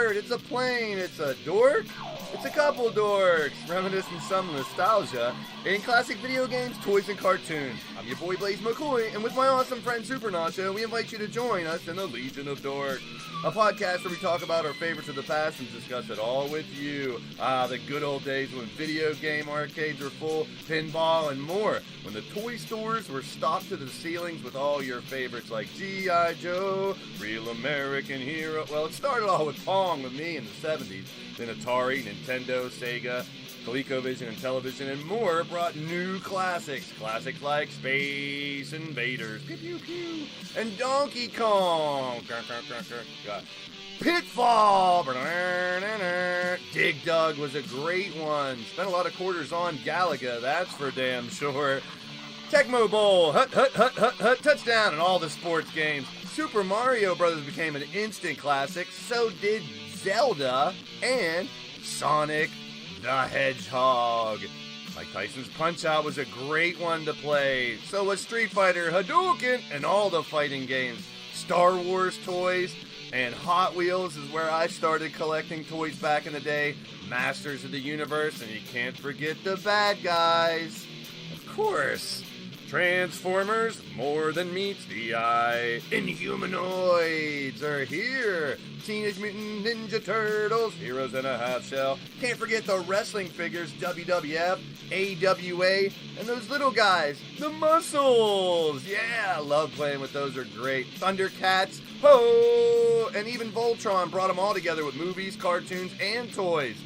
bird, it's a plane, it's a dork, it's a couple dorks, reminiscing some nostalgia in classic video games, toys, and cartoons. I'm your boy Blaise McCoy, and with my awesome friend Super Nacho, we invite you to join us in the Legion of Dork, a podcast where we talk about our favorites of the past and discuss it all with you. The good old days when video game arcades were full, pinball, and more. When the toy stores were stocked to the ceilings with all your favorites like G.I. Joe, Real American Hero. Well, it started all with Pong with me in the 70s. Then Atari, Nintendo, Sega, ColecoVision, and television, and more brought new classics. Classics like Space Invaders, pew pew pew, and Donkey Kong, Pitfall, Dig Dug was a great one. Spent a lot of quarters on Galaga, that's for damn sure. Tecmo Bowl, hut, hut, hut, hut, hut, touchdown, and all the sports games. Super Mario Brothers became an instant classic, so did Zelda and Sonic the Hedgehog. Mike Tyson's Punch-Out was a great one to play. So was Street Fighter, Hadouken, and all the fighting games. Star Wars toys and Hot Wheels is where I started collecting toys back in the day. Masters of the Universe, and you can't forget the bad guys. Of course, Transformers, more than meets the eye. Inhumanoids are here. Teenage Mutant Ninja Turtles, Heroes in a Half Shell. Can't forget the wrestling figures, WWF, AWA, and those little guys, the Muscles. Yeah, I love playing with those, are great. Thundercats, ho! And even Voltron brought them all together with movies, cartoons, and toys.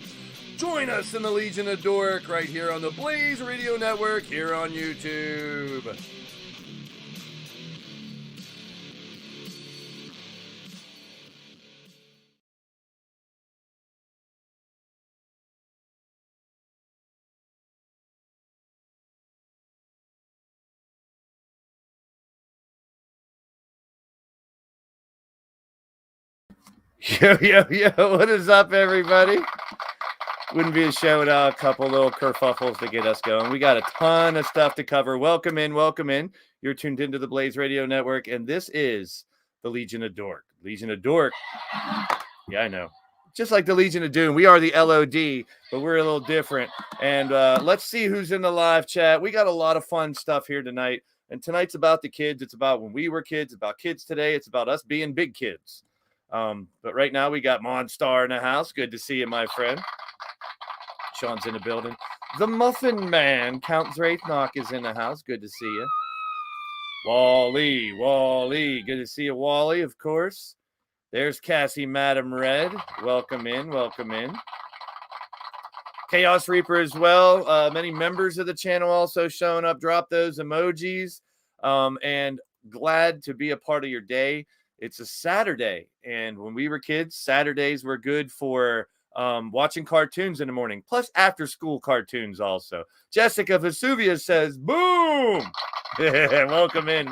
Join us in the Legion of Dork right here on the Blaise Radio Network here on YouTube. Yo, yo, yo, what is up, everybody? Wouldn't be a show without a couple little kerfuffles to get us going. We got a ton of stuff to cover. Welcome in, welcome in. You're tuned into the Blaise Radio Network, and this is the Legion of Dork. Legion of Dork. Yeah, I know. Just like the Legion of Doom. We are the LOD, but we're a little different. And let's see who's in the live chat. We got a lot of fun stuff here tonight. And tonight's about the kids. It's about when we were kids, about kids today. It's about us being big kids. But right now we got Monstar in the house. Good to see you, my friend. Sean's in the building. The Muffin Man, Count Zraithnock, is in the house. Good to see you. Wally. Good to see you, Wally, of course. There's Cassie Madam Red. Welcome in, welcome in. Chaos Reaper as well. Many members of the channel also showing up. Drop those emojis. And glad to be a part of your day. It's a Saturday. And when we were kids, Saturdays were good for watching cartoons in the morning, plus after school cartoons also. Jessica Vesuvius says, boom! Welcome in.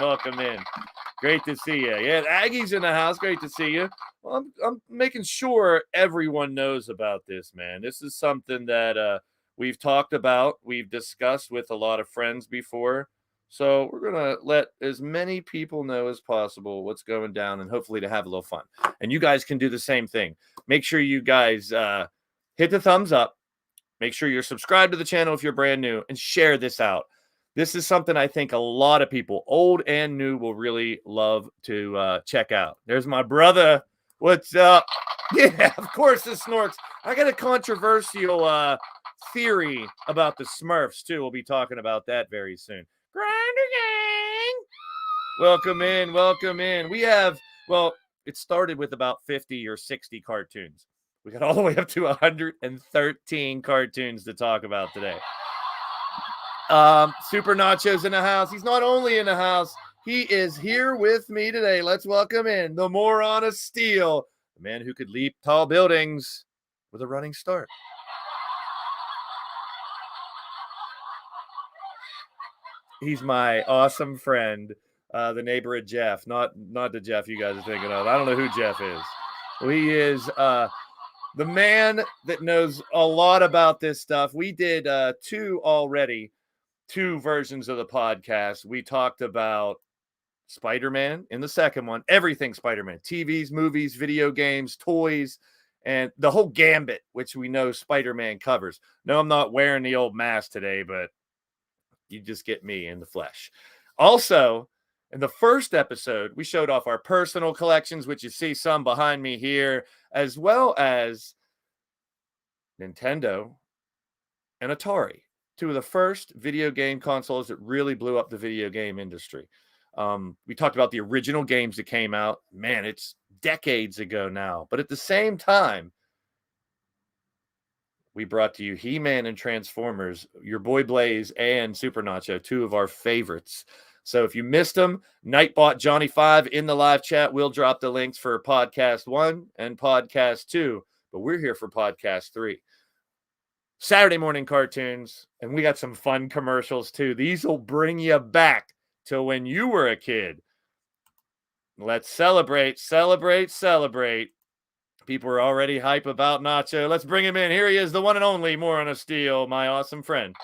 Great to see you. Yeah, Aggie's in the house. Great to see you. Well, I'm making sure everyone knows about this, man. This is something that we've talked about. We've discussed with a lot of friends before. So we're going to let as many people know as possible what's going down and hopefully to have a little fun. And you guys can do the same thing. Make sure you guys hit the thumbs up. Make sure you're subscribed to the channel if you're brand new and share this out. This is something I think a lot of people, old and new, will really love to check out. There's my brother. What's up? Yeah, of course, the Snorks. I got a controversial theory about the Smurfs, too. We'll be talking about that very soon. Grinder Gang! Welcome in. We have, well, it started with about 50 or 60 cartoons. We got all the way up to 113 cartoons to talk about today. Super Nacho's in the house. He's not only in the house, he is here with me today. Let's welcome in the moron of steel, the man who could leap tall buildings with a running start. He's my awesome friend, the neighbor of Jeff. Not the Jeff you guys are thinking of. I don't know who Jeff is. Well, he is the man that knows a lot about this stuff. We did two versions of the podcast. We talked about Spider-Man in the second one, everything Spider-Man, TVs, movies, video games, toys, and the whole gambit, which we know Spider-Man covers. No, I'm not wearing the old mask today, but you just get me in the flesh. Also, in the first episode, we showed off our personal collections, which you see some behind me here, as well as Nintendo and Atari, two of the first video game consoles that really blew up the video game industry. We talked about the original games that came out. Man, it's decades ago now. But at the same time, we brought to you He-Man and Transformers, your boy Blaise and Super Nacho, two of our favorites. So if you missed them, Nightbot Johnny 5 in the live chat. We'll drop the links for podcast 1 and podcast 2. But we're here for podcast 3. Saturday morning cartoons, and we got some fun commercials too. These will bring you back to when you were a kid. Let's celebrate, celebrate, celebrate. People are already hype about Nacho. Let's bring him in. Here he is, the one and only Moron of Steel, my awesome friend,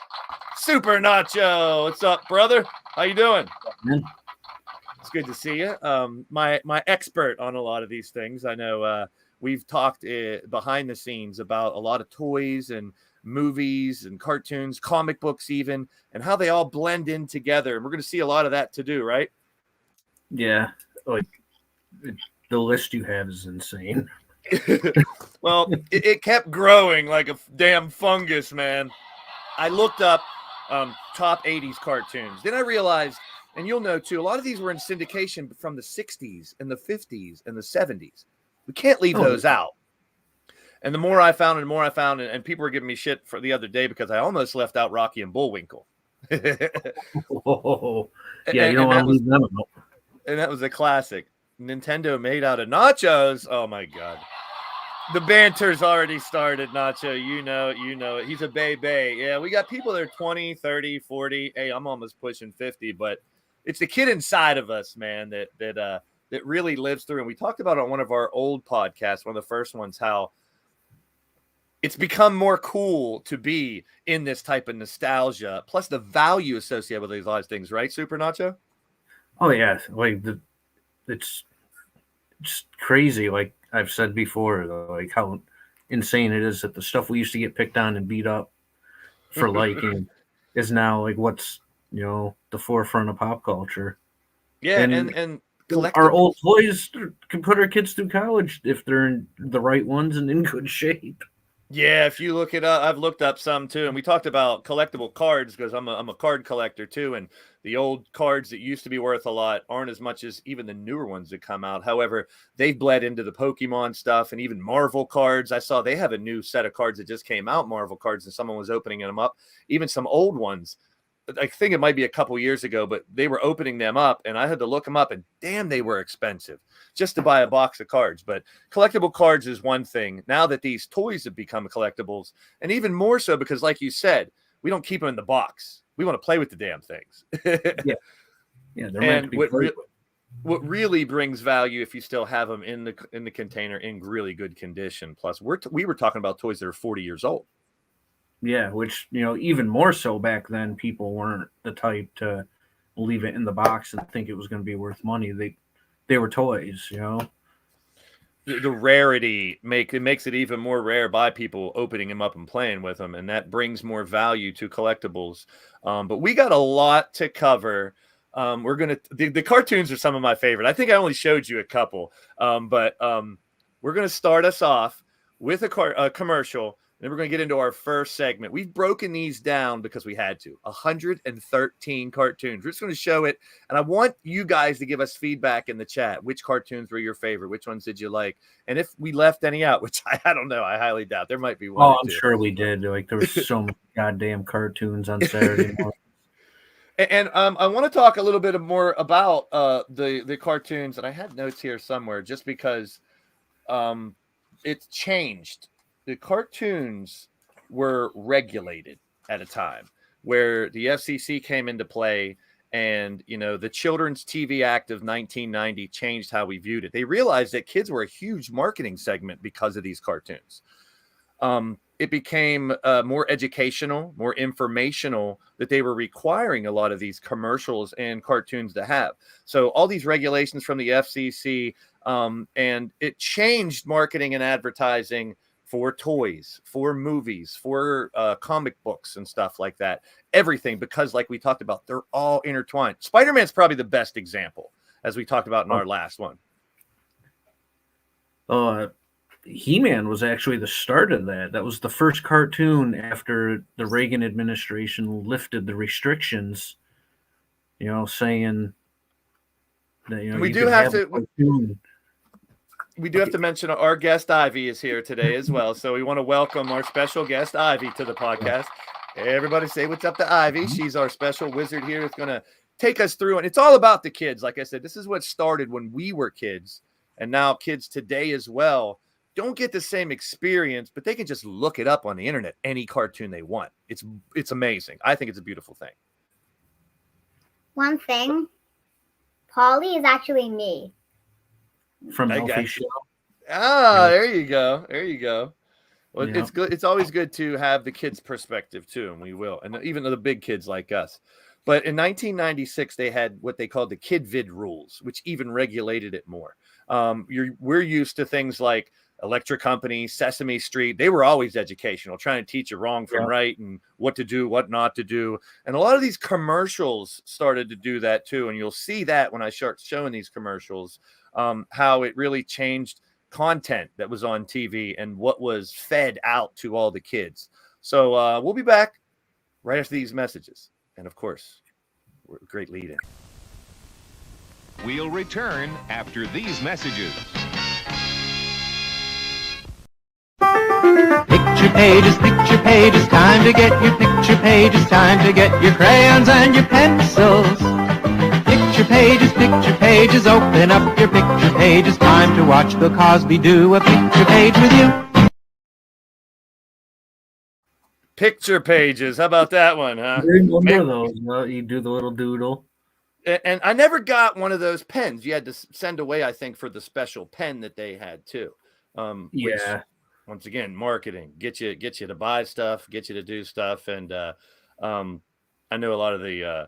Super Nacho. What's up, brother? How you doing? It's good to see you. My expert on a lot of these things. I know we've talked behind the scenes about a lot of toys and movies and cartoons, comic books even, and how they all blend in together. And we're going to see a lot of that to do, right? Yeah, like the list you have is insane. Well, it kept growing like a damn fungus, man. I looked up top 80s cartoons. Then I realized, and you'll know too, a lot of these were in syndication from the 60s and the 50s and the 70s. We can't leave those out. And the more I found and people were giving me shit for the other day because I almost left out Rocky and Bullwinkle. Oh, yeah, you don't want to leave them out. And that was a classic. Nintendo made out of nachos. Oh my God. The banter's already started, Nacho. You know it. He's a baby. Yeah, we got people that are 20, 30, 40. Hey, I'm almost pushing 50, but it's the kid inside of us, man, that really lives through. And we talked about on one of our old podcasts, one of the first ones, how it's become more cool to be in this type of nostalgia, plus the value associated with these lot things, right, Super Nacho? Oh yeah, like it's just crazy. Like I've said before, like how insane it is that the stuff we used to get picked on and beat up for liking is now like what's the forefront of pop culture. Yeah, and our old toys can put our kids through college if they're in the right ones and in good shape. Yeah, if you look it up, I've looked up some too, and we talked about collectible cards because I'm a card collector too, and the old cards that used to be worth a lot aren't as much as even the newer ones that come out. However, they've bled into the Pokemon stuff and even Marvel cards. I saw they have a new set of cards that just came out, Marvel cards, and someone was opening them up. Even some old ones. I think it might be a couple years ago, but they were opening them up, and I had to look them up, and damn, they were expensive just to buy a box of cards. But collectible cards is one thing. Now that these toys have become collectibles, and even more so because, like you said, we don't keep them in the box. We want to play with the damn things. Yeah, they're meant to be what really brings value if you still have them in the container in really good condition. Plus, we were talking about toys that are 40 years old. Yeah, which, even more so back then, people weren't the type to leave it in the box and think it was going to be worth money. They were toys, The rarity makes it even more rare by people opening them up and playing with them, and that brings more value to collectibles. But we got a lot to cover. The cartoons are some of my favorite. I think I only showed you a couple, but we're gonna start us off with a commercial. Then we're going to get into our first segment. We've broken these down because we had to. 113 cartoons. We're just going to show it. And I want you guys to give us feedback in the chat. Which cartoons were your favorite? Which ones did you like? And if we left any out, which I don't know. I highly doubt. There might be one or two. I'm sure we did. Like, there were so many goddamn cartoons on Saturday morning. And I want to talk a little bit more about the cartoons. And I had notes here somewhere just because it's changed. The cartoons were regulated at a time where the FCC came into play, and the Children's TV Act of 1990 changed how we viewed it. They realized that kids were a huge marketing segment because of these cartoons. It became more educational, more informational, that they were requiring a lot of these commercials and cartoons to have. So all these regulations from the FCC And it changed marketing and advertising for toys, for movies, for comic books and stuff like that. Everything, because like we talked about, they're all intertwined. Spider-Man's probably the best example, as we talked about in our last one. He-Man was actually the start of that. That was the first cartoon after the Reagan administration lifted the restrictions, saying that, we do have to mention our guest Ivy is here today as well. So we want to welcome our special guest Ivy to the podcast. Everybody say what's up to Ivy. She's our special wizard here. It's going to take us through, and it's all about the kids. Like I said, this is what started when we were kids, and now kids today as well don't get the same experience, but they can just look it up on the internet, any cartoon they want. It's amazing. I think it's a beautiful thing. One thing, Polly is actually me. From Alfie Show. There you go. There you go. Well, it's good. It's always good to have the kids' perspective too, and we will, and even the big kids like us. But in 1996, they had what they called the Kid Vid rules, which even regulated it more. We're used to things like Electric Company, Sesame Street. They were always educational, trying to teach you wrong from right and what to do, what not to do. And a lot of these commercials started to do that too. And you'll see that when I start showing these commercials, how it really changed content that was on TV and what was fed out to all the kids. So we'll be back right after these messages. And of course, we're a great lead in. We'll return after these messages. Picture pages, time to get your picture pages, time to get your crayons and your pencils. Picture pages, open up your picture pages, time to watch Bill Cosby do a picture page with you. Picture pages, how about that one, huh? I remember those. You do the little doodle. And I never got one of those pens. You had to send away, I think, for the special pen that they had too. Which, once again, marketing get you to buy stuff, get you to do stuff, and I know a lot of the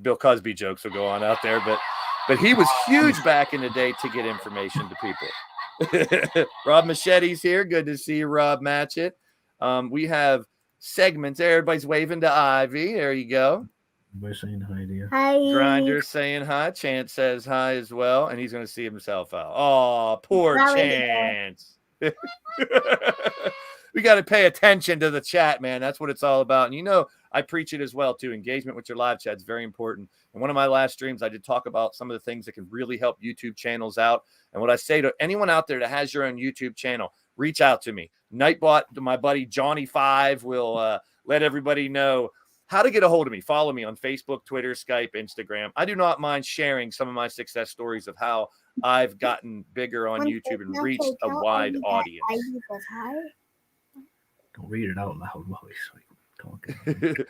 Bill Cosby jokes will go on out there, but he was huge back in the day to get information to people. Rob Machete's here. Good to see you, Rob Matchett. We have segments. Everybody's waving to Ivy. There you go. Everybody's saying hi to you. Hi. Grinder saying hi. Chance says hi as well, and he's going to see himself out. Oh, poor Chance. We got to pay attention to the chat, man. That's what it's all about. And I preach it as well too. Engagement with your live chat is very important. In one of my last streams, I did talk about some of the things that can really help YouTube channels out. And what I say to anyone out there that has your own YouTube channel, reach out to me. Nightbot, my buddy Johnny 5 will let everybody know how to get a hold of me. Follow me on Facebook, Twitter, Skype, Instagram. I do not mind sharing some of my success stories of how I've gotten bigger on YouTube and reached a wide audience. Don't read it out loud while he's talking.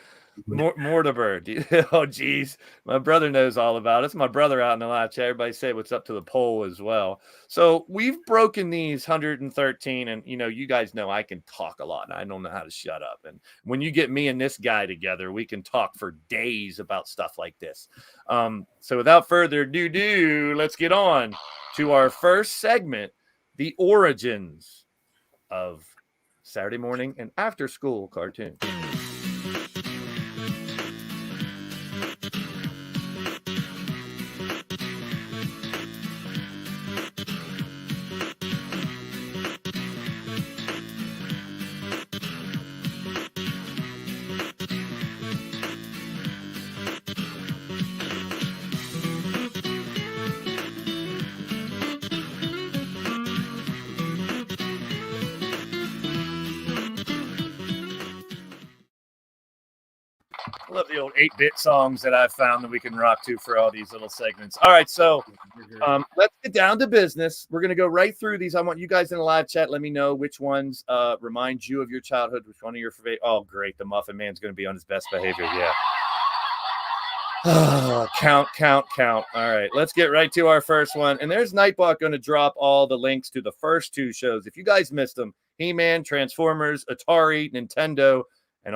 Mortimer. Oh, geez. My brother knows all about it. It's my brother out in the live chat. Everybody say what's up to the poll as well. So we've broken these 113, and you guys know I can talk a lot, and I don't know how to shut up. And when you get me and this guy together, we can talk for days about stuff like this. So without further ado, let's get on to our first segment, the origins of Saturday morning and after school cartoons. I love the old 8-bit songs that I've found that we can rock to for all these little segments. All right, so let's get down to business. We're going to go right through these. I want you guys in the live chat. Let me know which ones remind you of your childhood, which one of your favorite. Oh, great. The Muffin Man's going to be on his best behavior. Yeah. Count. All right, let's get right to our first one. And there's Nightbot going to drop all the links to the first two shows. If you guys missed them, He-Man, Transformers, Atari, Nintendo, and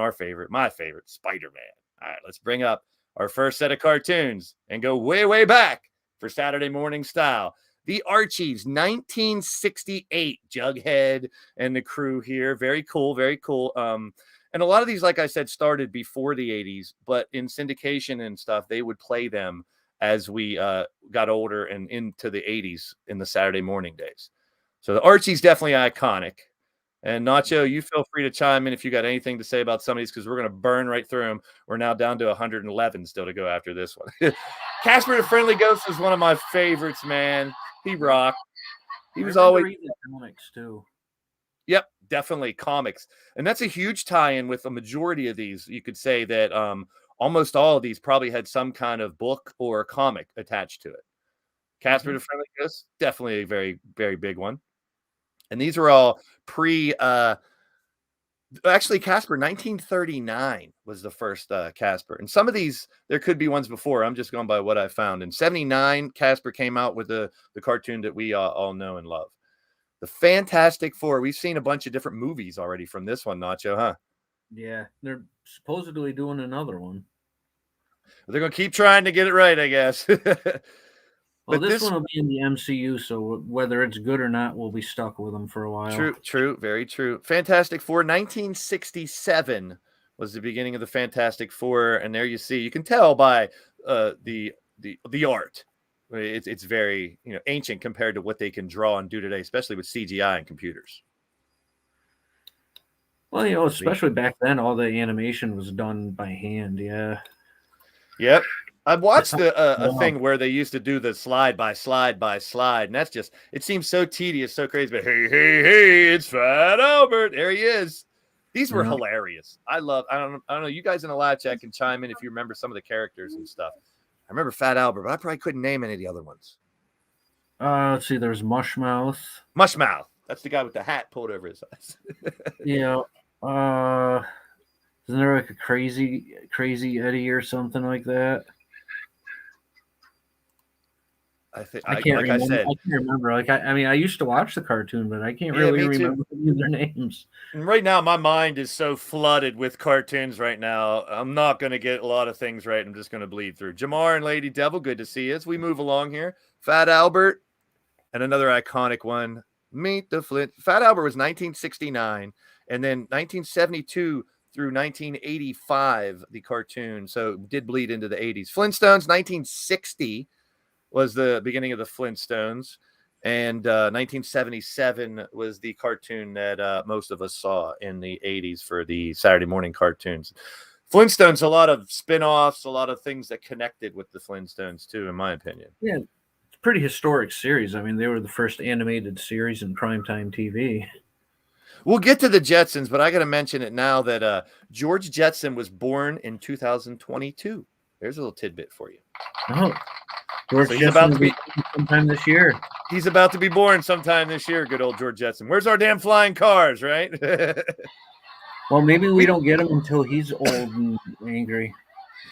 my favorite, Spider-Man. All right, let's bring up our first set of cartoons and go way, way back for Saturday morning style. The Archies, 1968. Jughead and the crew here. Very cool, very cool. And a lot of these, like I said, started before the 80s, but in syndication and stuff, they would play them as we got older and into the 80s in the Saturday morning days. So the Archie's definitely iconic. And Nacho, you feel free to chime in if you got anything to say about some of these, because we're going to burn right through them. We're now down to 111 still to go after this one. Casper the Friendly Ghost is one of my favorites, man. He rocked. He was always reading comics too. Yep, definitely comics. And that's a huge tie-in with a majority of these. You could say that almost all of these probably had some kind of book or comic attached to it. Casper the Friendly Ghost, definitely a very, very big one. And these are all actually, Casper, 1939 was the first Casper. And some of these, there could be ones before. I'm just going by what I found. In 79, Casper came out with the cartoon that we all know and love. The Fantastic Four. We've seen a bunch of different movies already from this one, Nacho, huh? Yeah, they're supposedly doing another one. They're going to keep trying to get it right, I guess. Well, this one will be in the MCU, so whether it's good or not, we'll be stuck with them for a while. True, very true. Fantastic Four, 1967 was the beginning of the Fantastic Four, and there you see, you can tell by the art. It's very ancient compared to what they can draw and do today, especially with CGI and computers. Well, especially back then, all the animation was done by hand. Yeah. Yep. I've watched a thing where they used to do the slide by slide by slide, and that's just, it seems so tedious, so crazy. But hey, it's Fat Albert. There he is. These were hilarious. I don't know. You guys in the live chat can chime in if you remember some of the characters and stuff. I remember Fat Albert, but I probably couldn't name any of the other ones. Let's see. There's Mushmouth. Mushmouth. That's the guy with the hat pulled over his eyes. Yeah. Isn't there like a crazy Eddie or something like that? I can't remember. I can't remember. I used to watch the cartoon, but I can't really remember their names. And right now, my mind is so flooded with cartoons right now. I'm not going to get a lot of things right. I'm just going to bleed through. Jamar and Lady Devil, good to see you as we move along here. Fat Albert, and another iconic one, Meet the Flint. Fat Albert was 1969, and then 1972 through 1985, the cartoon. So it did bleed into the 80s. Flintstones, 1960. Was the beginning of the Flintstones, and 1977 was the cartoon that most of us saw in the 80s for the Saturday morning cartoons. Flintstones, a lot of spin-offs, a lot of things that connected with the Flintstones too, in my opinion. Yeah, it's a pretty historic series. I mean, they were the first animated series in primetime TV. We'll get to the Jetsons, but I got to mention it now that George Jetson was born in 2022. There's a little tidbit for you. Oh. George He's about to be sometime this year. He's about to be born sometime this year. Good old George Jetson. Where's our damn flying cars, right? Well, maybe we don't get him until he's old and angry.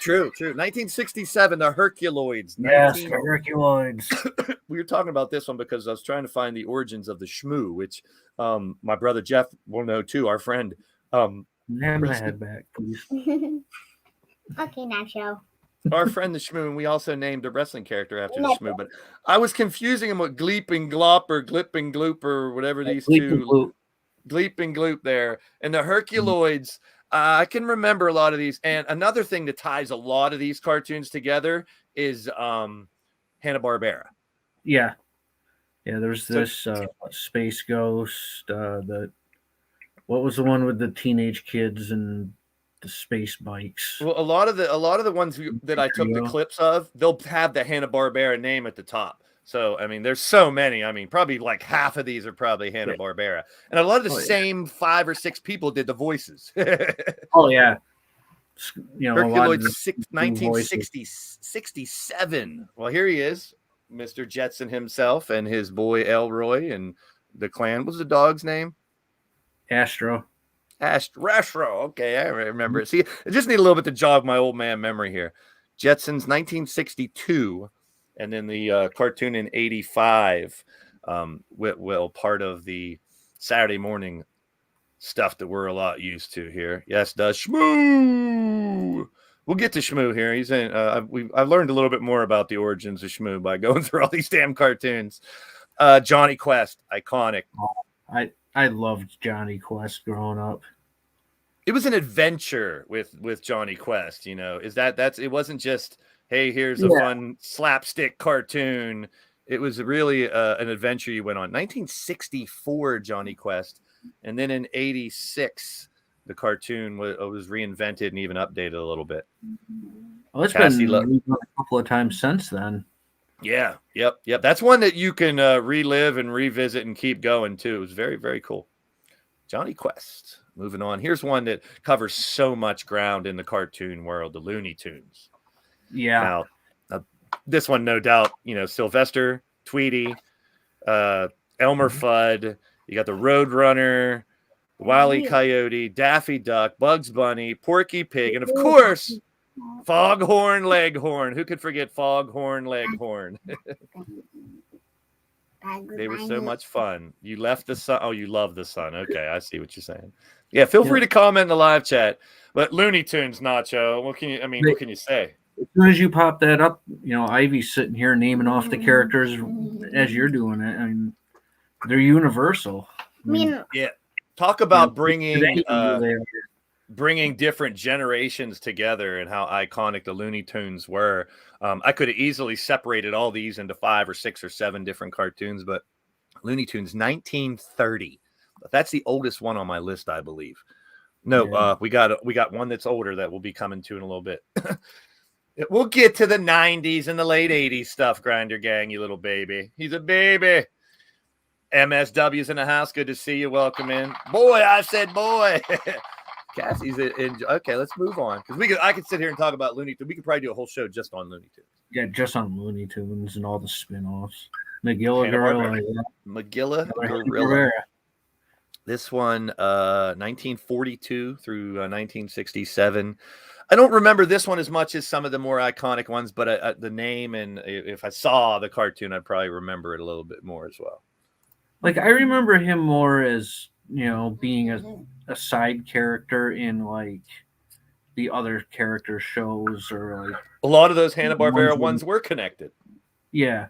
True. 1967, the Herculoids. Yes, the Herculoids. We were talking about this one because I was trying to find the origins of the Shmoo, which my brother Jeff will know too, our friend. Have my head back, please. Okay, Nacho. Our friend the Shmoo, and we also named a wrestling character after the Shmoo, but I was confusing him with Gleep and Glop or Glip and Gloop or whatever these two. Gleep and Gloop there. And the Herculoids, I can remember a lot of these. And another thing that ties a lot of these cartoons together is Hanna-Barbera. Yeah. Yeah, there's this Space Ghost, what was the one with the teenage kids and the space bikes? Well, a lot of the ones that I took the clips of, they'll have the Hanna-Barbera name at the top. So, I mean, there's so many. I mean, probably like half of these are probably Hanna-Barbera. And a lot of the same 5 or 6 people did the voices. Oh, yeah. Herculoid 1967. Well, here he is, Mr. Jetson himself and his boy Elroy and the clan. What was the dog's name? Astro. Okay, I remember it. See, I just need a little bit to jog my old man memory here. Jetsons 1962, and then the cartoon in 85. Well, part of the Saturday morning stuff that we're a lot used to here. Yes, the Shmoo. We'll get to Shmoo here. He's in. I've learned a little bit more about the origins of Shmoo by going through all these damn cartoons. Johnny Quest, iconic. I loved Johnny Quest growing up. It was an adventure with Johnny Quest. You know, it wasn't just, hey, here's a fun slapstick cartoon. It was really an adventure you went on. 1964, Johnny Quest, and then in '86, the cartoon was reinvented and even updated a little bit. Well, it's been a couple of times since then. Yeah, yep. That's one that you can relive and revisit and keep going too. It was very, very cool. Johnny Quest. Moving on. Here's one that covers so much ground in the cartoon world, the Looney Tunes. Yeah. Now, this one, no doubt, you know, Sylvester, Tweety, Elmer Fudd. You got the Roadrunner, Wile E. Coyote, Daffy Duck, Bugs Bunny, Porky Pig, and of course, Foghorn Leghorn. Who could forget Foghorn Leghorn? They were so much fun. You left the sun. Oh, you love the sun. Okay, I see what you're saying. Yeah, feel free to comment in the live chat. But Looney Tunes, Nacho. What can you say? As soon as you pop that up, you know, Ivy's sitting here naming off the characters as you're doing it. I mean, they're universal. Yeah. Talk about bringing different generations together and how iconic the Looney Tunes were. I could have easily separated all these into 5 or 6 or 7 different cartoons, but Looney Tunes 1930. That's the oldest one on my list, I believe. No, we got one that's older that we'll be coming to in a little bit. We'll get to the 90s and the late 80s stuff, Grinder Gang, you little baby. He's a baby. MSW's in the house. Good to see you. Welcome in. Boy, I said boy. Cassie's in. Okay, let's move on. Because I could sit here and talk about Looney Tunes. We could probably do a whole show just on Looney Tunes. Yeah, just on Looney Tunes and all the spin-offs. Magilla Gorilla. Magilla Gorilla. This one, 1942 through 1967. I don't remember this one as much as some of the more iconic ones, but the name, and if I saw the cartoon, I'd probably remember it a little bit more as well. Like, I remember him more as, you know, being a side character in, like, the other character shows, or like a lot of those Hanna-Barbera ones were connected. Yeah.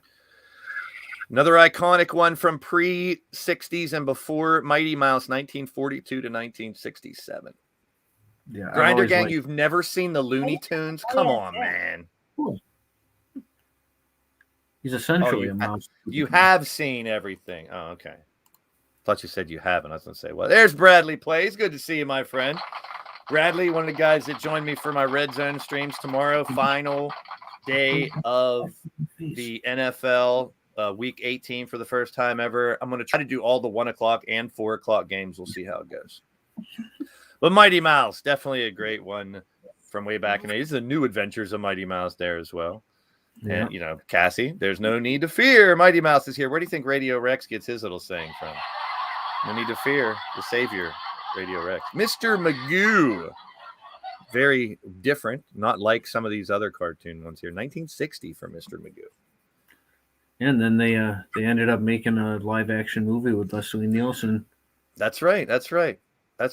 Another iconic one from pre-60s and before, Mighty Mouse, 1942 to 1967. Yeah, Grinder Gang, you've never seen the Looney Tunes? Come on, man. Cool. He's essentially a mouse. You have seen everything. Oh, okay. Thought you said you haven't. I was going to say, well, there's Bradley Plays. Good to see you, my friend. Bradley, one of the guys that joined me for my Red Zone streams tomorrow. Final day of the NFL Week 18 for the first time ever. I'm going to try to do all the 1 o'clock and 4 o'clock games. We'll see how it goes. But Mighty Mouse, definitely a great one from way back in the 80s. The New Adventures of Mighty Mouse there as well. Yeah. And, you know, Cassie, there's no need to fear. Mighty Mouse is here. Where do you think Radio Rex gets his little saying from? No need to fear the savior, Radio Rex. Mr. Magoo. Very different, not like some of these other cartoon ones here. 1960 for Mr. Magoo. And then they ended up making a live action movie with Leslie Nielsen. That's right.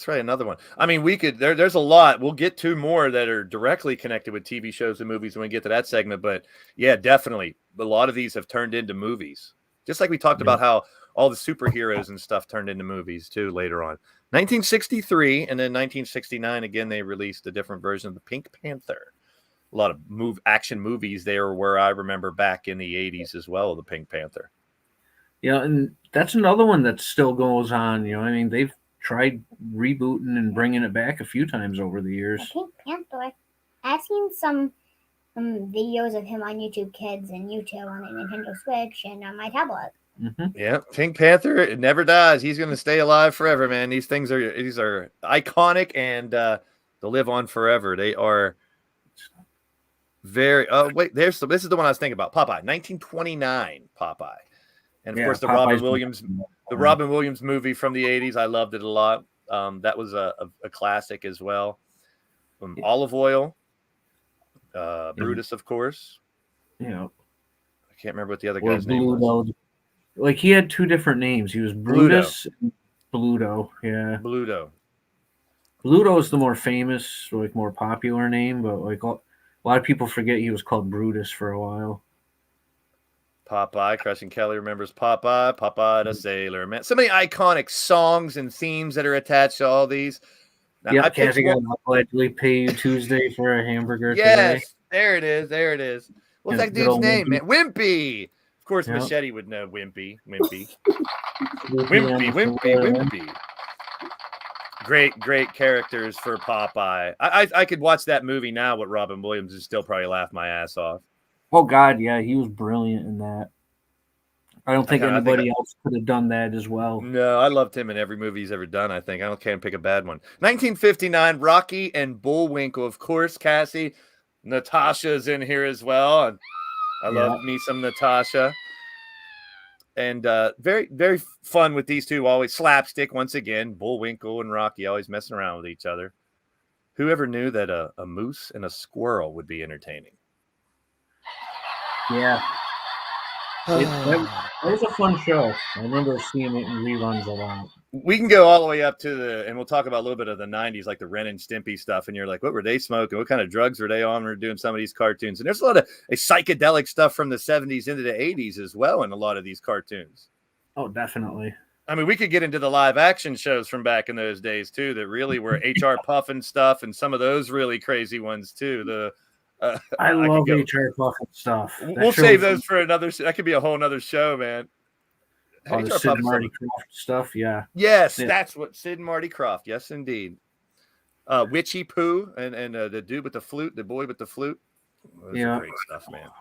Another one. I mean, we could. There's a lot. We'll get to more that are directly connected with TV shows and movies when we get to that segment. But yeah, definitely, a lot of these have turned into movies. Just like we talked about how all the superheroes and stuff turned into movies too later on. 1963 and then 1969 again they released a different version of the Pink Panther. A lot of action movies there where I remember back in the 80s as well, the Pink Panther. Yeah, and that's another one that still goes on. You know, I mean, they've tried rebooting and bringing it back a few times over the years. The Pink Panther. I've seen some videos of him on YouTube Kids and YouTube on the Nintendo Switch and on my tablet. Mm-hmm. Yeah, Pink Panther, it never dies. He's going to stay alive forever, man. These are iconic and they'll live on forever. They are very. Oh wait, this is the one I was thinking about. Popeye, 1929. Popeye, and of course the Popeye's Robin Williams movie from the 80s. I loved it a lot. That was a classic as well. Olive Oil, Brutus, of course. Yeah, I can't remember what the other guy's name was. Like he had two different names. He was Brutus and Bluto. Yeah, Bluto. Bluto's the more famous, like more popular name, but like a lot of people forget he was called Brutus for a while. Popeye, Crushing Kelly remembers Popeye, Popeye the Sailor Man. So many iconic songs and themes that are attached to all these. Now, Yeah, I picked Cassie got one. I'll gladly pay you Tuesday for a hamburger today. Yes, there it is. There it is. What's Yeah, that good dude's old name, Wimpy. man? Wimpy. Of course, Yeah. Machete would know Wimpy. Wimpy. Sleepy on Wimpy, the Wimpy, floor. Wimpy. Great characters for Popeye. I could watch that movie now with Robin Williams and still probably laugh my ass off. Oh God, yeah, he was brilliant in that. I don't think anybody else could have done that as well. No, I loved him in every movie he's ever done, I think. I can't pick a bad one. 1959, Rocky and Bullwinkle. Of course, Cassie. Natasha's in here as well. And I love me some Natasha. And very, very fun with these two. Always slapstick once again. Bullwinkle and Rocky always messing around with each other. Whoever knew that a moose and a squirrel would be entertaining? Yeah. That was a fun show. I remember seeing it in reruns a lot. We can go all the way up to and we'll talk about a little bit of the 90s, like the Ren and Stimpy stuff. And you're like, what were they smoking? What kind of drugs were they on? We're doing some of these cartoons. And there's a lot of psychedelic stuff from the 70s into the 80s as well in a lot of these cartoons. Oh, definitely. I mean, we could get into the live action shows from back in those days, too, that really were HR Puffin stuff and some of those really crazy ones, too. I love HR Puffin stuff. We'll save those for another. That could be a whole nother show, man. Oh, the Sid and Marty Krofft stuff, yeah. Yes, that's what Sid and Marty Krofft. Yes, indeed. Witchy Poo and the dude with the flute, the boy with the flute. Those are great stuff, man.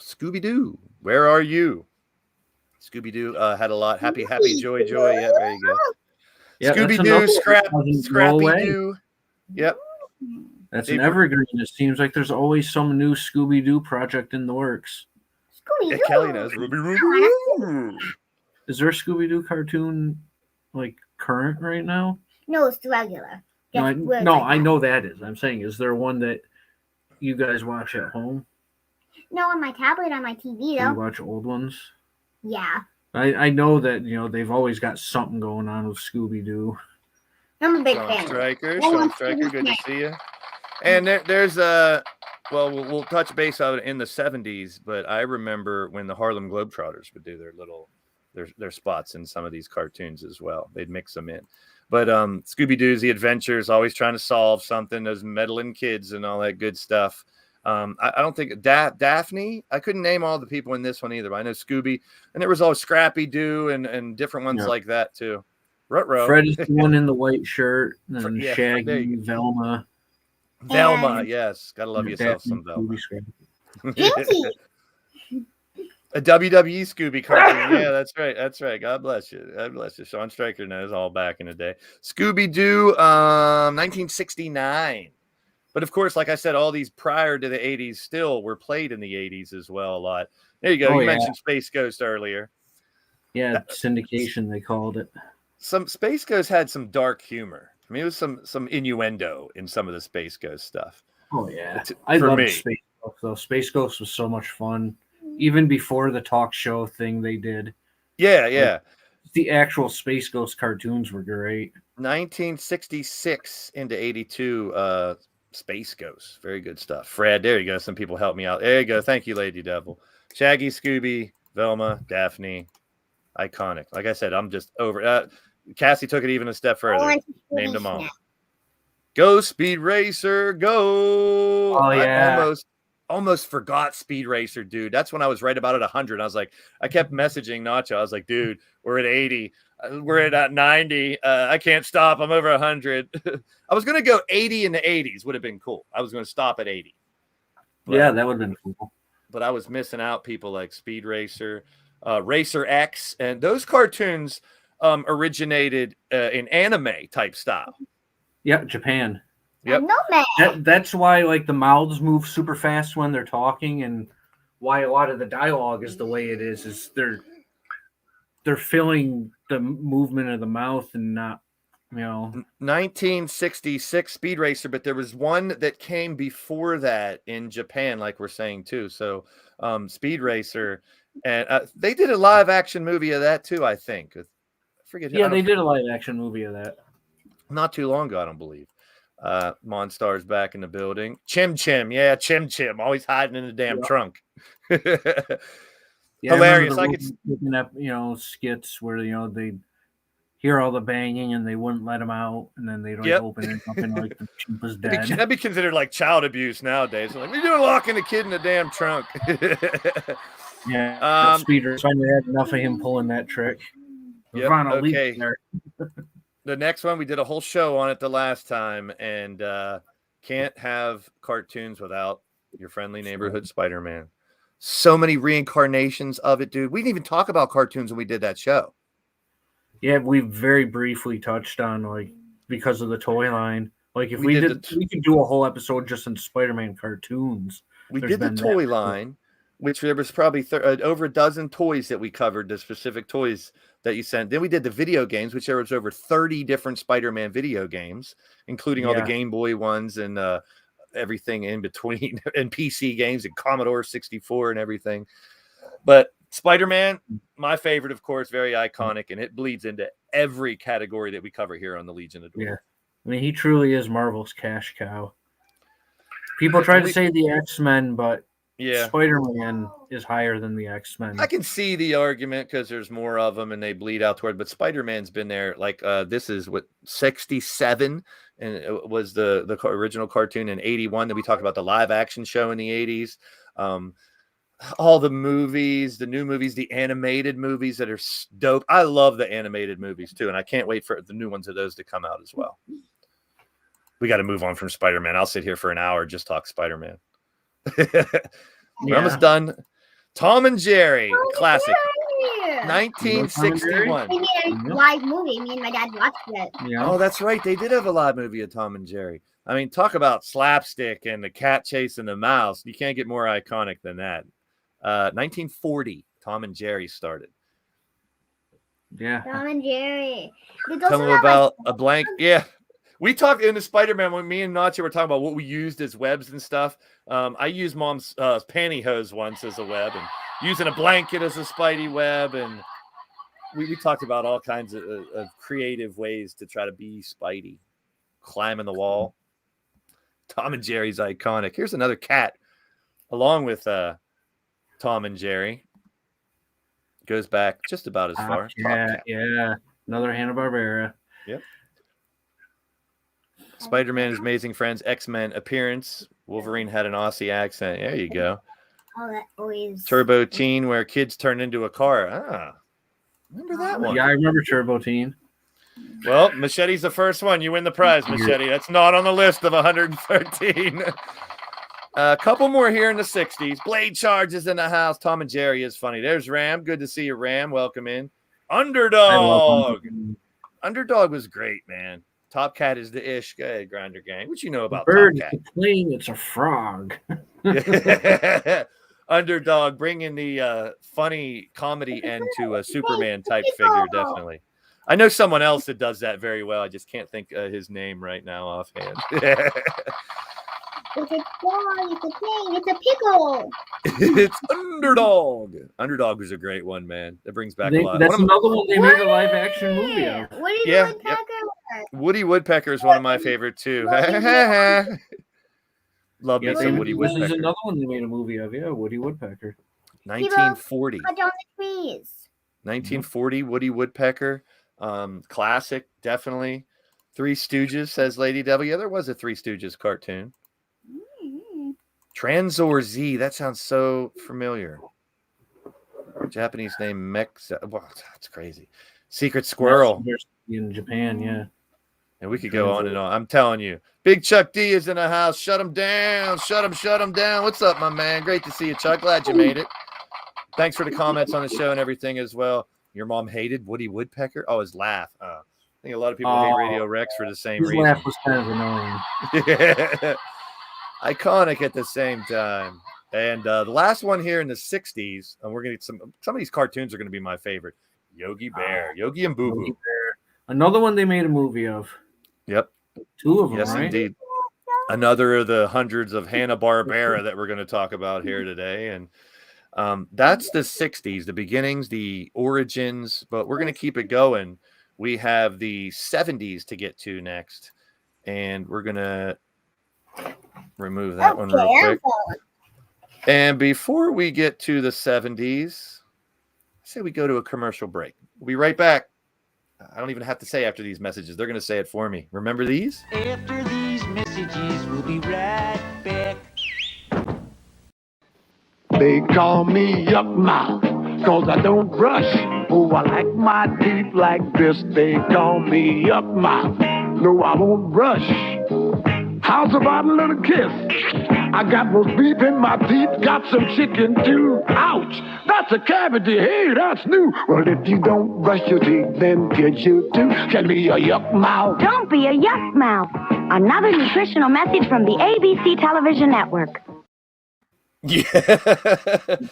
Scooby Doo, where are you? Scooby Doo had a lot. Happy, joy. Yeah, there you go. Yeah, Scooby Doo, Scrappy Doo. Yep. That's an evergreen. It seems like there's always some new Scooby Doo project in the works. Yeah, Kelly knows. Ruby. Is there a Scooby Doo cartoon like current right now? No, it's the regular. No, I know that is. I'm saying, is there one that you guys watch at home? No, on my tablet, on my TV, though. You watch old ones? Yeah. I know that, they've always got something going on with Scooby Doo. I'm a big fan. Sean Stryker, good to see you. And there's we'll touch base on it in the 70s, but I remember when the Harlem Globetrotters would do their spots in some of these cartoons as well. They'd mix them in. But Scooby Doo's The Adventures, always trying to solve something, those meddling kids and all that good stuff. I don't think Daphne, I couldn't name all the people in this one either, but I know Scooby, and there was always Scrappy Doo and different ones like that too. Ruh-roh. Fred is the one in the white shirt, and Shaggy, Velma. Velma, yes. Gotta love yourself some Velma. A WWE Scooby cartoon. Yeah, that's right. God bless you. Sean Stryker knows all back in the day. Scooby-Doo, 1969. But of course, like I said, all these prior to the 80s still were played in the 80s as well a lot. There you go. You mentioned Space Ghost earlier. Yeah, syndication, they called it. Some Space Ghost had some dark humor. I mean, it was some innuendo in some of the Space Ghost stuff. Oh, yeah. I loved Space Ghost, though. Space Ghost was so much fun. Even before the talk show thing they did. Yeah, yeah. The actual Space Ghost cartoons were great. 1966 into 82, Space Ghost. Very good stuff. Fred, there you go. Some people help me out. There you go. Thank you, Lady Devil. Shaggy, Scooby, Velma, Daphne. Iconic. Like I said, I'm just over. Cassie took it even a step further. Named them all. Go Speed Racer, go! Oh yeah. I almost forgot Speed Racer, dude. That's when I was right about at 100. I was like, I kept messaging Nacho. I was like, dude, we're at 80. We're at 90. I can't stop. I'm over 100. I was gonna go 80 in the 80s. Would have been cool. I was gonna stop at 80. But, yeah, that would have been cool. But I was missing out people like Speed Racer, Racer X, and those cartoons originated in anime type style. Yep, Japan. Yep. That's why like the mouths move super fast when they're talking, and why a lot of the dialogue is the way it is they're filling the movement of the mouth and not, 1966 Speed Racer, but there was one that came before that in Japan, like we're saying too. So Speed Racer, and they did a live action movie of that too, I think. I forget. Yeah, they did a live action movie of that. Not too long ago, I don't believe. Monstar's back in the building. Chim Chim, yeah, Chim Chim, always hiding in the damn trunk. Yeah, Hilarious. I could looking at skits where they'd hear all the banging and they wouldn't let him out, and then they'd open it up and like the sheep was dead. That'd be considered like child abuse nowadays. Like, what are you doing locking a kid in the damn trunk? Yeah, Speeder finally had enough of him pulling that trick. Yep, okay. The next one, we did a whole show on it the last time, and can't have cartoons without your friendly neighborhood Spider-Man. So many reincarnations of it, dude. We didn't even talk about cartoons when we did that show. Yeah, we very briefly touched on because of the toy line. Like if we could do a whole episode just in Spider-Man cartoons. We did the toy line, which there was probably over a dozen toys that we covered, the specific toys that you sent. Then we did the video games, which there was over 30 different Spider-Man video games, including all the Game Boy ones and everything in between, and PC games and Commodore 64 and everything. But Spider-Man, my favorite, of course, very iconic, and it bleeds into every category that we cover here on the Legion of Dork. Yeah, I mean, he truly is Marvel's cash cow. People try to say the X-Men, but Spider-Man is higher than the X-Men. I can see the argument because there's more of them and they bleed out toward, but Spider-Man's been there. Like this is 67, and it was the original cartoon in 81 that we talked about, the live action show in the 80s. All the movies, the new movies, the animated movies that are dope. I love the animated movies too, and I can't wait for the new ones of those to come out as well. We got to move on from Spider-Man. I'll sit here for an hour just talk Spider-Man. We're almost done. Tom and Jerry, classic. 1961. They made a live movie. Me and my dad watched it. Yeah. Oh, that's right. They did have a live movie of Tom and Jerry. I mean, talk about slapstick and the cat chasing the mouse. You can't get more iconic than that. 1940, Tom and Jerry started. Yeah. Tom and Jerry. Tell them about a blank. Yeah. We talked in the Spider-Man when me and Nacho were talking about what we used as webs and stuff. I used Mom's pantyhose once as a web, and using a blanket as a Spidey web. And we talked about all kinds of creative ways to try to be Spidey. Climbing the wall. Tom and Jerry's iconic. Here's another cat along with Tom and Jerry. Goes back just about as far. Yeah. Another Hanna-Barbera. Yep. Spider-Man's Amazing Friends, X-Men appearance. Wolverine had an Aussie accent. There you go. Oh, that always. Turbo Teen, where kids turn into a car. Remember that one? Yeah, I remember Turbo Teen. Well, Machete's the first one. You win the prize, Machete. That's not on the list of 113. A couple more here in the 60s. Blade Charges in the house. Tom and Jerry is funny. There's Ram. Good to see you, Ram. Welcome in. Underdog. Underdog was great, man. Top Cat is the ish. Go ahead, Grinder Gang. What you know about Bird Top Cat? Plane, it's a frog. Underdog, bringing the funny comedy end to a Superman type figure, definitely. I know someone else that does that very well. I just can't think his name right now offhand. It's a dog, it's a plane, it's a pickle. It's Underdog. Underdog was a great one, man. That brings back a lot. That's another one they made a live action movie of. Woody Woodpecker. Yep. Woody Woodpecker is one of my favorite too. Love me some Woody Woodpecker. This is another one they made a movie of. Yeah, Woody Woodpecker. 1940. Cut down the trees. 1940, Woody Woodpecker. Classic, definitely. Three Stooges, says Lady W. Yeah, there was a Three Stooges cartoon. Transor Z, that sounds so familiar. Japanese name Mexa. Wow, that's crazy. Secret Squirrel in Japan, yeah. And we could go on and on. I'm telling you. Big Chuck D is in the house. Shut him down. Shut him down. What's up, my man? Great to see you, Chuck. Glad you made it. Thanks for the comments on the show and everything as well. Your mom hated Woody Woodpecker? Oh, his laugh. I think a lot of people hate Radio Rex for the same reason. His laugh was kind of annoying. Iconic at the same time. And the last one here in the 60s, and we're going to get some of these cartoons are going to be my favorite. Yogi Bear. Yogi and Boo Boo. Another one they made a movie of. Yep. Two of them, yes, right? Indeed. Another of the hundreds of Hanna-Barbera that we're going to talk about here today. And that's the 60s, the beginnings, the origins, but we're going to keep it going we have the 70s to get to next. And we're going to remove that one real quick. And before we get to the 70s, I say we go to a commercial break. We'll be right back. I don't even have to say after these messages. They're going to say it for me. Remember these? After these messages, we'll be right back. They call me Yuck Mouth, 'cause I don't brush. Oh, I like my teeth like this. They call me Yuck Mouth. No, I won't brush. How's about a little kiss? I got roast beef in my teeth, got some chicken too. Ouch, that's a cavity. Hey, that's new. Well, if you don't brush your teeth, then kids you too can be a Yuck Mouth. Don't be a yuck mouth. Another nutritional message from the ABC television network. Yeah.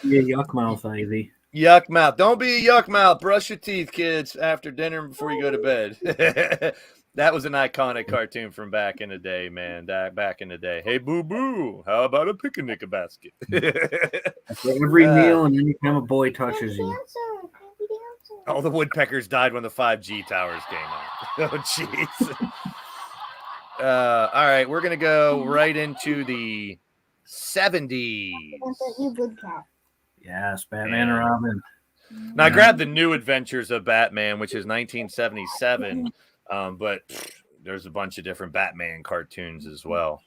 Be a yuck mouth, Ivy. Yuck mouth. Don't be a yuck mouth. Brush your teeth, kids, after dinner and before you go to bed. That was an iconic cartoon from back in the day, man. Back in the day. Hey, boo-boo, how about a picnic basket? Every meal and any time a boy touches you. All the woodpeckers died when the 5G towers came out. Oh, jeez. All right, we're going to go right into the 70s. You good cat. Yes, Batman and Robin. Now, I grabbed the New Adventures of Batman, which is 1977, but there's a bunch of different Batman cartoons as well.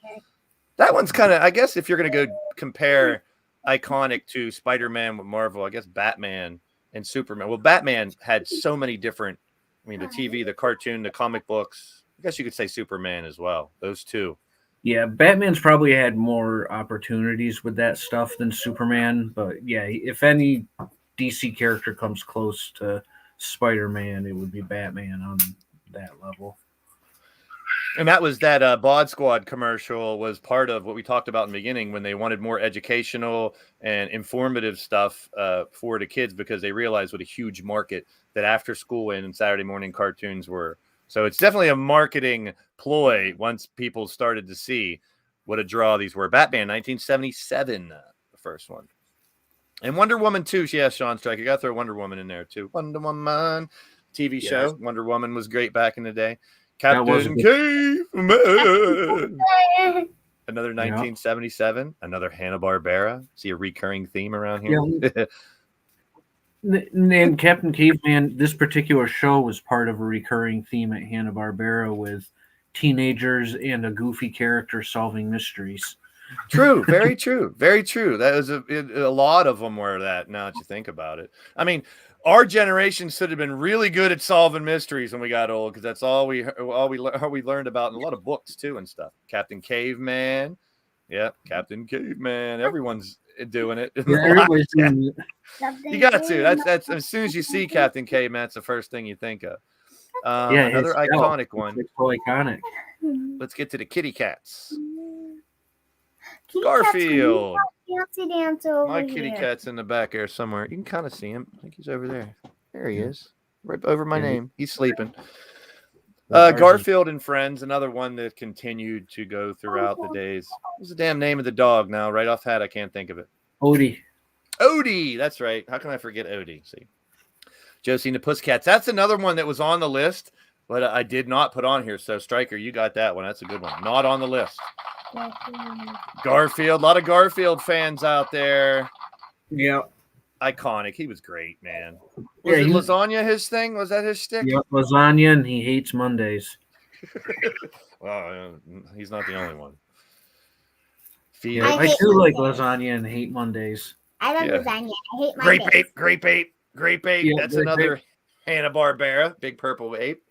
That one's kind of, I guess, if you're going to go compare iconic to Spider-Man with Marvel, I guess Batman and Superman. Well, Batman had so many different, I mean, the TV, the cartoon, the comic books. I guess you could say Superman as well. Those two. Yeah, Batman's probably had more opportunities with that stuff than Superman. But yeah, if any DC character comes close to Spider-Man, it would be Batman on that level. And that was that Bod Squad commercial was part of what we talked about in the beginning when they wanted more educational and informative stuff for the kids because they realized what a huge market that after school and Saturday morning cartoons were. So it's definitely a marketing ploy once people started to see what a draw these were. Batman, 1977, the first one. And Wonder Woman 2, yeah, Sean Strike. You got to throw Wonder Woman in there, too. Wonder Woman TV show. Wonder Woman was great back in the day. Captain Caveman. Another 1977. Another Hanna-Barbera. See a recurring theme around here? Yeah. And Captain Caveman, this particular show was part of a recurring theme at Hanna-Barbera with teenagers and a goofy character solving mysteries. True, very true, very true. That was a lot of them were that. Now that you think about it, I mean, our generation should have been really good at solving mysteries when we got old because that's all we learned about in a lot of books too and stuff. Captain Caveman, yeah, Captain Caveman. Everyone's doing it. Yeah, everybody's doing it. You got to. That's as soon as you see Captain Caveman, that's the first thing you think of. Another iconic one. It's so iconic. Let's get to the kitty cats. Garfield. My kitty cat's in the back there somewhere. You can kind of see him. I think he's over there. There he is. Right over my name. He's sleeping. Garfield and Friends, another one that continued to go throughout the days. What's the damn name of the dog now? Right off hat, I can't think of it. Odie. Odie, that's right. How can I forget Odie? See, Josie and the Pussycats. That's another one that was on the list, but I did not put on here. So, Stryker, you got that one. That's a good one. Not on the list. Garfield, a lot of Garfield fans out there. Yeah. Iconic. He was great, man. Was it lasagna his thing? Was that his shtick? Yep, lasagna, and he hates Mondays. Well, he's not the only one. I do like lasagna and hate Mondays. I love lasagna. I hate Mondays. Grape ape. Yeah, that's another Hanna-Barbera, big purple ape.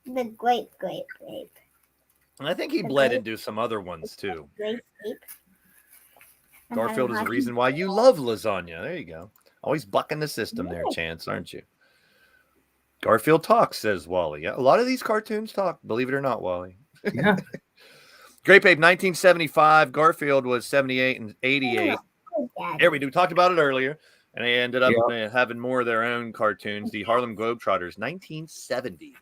The grape ape. And I think he bled into some other ones too. Grape ape. Garfield is the reason why you love lasagna. There you go. Always bucking the system there, Chance, aren't you? Garfield talks, says Wally. Yeah, a lot of these cartoons talk, believe it or not, Wally. Yeah. Grape Ape, 1975. Garfield was 78 and 88. There we do. We talked about it earlier. And they ended up having more of their own cartoons. The Harlem Globetrotters, 1970.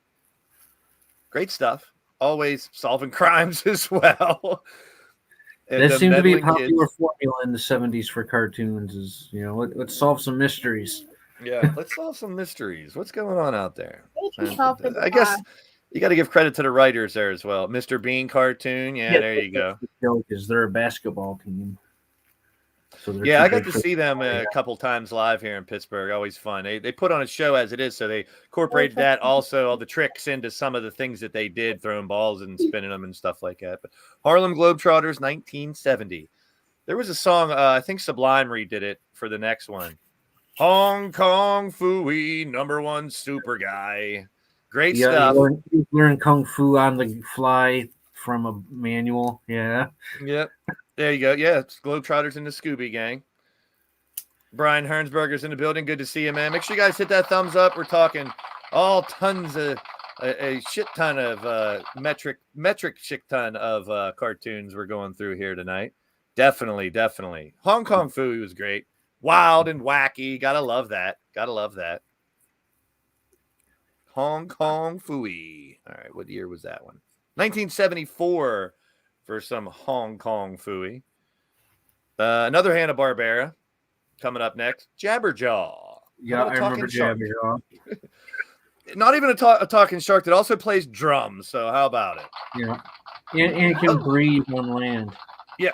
Great stuff. Always solving crimes as well. That seemed to be a popular formula in the 70s for cartoons is, let's solve some mysteries. Yeah, let's solve some mysteries. What's going on out there? They can solve the I guess you got to give credit to the writers there as well. Mr. Bean cartoon. Yeah, there you go. The joke is they're a basketball team. So Yeah, I got to see them a couple times live here in Pittsburgh. Always fun. They put on a show as it is, so they incorporated that also, all the tricks into some of the things that they did, throwing balls and spinning them and stuff like that. But Harlem Globetrotters, 1970. There was a song, I think Sublime redid it for the next one. Hong Kong Phooey, #1 super guy. Great stuff. You learn kung fu on the fly from a manual. Yeah. Yep. There you go. Yeah, it's Globetrotters and the Scooby Gang. Brian Hernsberger's in the building. Good to see you, man. Make sure you guys hit that thumbs up. We're talking all tons of a shit ton of metric shit ton of cartoons we're going through here tonight. Definitely. Hong Kong Phooey was great. Wild and wacky. Gotta love that. Hong Kong Phooey. All right, what year was that one? 1974 for some Hong Kong Phooey. Another Hanna-Barbera coming up next. Jabberjaw. Yeah, I remember Jabberjaw. Not even a talking shark that also plays drums. So how about it? Yeah, and it can breathe on land. Yeah.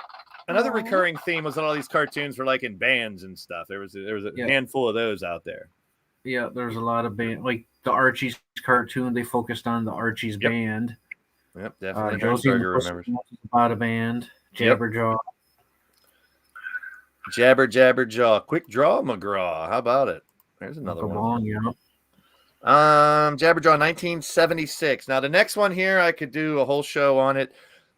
Another recurring theme was that all these cartoons were like in bands and stuff. There was a handful of those out there. Yeah, there's a lot of band, like the Archie's cartoon. They focused on the Archie's band. Yep, definitely. Josie remembers about a band. Jabberjaw. Jabberjaw. Quick Draw McGraw. How about it? There's another one. Jabberjaw, 1976. Now the next one here, I could do a whole show on it.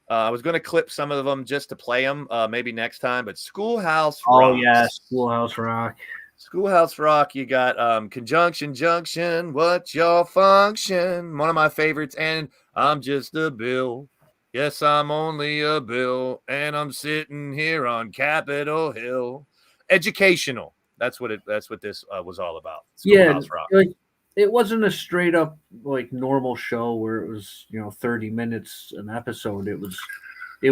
I was going to clip some of them just to play them, maybe next time. But Schoolhouse Rock. Oh yeah, Schoolhouse Rock. Schoolhouse Rock. You got Conjunction Junction. What's your function? One of my favorites. And I'm just a bill. Yes, I'm only a bill, and I'm sitting here on Capitol Hill. Educational. That's what this was all about. Schoolhouse Rock. Like, it wasn't a straight up like normal show where it was 30 minutes an episode. They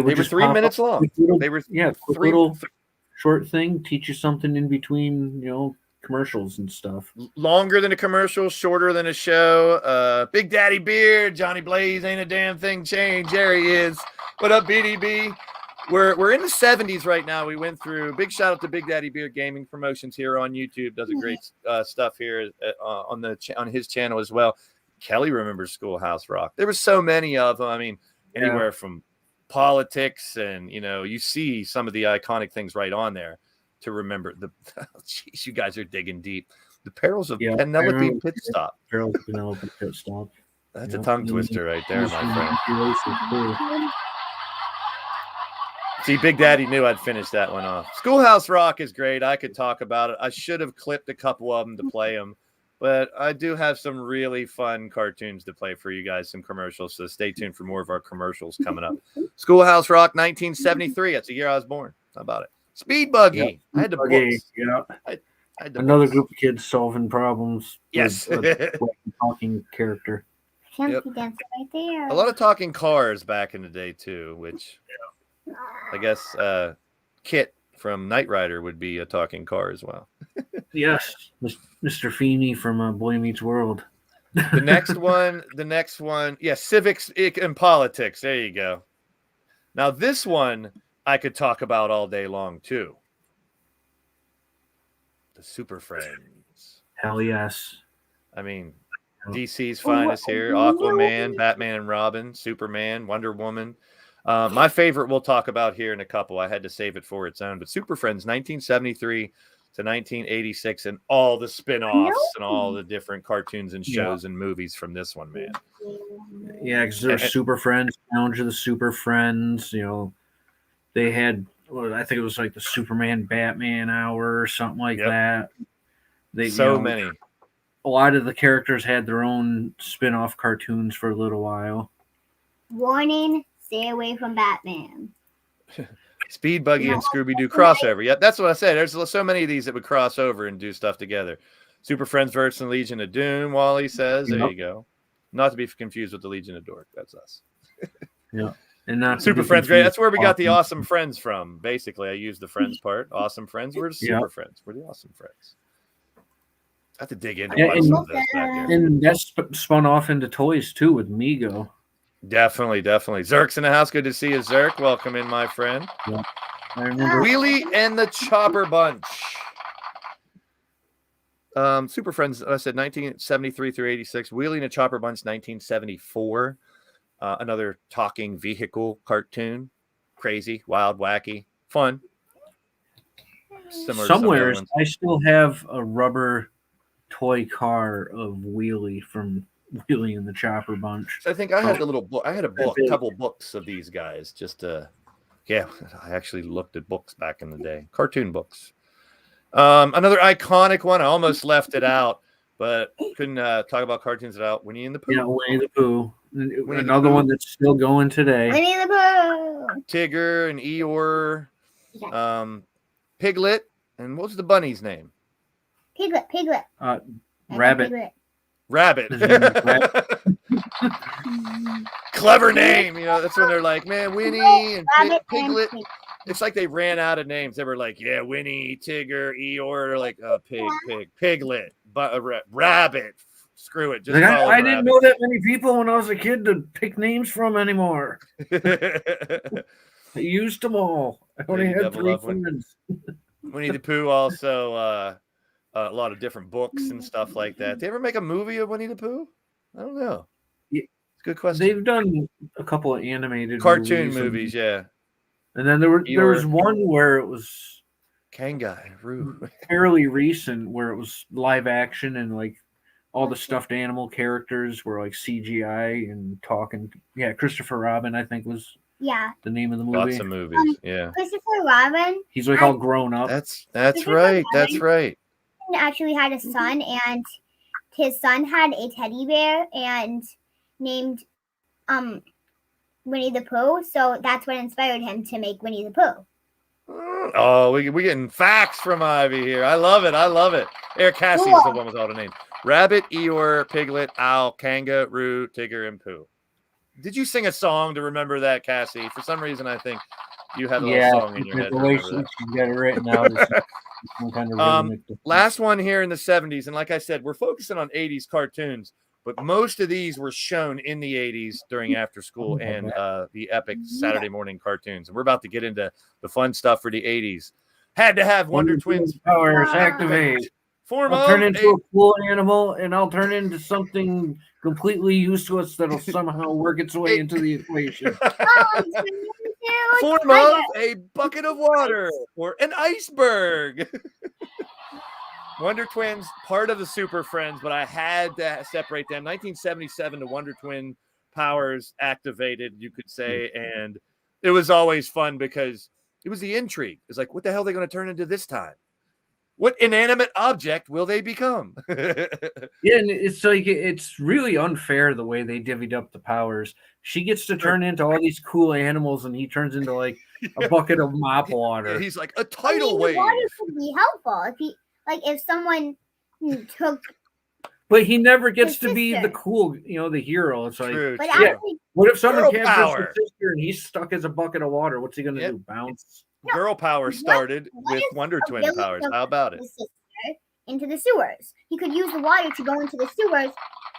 were just 3 minutes long. They were little short thing, teach you something in between commercials and stuff. Longer than a commercial, shorter than a show. Big Daddy Beard, Johnny Blaise, ain't a damn thing changed. There he is. What up, BDB? We're in the 70s right now. We went through. Big shout out to Big Daddy Beard Gaming Promotions here on YouTube. Does a great stuff here on his channel as well. Kelly remembers Schoolhouse Rock. There were so many of them. I mean, anywhere from politics and you see some of the iconic things right on there to remember. Jeez, you guys are digging deep. The Perils of Penelope Pit Stop. Perils of Penelope Pit Stop. That's a tongue twister right there, my friend. See, Big Daddy knew I'd finish that one off. Schoolhouse Rock is great. I could talk about it. I should have clipped a couple of them to play them, but I do have some really fun cartoons to play for you guys, some commercials, so stay tuned for more of our commercials coming up. Schoolhouse Rock, 1973. That's the year I was born. How about it? Speed Buggy. Yep. I had the books. I had another group of kids solving problems. Yes. With a talking character. Yep. Right there. A lot of talking cars back in the day, too, which I guess Kit from Knight Rider would be a talking car as well. Yes. Mr. Feeney from Boy Meets World. The next one. Yeah, civics and politics. There you go. Now, this one I could talk about all day long, too. The Super Friends. Hell yes. I mean, DC's finest here. Aquaman, Batman and Robin, Superman, Wonder Woman. My favorite we'll talk about here in a couple. I had to save it for its own. But Super Friends, 1973 to 1986, and all the spin-offs and all the different cartoons and shows and movies from this one, man. Yeah, because there's Super Friends, Challenge of the Super Friends. They had, I think it was like the Superman Batman Hour or something like that. Many. A lot of the characters had their own spin-off cartoons for a little while. Warning, stay away from Batman. Speed Buggy and Scooby-Doo crossover. Yeah, that's what I said. There's so many of these that would cross over and do stuff together. Super Friends versus Legion of Doom, Wally says. There you go. Not to be confused with the Legion of Dork. That's us. Yeah. And not Super Friends, great. That's where we got the Awesome Friends from. Basically, I used the Friends part. Awesome Friends. We're the Super Friends. We're the Awesome Friends. have to dig into Yeah, what some of those back here. And that's spun off into toys too with Mego. Definitely. Zerk's in the house. Good to see you, Zerk. Welcome in, my friend. Yeah. I remember Wheelie and the Chopper Bunch. Super Friends, I said 1973 through 86. Wheelie and the Chopper Bunch, 1974. Another talking vehicle cartoon. Crazy, wild, wacky, fun. Similar somewhere to some I still have a rubber toy car of Wheelie from Wheelie and the Chopper Bunch. So I think I had the little book. I had a couple books of these guys. I actually looked at books back in the day, cartoon books. Another iconic one. I almost left it out, but couldn't talk about cartoons without Winnie and the Pooh. Yeah, Winnie the Pooh. Another one that's still going today. Winnie the Pooh. Tigger and Eeyore. Piglet. And what was the bunny's name? Piglet. Rabbit. Rabbit. Clever name. That's when they're like, man, Winnie and Piglet. It's like they ran out of names. They were like, yeah, Winnie, Tigger, Eeyore, like Piglet, Rabbit. Screw it. Just Like, call I them didn't know that many people when I was a kid to pick names from anymore. Rabbit. I used them all. I only Yeah, you had devil 3 love one. friends. Winnie the Pooh also a lot of different books and stuff like that. Did they ever make a movie of Winnie the Pooh? I don't know. Yeah. It's a good question. They've done a couple of animated Cartoon movies, yeah. And then there was one where it was Kangai, Roo. fairly recent where it was live action and like all the stuffed animal characters were like CGI and talking. Yeah, Christopher Robin, I think, was the name of the movie. Lots of movies, yeah. Christopher Robin. He's like all grown up. That's right. That's right. Actually had a son, and his son had a teddy bear and named Winnie the Pooh. So that's what inspired him to make Winnie the Pooh. Oh, we're getting facts from Ivy here. I love it. Air Cassie's the one with all the names. Rabbit, Eeyore, Piglet, Owl, Kanga, Roo, Tigger, and Pooh. Did you sing a song to remember that, Cassie? For some reason, I think you had a little song in your head. The way she got it written out. Some kind of last one here in the 70s. And like I said, we're focusing on 80s cartoons, but most of these were shown in the 80s during after school and the epic Saturday morning cartoons. And we're about to get into the fun stuff for the 80s. Had to have Wonder Twins powers activate. I'll turn into a cool animal, and I'll turn into something completely useless that'll somehow work its way into the equation. Form of a bucket of water or an iceberg. Wonder Twins, part of the Super Friends, but I had to separate them. 1977, the Wonder Twin powers activated, you could say, and it was always fun because it was the intrigue. It's like, what the hell are they going to turn into this time? What inanimate object will they become? Yeah, and it's like it's really unfair the way they divvied up the powers. She gets to turn into all these cool animals, and he turns into like a bucket of mop water. He's like a tidal The wave. water could be helpful if someone took. But he never gets to be sister. the cool, the hero. It's like, True, But true. actually, what if someone Girl captures power. his sister and he's stuck as a bucket of water? What's he gonna do? Bounce? Girl power started with Wonder Twin Billy powers. took How about it? his sister into the sewers. He could use the water to go into the sewers,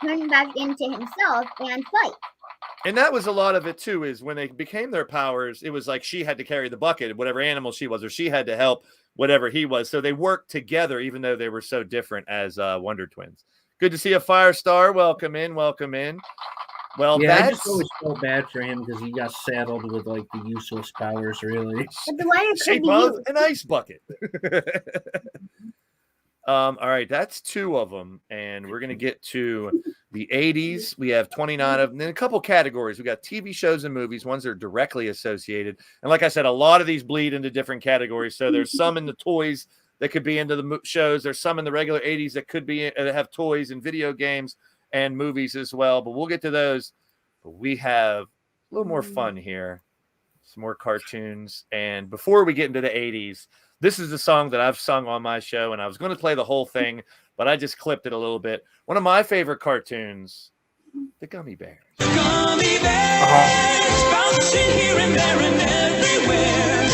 turn back into himself, and fight. And that was a lot of it too, is when they became their powers, it was like she had to carry the bucket, whatever animal she was, or she had to help whatever he was. So they worked together, even though they were so different as Wonder Twins. Good to see a Firestar. Welcome in. Well, Yeah, I that's just always felt bad for him because he got saddled with like the useless powers, really. But the water could shape be of used. an ice bucket. All right, that's 2 of them, and we're gonna get to the 80s. We have 29 of them. In a couple categories, we got TV shows and movies, ones that are directly associated. And like I said, a lot of these bleed into different categories. So there's some in the toys that could be into the shows. There's some in the regular 80s that could be that have toys and video games and movies as well. But we'll get to those. But we have a little more fun here, some more cartoons. And before we get into the 80s, this is the song that I've sung on my show, and I was going to play the whole thing, but I just clipped it a little bit. One of my favorite cartoons, the Gummy Bears. Gummy bears, bouncing here and there and everywhere.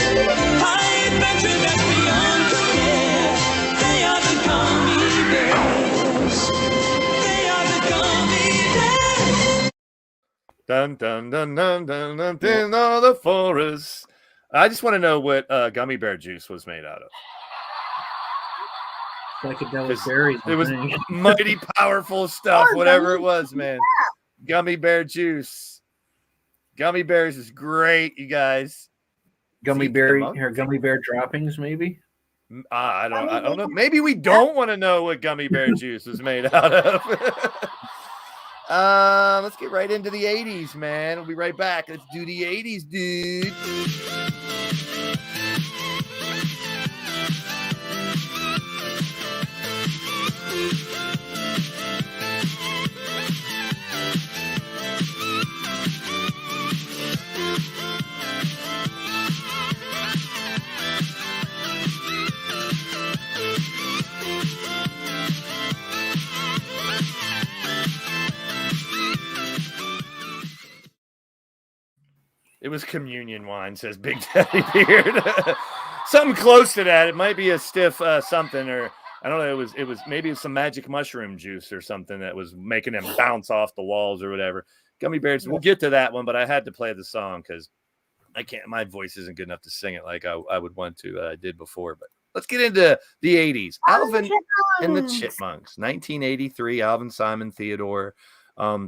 High adventure that's beyond compare. They are the gummy bears. Dun dun dun dun dun dun in all the forest. I just want to know what gummy bear juice was made out of. Psychedelic berries. It was mighty powerful stuff, whatever it was, man. Gummy bear juice. Gummy bears is great, you guys. Gummy bear droppings, maybe. I don't know. Maybe we don't want to know what gummy bear juice was made out of. Let's get right into the 80s, man. We'll be right back. Let's do the 80s, dude. It was communion wine, says Big Daddy Beard. Something close to that. It might be a stiff something, or I don't know. It was maybe some magic mushroom juice or something that was making them bounce off the walls or whatever. Gummy bears. We'll get to that one, but I had to play the song because I can't. My voice isn't good enough to sing it like I would want to. I did before, but let's get into the 80s. Alvin and the Chipmunks, 1983. Alvin, Simon, Theodore.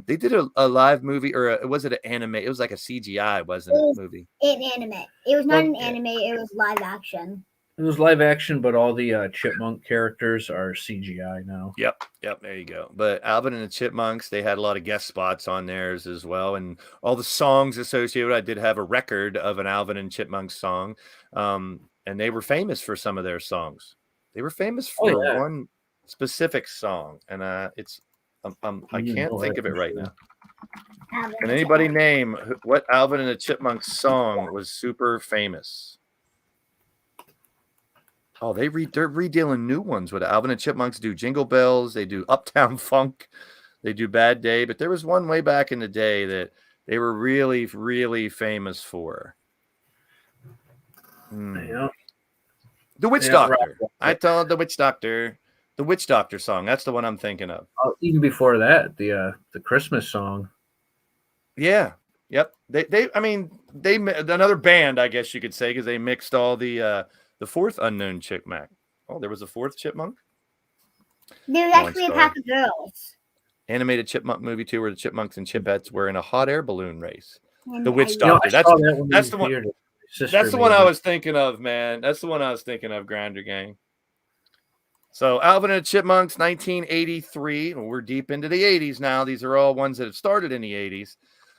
They did a live movie, or was it an anime? It was like a CGI, wasn't it? Movie. An anime. It was not an anime. It was live action. It was live action, but all the chipmunk characters are CGI now. Yep. There you go. But Alvin and the Chipmunks, they had a lot of guest spots on theirs as well, and all the songs associated. I did have a record of an Alvin and Chipmunks song, and they were famous for some of their songs. They were famous for one specific song, and it's. I can't think of it right now. Can anybody name what Alvin and the Chipmunks song was super famous? Oh, they're redealing new ones. What Alvin and Chipmunks do? Jingle Bells. They do Uptown Funk. They do Bad Day. But there was one way back in the day that they were really, really famous for. The Witch Doctor. I told the Witch Doctor. The Witch Doctor song. That's the one I'm thinking of. Even before that, the Christmas song. Yeah. Yep. They another band, I guess you could say, because they mixed all the fourth unknown chipmunk. Oh, there was a fourth chipmunk? There was actually a pack of girls. Animated chipmunk movie too, where the chipmunks and chipettes were in a hot air balloon race. The Witch Doctor. That's the one. That's the one I was thinking of, man. That's the one I was thinking of, Grinder Gang. So Alvin and the Chipmunks, 1983. We're deep into the 80s now. These are all ones that have started in the 80s.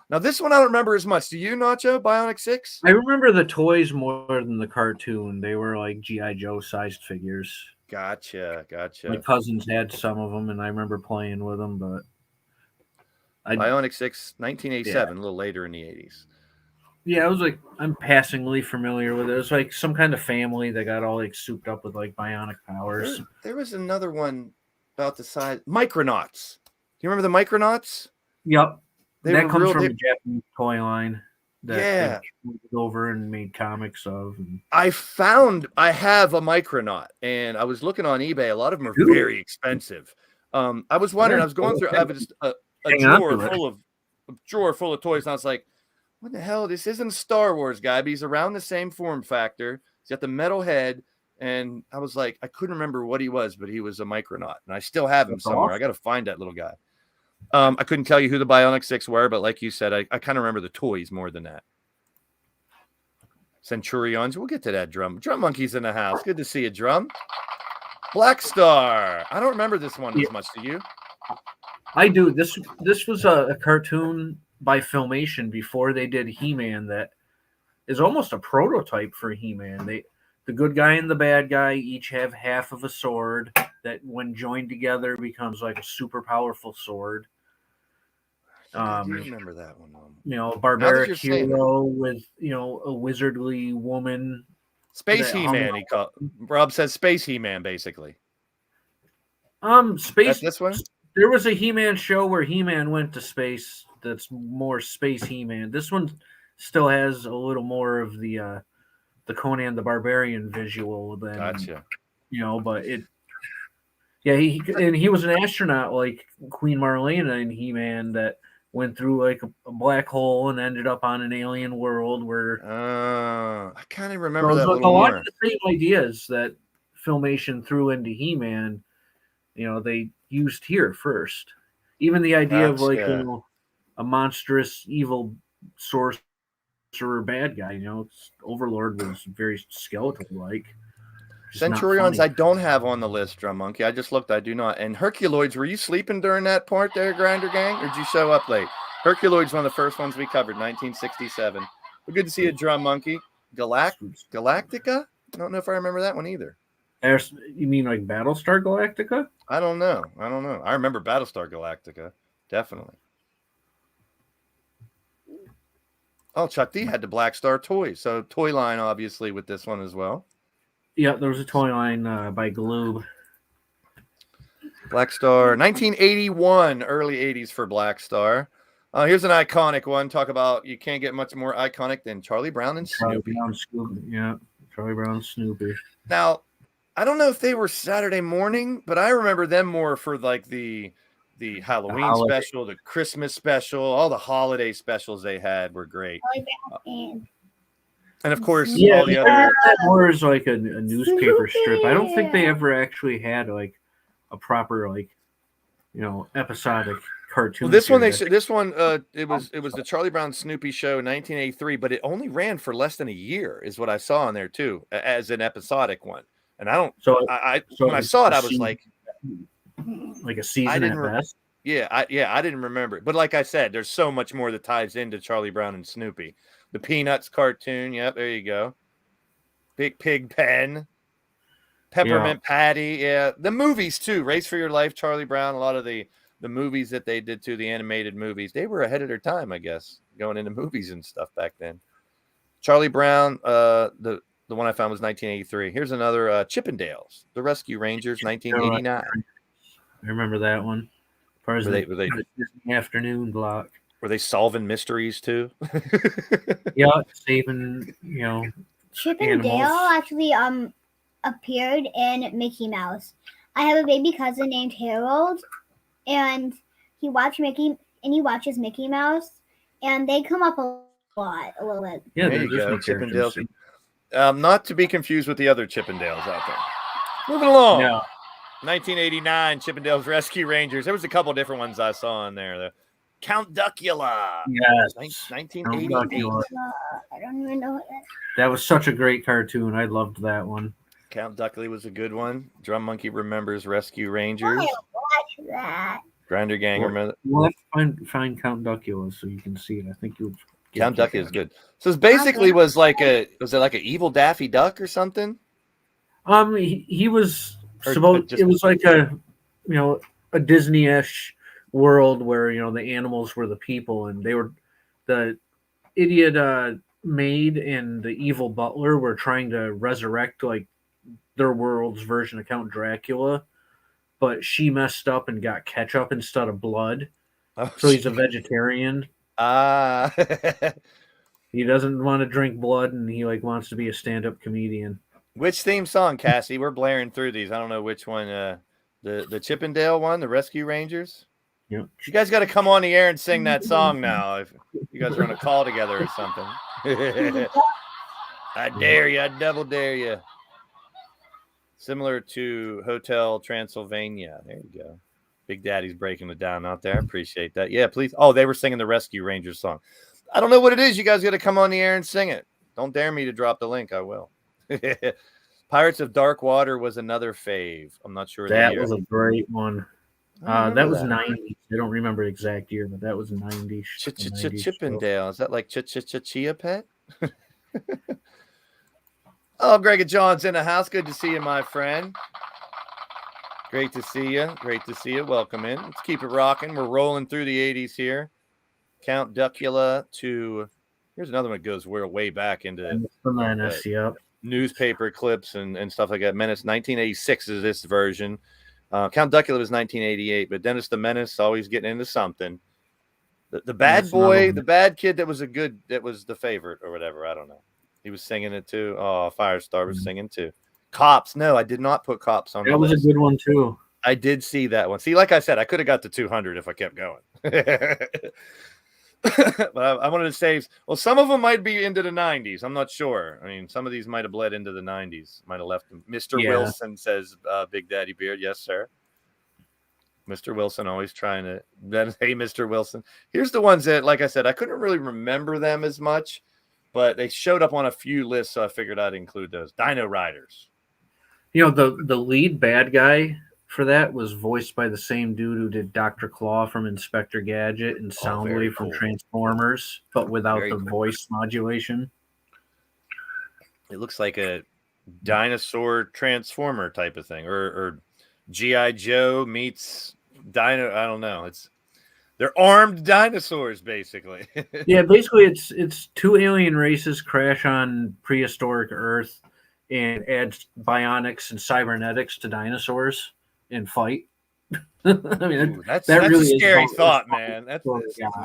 Now, this one I don't remember as much. Do you, Nacho? Bionic 6? I remember the toys more than the cartoon. They were like G.I. Joe-sized figures. Gotcha. My cousins had some of them, and I remember playing with them. But Bionic 6, 1987, a little later in the 80s. Yeah, I was like, I'm passingly familiar with it. It was like some kind of family that got all like souped up with like bionic powers. There was another one about the size. Micronauts. Do you remember the Micronauts? Yep. That comes from the Japanese toy line that they moved over and made comics of. And... I have a Micronaut, and I was looking on eBay. A lot of them are very expensive. I was wondering, I was going through, I have a drawer full of toys, and I was like, what the hell? This isn't a Star Wars guy, but he's around the same form factor. He's got the metal head. And I was like, I couldn't remember what he was, but he was a Micronaut. And I still have him somewhere. Awesome. I got to find that little guy. I couldn't tell you who the Bionic 6 were, but like you said, I kind of remember the toys more than that. Centurions. We'll get to that drum. Drum Monkey's in the house. Good to see you, Drum. Black Star. I don't remember this one as much. Do you? I do. This was a cartoon by Filmation before they did He-Man that is almost a prototype for He-Man. The good guy and the bad guy each have half of a sword that when joined together becomes like a super powerful sword. I do remember that one. A barbaric hero with, a wizardly woman. Space He-Man, he called. Rob says Space He-Man, basically. Space. That's this one? There was a He-Man show where He-Man went to space. That's more Space He-Man. This one still has a little more of the Conan the Barbarian visual than gotcha. But he was an astronaut like Queen Marlena in He-Man that went through like a black hole and ended up on an alien world where I kind of remember that a a little lot more. of the same ideas that Filmation threw into He-Man, they used here first. Even the idea of like a monstrous evil sorcerer bad guy. Overlord was very skeletal like. Centurions I don't have on the list, Drum Monkey. I just looked. I do not. And Herculoids, were you sleeping during that part there, Grinder Gang? Or did you show up late? Herculoids, one of the first ones we covered, 1967. But good to see you, Drum Monkey. Galactica? I don't know if I remember that one either. You mean like Battlestar Galactica? I don't know. I remember Battlestar Galactica. Definitely. Oh, Chuck D had the Black Star toys. So toy line, obviously, with this one as well. Yeah, there was a toy line by Globe. Black Star, 1981, early 80s for Black Star. Here's an iconic one. Talk about you can't get much more iconic than Charlie Brown and Snoopy. Charlie Brown and Snoopy. Now, I don't know if they were Saturday morning, but I remember them more for like the Halloween special, the Christmas special, all the holiday specials they had were great. And of course, all the other. That was like a newspaper strip. I don't think they ever actually had like a proper episodic cartoon. Well, this one it was the Charlie Brown Snoopy show, 1983, but it only ran for less than a year, is what I saw on there too, as an episodic one. And I don't. So when I saw it, I was like a season at best. Yeah, I didn't remember it, but like I said, there's so much more that ties into Charlie Brown and Snoopy. The Peanuts cartoon, yep, there you go. Big Pig Pen, Peppermint Patty, yeah. The movies too, Race for Your Life, Charlie Brown, a lot of the movies that they did too, the animated movies, they were ahead of their time, I guess, going into movies and stuff back then. Charlie Brown, the one I found was 1983. Here's another Chippendales, The Rescue Rangers, 1989. I remember that one. Were they afternoon block? Were they solving mysteries too? Yeah, saving Chip and animals. Dale actually appeared in Mickey Mouse. I have a baby cousin named Harold, and he watches Mickey Mouse, and they come up a little bit. Yeah, there you go, Chip and Dale. Not to be confused with the other Chippendales out there. Moving along. Yeah. 1989, Chippendales Rescue Rangers. There was a couple different ones I saw in there. Count Duckula. Yes. I 1988. don't even know what that is. That was such a great cartoon. I loved that one. Count Duckula was a good one. Drum Monkey remembers Rescue Rangers. I watch that. Grinder Gang remember. We'll have to find Count Duckula so you can see it. I think you'll. Count Duckula is good. So it basically was it like an evil Daffy Duck or something? He was supposed. It was like a Disney-ish world where the animals were the people, and they were the idiot maid and the evil butler were trying to resurrect like their world's version of Count Dracula, but she messed up and got ketchup instead of blood. So he's a vegetarian. He doesn't want to drink blood, and he wants to be a stand-up comedian. Which theme song, Cassie? We're blaring through these. I don't know which one. The Chippendale one, the Rescue Rangers. Yeah. You guys got to come on the air and sing that song now. If you guys are on a call together or something. I dare you. I double dare you. Similar to Hotel Transylvania. There you go. Big Daddy's breaking it down out there. I appreciate that. Yeah, please. Oh, they were singing the Rescue Rangers song. I don't know what it is. You guys got to come on the air and sing it. Don't dare me to drop the link. I will. Pirates of Dark Water was another fave. I'm not sure. That was a great one. That was 90s. I don't remember the exact year, but that was 90s. Chippendale. Is that like Chia Pet? Oh, Greg and John's in the house. Good to see you, my friend. Great to see you. Great to see you. Welcome in. Let's keep it rocking. We're rolling through the 80s here. Count Duckula to... Here's another one that goes way back into the Menace, newspaper clips and stuff like that. Menace 1986 is this version. Count Duckula was 1988, but Dennis the Menace always getting into something. The bad boy, the bad kid that was the favorite or whatever. I don't know. He was singing it too. Oh, Firestar was singing too. Cops. No, I did not put Cops on. That was a good one too. I did see that one. See, like I said, I could have got to 200 if I kept going. But I wanted to say, well, some of them might be into the 90s. I'm not sure. I mean, some of these might have bled into the 90s. Might have left them. Mr. Yeah. Wilson says, Big Daddy Beard. Yes, sir. Mr. Wilson always trying to. Hey, Mr. Wilson. Here's the ones that, like I said, I couldn't really remember them as much, but they showed up on a few lists, so I figured I'd include those. Dino Riders. You know, the lead bad guy for that was voiced by the same dude who did Dr. Claw from Inspector Gadget and Soundwave from Transformers, but without the voice modulation. It looks like a dinosaur transformer type of thing, or G.I. Joe meets Dino. I don't know. They're armed dinosaurs, basically. Yeah, basically it's two alien races crash on prehistoric Earth and adds bionics and cybernetics to dinosaurs and fight. I mean, that's really a scary is thought, man. That's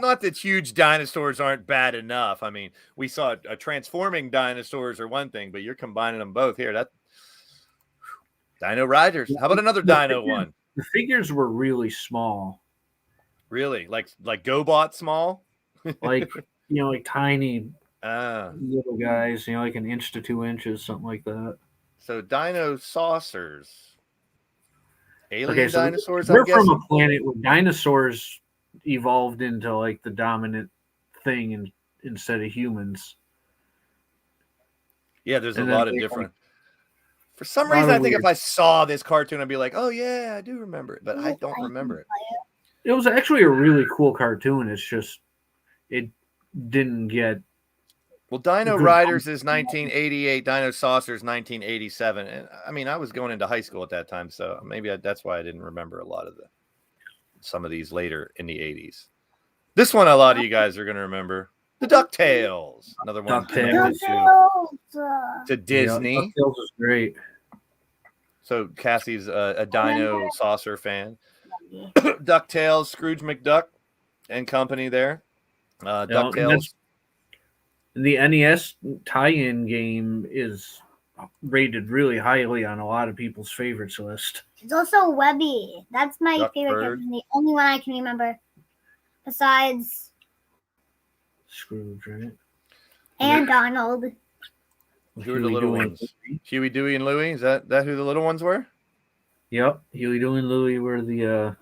not that huge dinosaurs aren't bad enough. I mean, we saw transforming dinosaurs are one thing, but you're combining them both here. That Dino Riders. How about another Dino one? The figures were really small. Really, like GoBot small, like like tiny little guys. Like an inch to 2 inches, something like that. So Dino Saucers. Alien dinosaurs. We're from a planet where dinosaurs evolved into like the dominant thing instead of humans. Yeah, there's a lot of different. For some reason, I think if I saw this cartoon, I'd be like, "Oh yeah, I do remember it," but I don't remember it. It was actually a really cool cartoon. It's just it didn't get. Well, Dino Riders is 1988. Dino Saucers 1987. And I mean, I was going into high school at that time, so maybe that's why I didn't remember a lot of some of these later in the 80s. This one, a lot of you guys are going to remember. The DuckTales. Another one connected to Disney. Yeah, DuckTales was great. So Cassie's a Dino Saucer fan. DuckTales, Scrooge McDuck and company there. DuckTales. The NES tie-in game is rated really highly on a lot of people's favorites list. It's also Webby. That's my favorite character, and the only one I can remember besides Scrooge, right? And Donald. Who are the little ones? Huey, Dewey, and Louie? Is that who the little ones were? Yep. Huey, Dewey, and Louie were the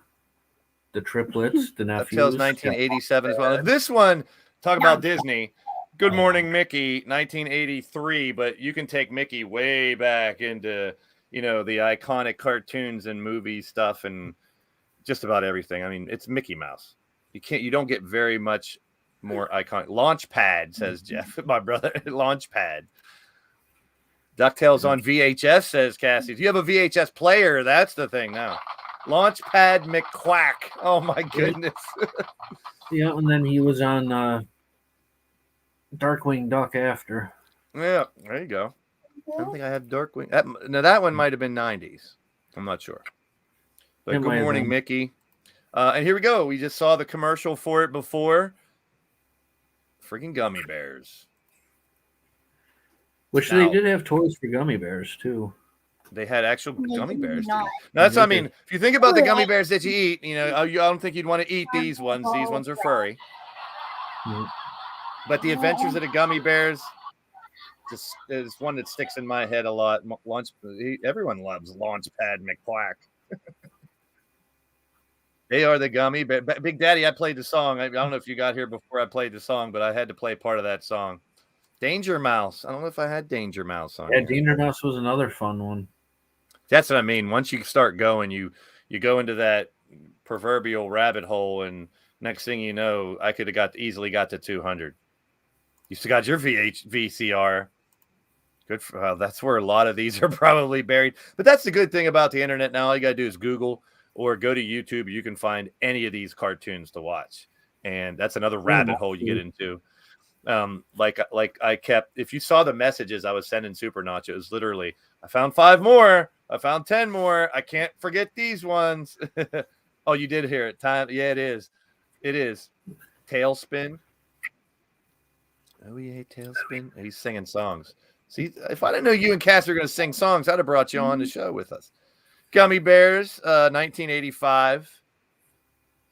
triplets, the nephews. DuckTales 1987 as well. And this one, talk about Disney. Good Morning Mickey, 1983, but you can take Mickey way back into, the iconic cartoons and movie stuff and just about everything. I mean, it's Mickey Mouse. You don't get very much more iconic. Launchpad, says Jeff, my brother. Launchpad. DuckTales on VHS, says Cassie. Do you have a VHS player? That's the thing now. Launchpad McQuack. Oh, my goodness. Yeah, and then he was on Darkwing Duck after. Yeah, there you go. I don't think I had Darkwing. That one might have been 90s. I'm not sure. But Good Morning Mickey. And here we go. We just saw the commercial for it before. Freaking gummy bears. Which they did have toys for gummy bears, too. They had actual gummy bears. Now, that's, I mean, if you think about the gummy bears that you eat, I don't think you'd want to eat these ones. These ones are furry. Mm. But the Adventures of the Gummy Bears just is one that sticks in my head a lot. Everyone loves Launchpad McQuack. They are the gummy bear. Big Daddy, I played the song. I don't know if you got here before I played the song, but I had to play part of that song. Danger Mouse. I don't know if I had Danger Mouse on. Yeah, Danger Mouse was another fun one. That's what I mean. Once you start going, you go into that proverbial rabbit hole, and next thing you know, I could have easily got to 200. You still got your VCR. Good. That's where a lot of these are probably buried. But that's the good thing about the internet now. All you got to do is Google or go to YouTube. You can find any of these cartoons to watch. And that's another rabbit hole you get into. Like I kept, if you saw the messages I was sending Super Nacho, it was literally, I found 5 more. I found 10 more. I can't forget these ones. Oh, you did hear it. Time. Yeah, it is. It is. Tailspin. Oh, yeah, Tailspin. He's singing songs. See, if I didn't know you and Cass were going to sing songs, I'd have brought you on the show with us. Gummy Bears, 1985.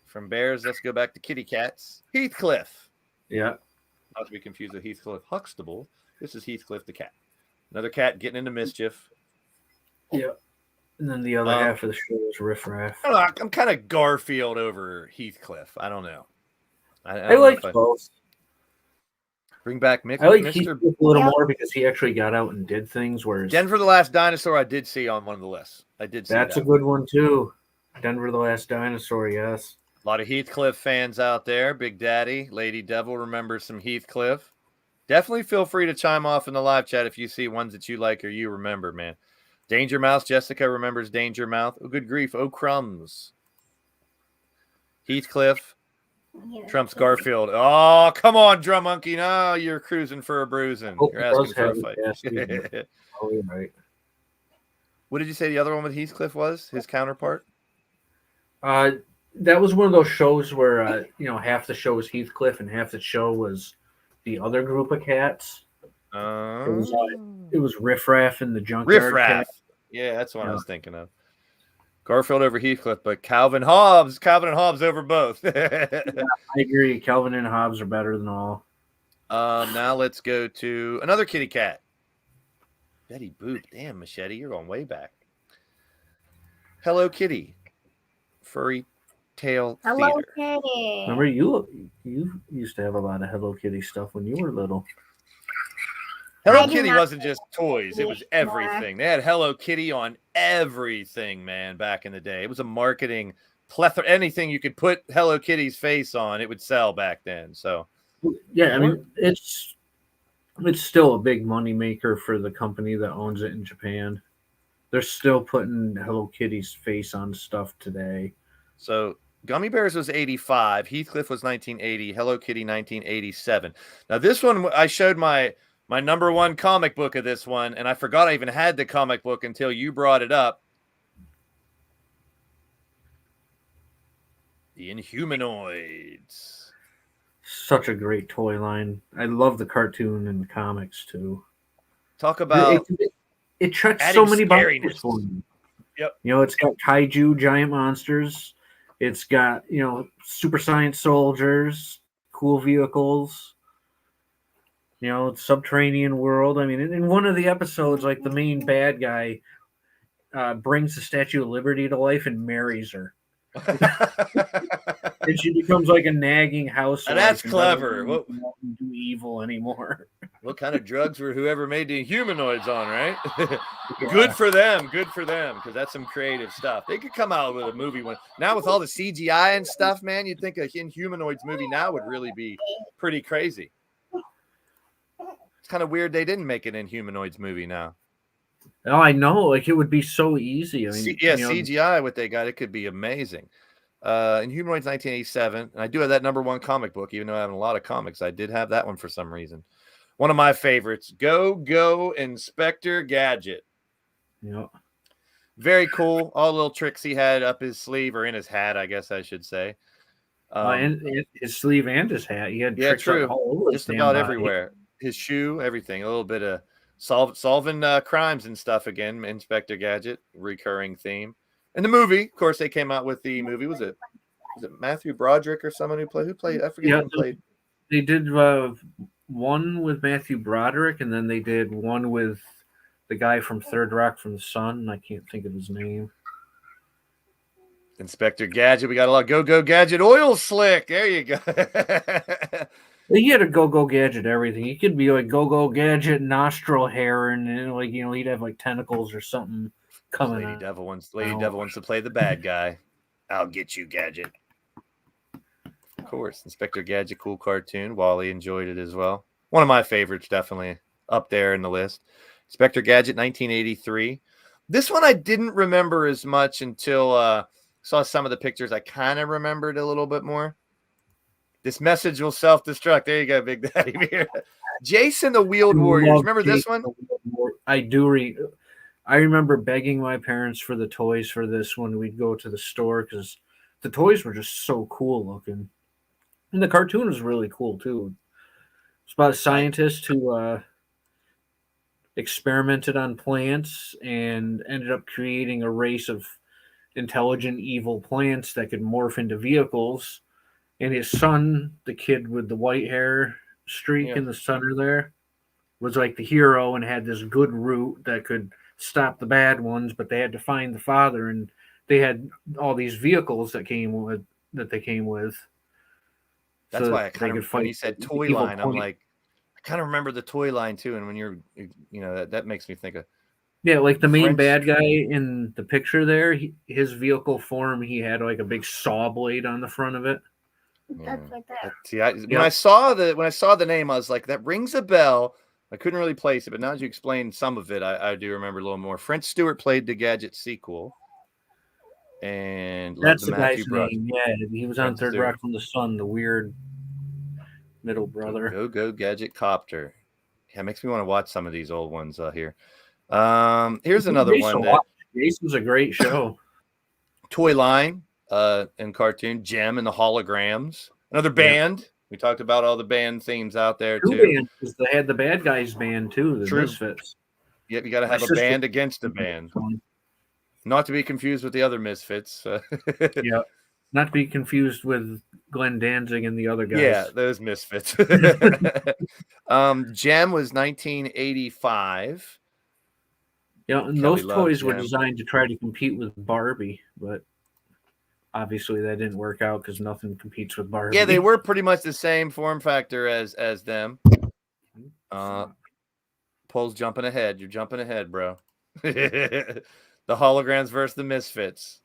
From Bears, let's go back to Kitty Cats. Heathcliff. Yeah. Not to be confused with Heathcliff Huxtable. This is Heathcliff the cat. Another cat getting into mischief. Yeah. And then the other half of the show was Riff Raff. I don't know, I'm kind of Garfield over Heathcliff. I don't know. I like both. Bring back I like Heathcliff a little more because he actually got out and did things. Whereas Denver the Last Dinosaur, I did see on one of the lists. I did see that's that. a good one too. Denver the Last Dinosaur, yes. A lot of Heathcliff fans out there. Big Daddy, Lady Devil remembers some Heathcliff. Definitely feel free to chime off in the live chat if you see ones that you like or you remember, man. Danger Mouse, Jessica remembers Danger Mouth. Oh, good grief. Oh, crumbs. Heathcliff. Trump's Garfield. Oh, come on, Drum Monkey. No, you're cruising for a bruising. You're asking for a fight. Oh, you're right. What did you say the other one with Heathcliff was? His counterpart? That was one of those shows where half the show was Heathcliff and half the show was the other group of cats. It was Riff Raff and the Junkyard Riff Raff. Cat. Yeah, that's what I was thinking of. Garfield over Heathcliff, but Calvin and Hobbes over both. Yeah, I agree. Calvin and Hobbes are better than all. Now let's go to another kitty cat. Betty Boop. Damn, Machete, you're going way back. Hello Kitty. Furry Tail Hello Theater. Kitty. Remember, you used to have a lot of Hello Kitty stuff when you were little. Hello Kitty wasn't just toys. It was everything. They had Hello Kitty on everything, man, back in the day. It was a marketing plethora. Anything you could put Hello Kitty's face on, it would sell back then. So, yeah, I mean, it's still a big money maker for the company that owns it in Japan. They're still putting Hello Kitty's face on stuff today. So Gummy Bears was 85. Heathcliff was 1980. Hello Kitty 1987. Now this one, I showed my number one comic book of this one, and I forgot I even had the comic book until you brought it up. The Inhumanoids. Such a great toy line. I love the cartoon and comics too. Talk about it checks so many boxes for me. Yep. It's got kaiju, giant monsters. It's got super science soldiers, cool vehicles. Subterranean world. I mean, in one of the episodes, like the main bad guy brings the Statue of Liberty to life and marries her. And she becomes like a nagging housewife. That's clever. What do evil anymore? What kind of drugs were whoever made the Inhumanoids on, right? Good for them, because that's some creative stuff. They could come out with a movie one now with all the CGI and stuff, man. You'd think a Inhumanoids movie now would really be pretty crazy. It's kind of weird they didn't make an Inhumanoids movie now. Oh, I know. Like, it would be so easy. I mean, CGI, what they got, it could be amazing. Inhumanoids 1987. And I do have that number one comic book, even though I have a lot of comics. I did have that one for some reason. One of my favorites. Go Inspector Gadget. Yeah. Very cool. All the little tricks he had up his sleeve, or in his hat, I guess I should say. And his sleeve and his hat. He had tricks true. all over Just about everywhere. His shoe, everything. A little bit of solving crimes and stuff again. Inspector Gadget, recurring theme. And the movie, of course, they came out with the movie. Was it Matthew Broderick or someone who played? I forget who played. They did one with Matthew Broderick, and then they did one with the guy from Third Rock from the Sun. I can't think of his name. Inspector Gadget. We got a lot. Go Gadget oil slick. There you go. He had a Go Gadget everything. He could be like Go Gadget nostril hair, and he'd have like tentacles or something coming. Lady Devil wants to play the bad guy. I'll get you, Gadget. Of course, Inspector Gadget, cool cartoon. Wally enjoyed it as well. One of my favorites, definitely up there in the list. Inspector Gadget, 1983. This one I didn't remember as much until saw some of the pictures. I kind of remembered a little bit more. This message will self-destruct. There you go, Big Daddy. Jason the Wheeled Warriors. Remember this one? I do. I remember begging my parents for the toys for this when we'd go to the store because the toys were just so cool looking. And the cartoon was really cool, too. It's about a scientist who experimented on plants and ended up creating a race of intelligent, evil plants that could morph into vehicles. And his son, the kid with the white hair streak Yeah. in the center there, was like the hero and had this good root that could stop the bad ones, but they had to find the father, and they had all these vehicles that they came with. That's So why I that they kind could of, when fight you said the toy evil line, I'm point. like, I kind of remember the toy line too. And when you're, that makes me think of Yeah, like the main French. bad guy in the picture there, his vehicle form, he had like a big saw blade on the front of it. That's right there. See, when I saw the name, I was like, that rings a bell. I couldn't really place it, but now as you explained some of it, I do remember a little more. French Stewart played the Gadget sequel, and loved That's the the Matthew guy's Broderick. name. Yeah, he was on French Third Stewart. Rock from the Sun, the weird middle brother. Go Gadget Copter. Yeah, it makes me want to watch some of these old ones here. Here's another one that Jace was a great show. toy line and cartoon, Gem and the Holograms. Another band. We talked about all the band themes out there Two too. bands, because they had the bad guys band too, the True. Misfits. Yep, you got to have a band against a band. Not to be confused with the other Misfits. Yeah, not to be confused with Glenn Danzig and the other guys. Yeah, those Misfits. Gem was 1985. Yeah, and Kelly those loved toys were Gem. designed to try to compete with Barbie, but obviously that didn't work out because nothing competes with Barbie. Yeah, they were pretty much the same form factor as them. Pole's jumping ahead. You're jumping ahead, bro. The Holograms versus the Misfits.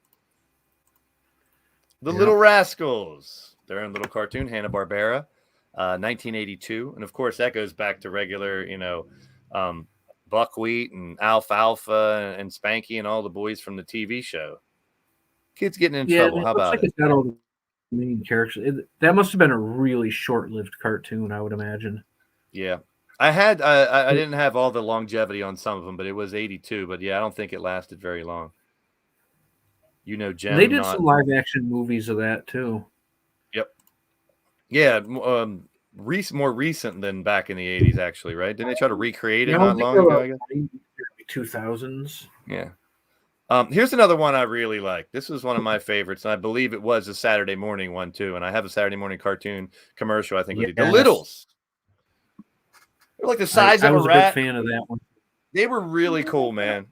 The Little Rascals. Their own little cartoon, Hanna-Barbera, 1982. And, of course, that goes back to regular, Buckwheat and Alfalfa and Spanky and all the boys from the TV show. Kids getting in trouble. How about it? It's got all the main characters. That must have been a really short-lived cartoon, I would imagine. Yeah. I didn't have all the longevity on some of them, but it was 82. But, yeah, I don't think it lasted very long. Gem. They did some live-action movies of that, too. Yep. Yeah, more recent than back in the 80s, actually, right? Didn't they try to recreate it not long ago, I guess? 2000s. Yeah. Here's another one I really like. This was one of my favorites, and I believe it was a Saturday morning one, too. And I have a Saturday morning cartoon commercial, I think, with the Littles. They're like the size of a rat. I was a big fan of that one. They were really cool, man.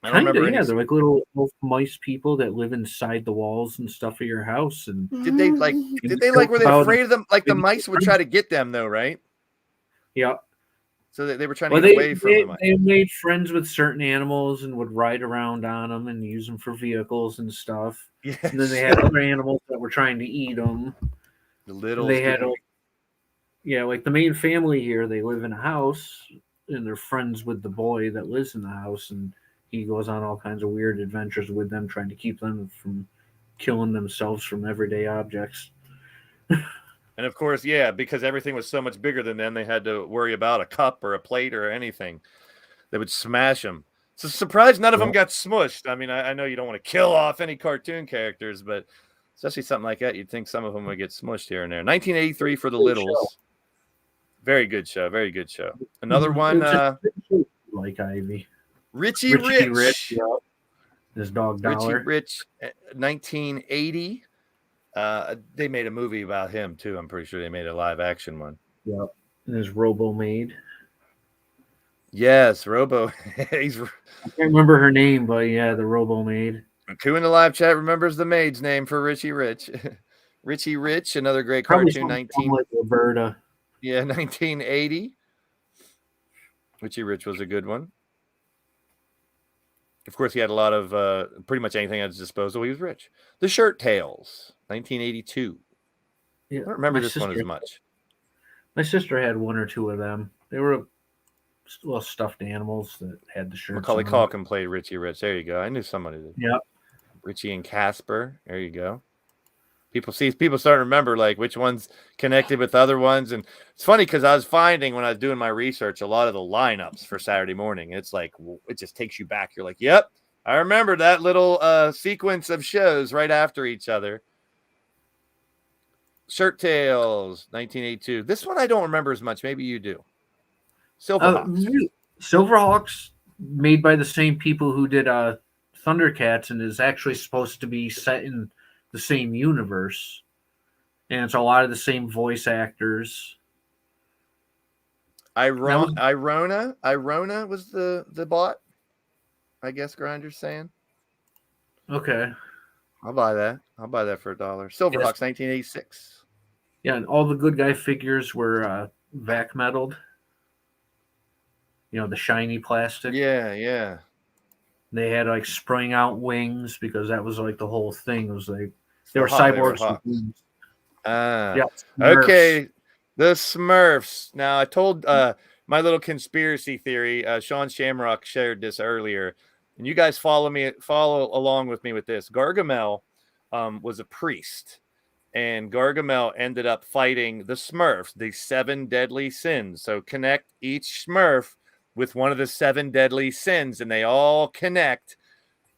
They're like little elf mice people that live inside the walls and stuff of your house. And did they were they afraid of them? Like the mice would try to get them, though, right? Yeah. So they were trying to get away from the mice. They made friends with certain animals and would ride around on them and use them for vehicles and stuff. Yes. And then they had other animals that were trying to eat them. The Littles. They had like the main family here. They live in a house and they're friends with the boy that lives in the house, and he goes on all kinds of weird adventures with them, trying to keep them from killing themselves from everyday objects. And of course, yeah, because everything was so much bigger than them, they had to worry about a cup or a plate or anything. They would smash them. It's a surprise none of them got smushed. I mean, I know you don't want to kill off any cartoon characters, but especially something like that, you'd think some of them would get smushed here and there. 1983 for the Littles. Very good show. Very good show. Another one. Like Ivy. Richie Rich. Yeah. His dog Dollar. Richie Rich, 1980. They made a movie about him, too. I'm pretty sure they made a live action one. Yep. And his Robo Maid. Yes, Robo. I can't remember her name, but yeah, the Robo Maid. Who in the live chat remembers the maid's name for Richie Rich? Richie Rich, another great Probably cartoon. like Roberta. Yeah, 1980. Richie Rich was a good one. Of course, he had a lot of pretty much anything at his disposal. He was rich. The Shirt Tails, 1982. Yeah, I don't remember this one as much. My sister had one or two of them. They were little stuffed animals that had the shirts. Macaulay Culkin played Richie Rich. There you go. I knew somebody did. Yeah. Richie and Casper. There you go. People starting to remember like which ones connected with other ones. And it's funny because I was finding when I was doing my research, a lot of the lineups for Saturday morning, it's like, it just takes you back. You're like, yep, I remember that little sequence of shows right after each other. Shirt Tails, 1982. This one I don't remember as much. Maybe you do. Silverhawks. Silverhawks, made by the same people who did Thundercats, and is actually supposed to be set in the same universe. And it's a lot of the same voice actors. Irona was the bot. I guess Grinder's saying. Okay. I'll buy that. I'll buy that for $1. Silverhawks, 1986. Yeah, and all the good guy figures were vac metaled. You know, the shiny plastic. Yeah. They had like spring out wings because that was like the whole thing. It was like they were They were cyborgs with hawks. wings. Yeah. Smurfs. Okay. The Smurfs. Now, I told my little conspiracy theory. Sean Shamrock shared this earlier, and you guys follow along with me with this. Gargamel was a priest, and Gargamel ended up fighting the Smurfs, the 7 deadly sins. So connect each Smurf with one of the 7 deadly sins, and they all connect.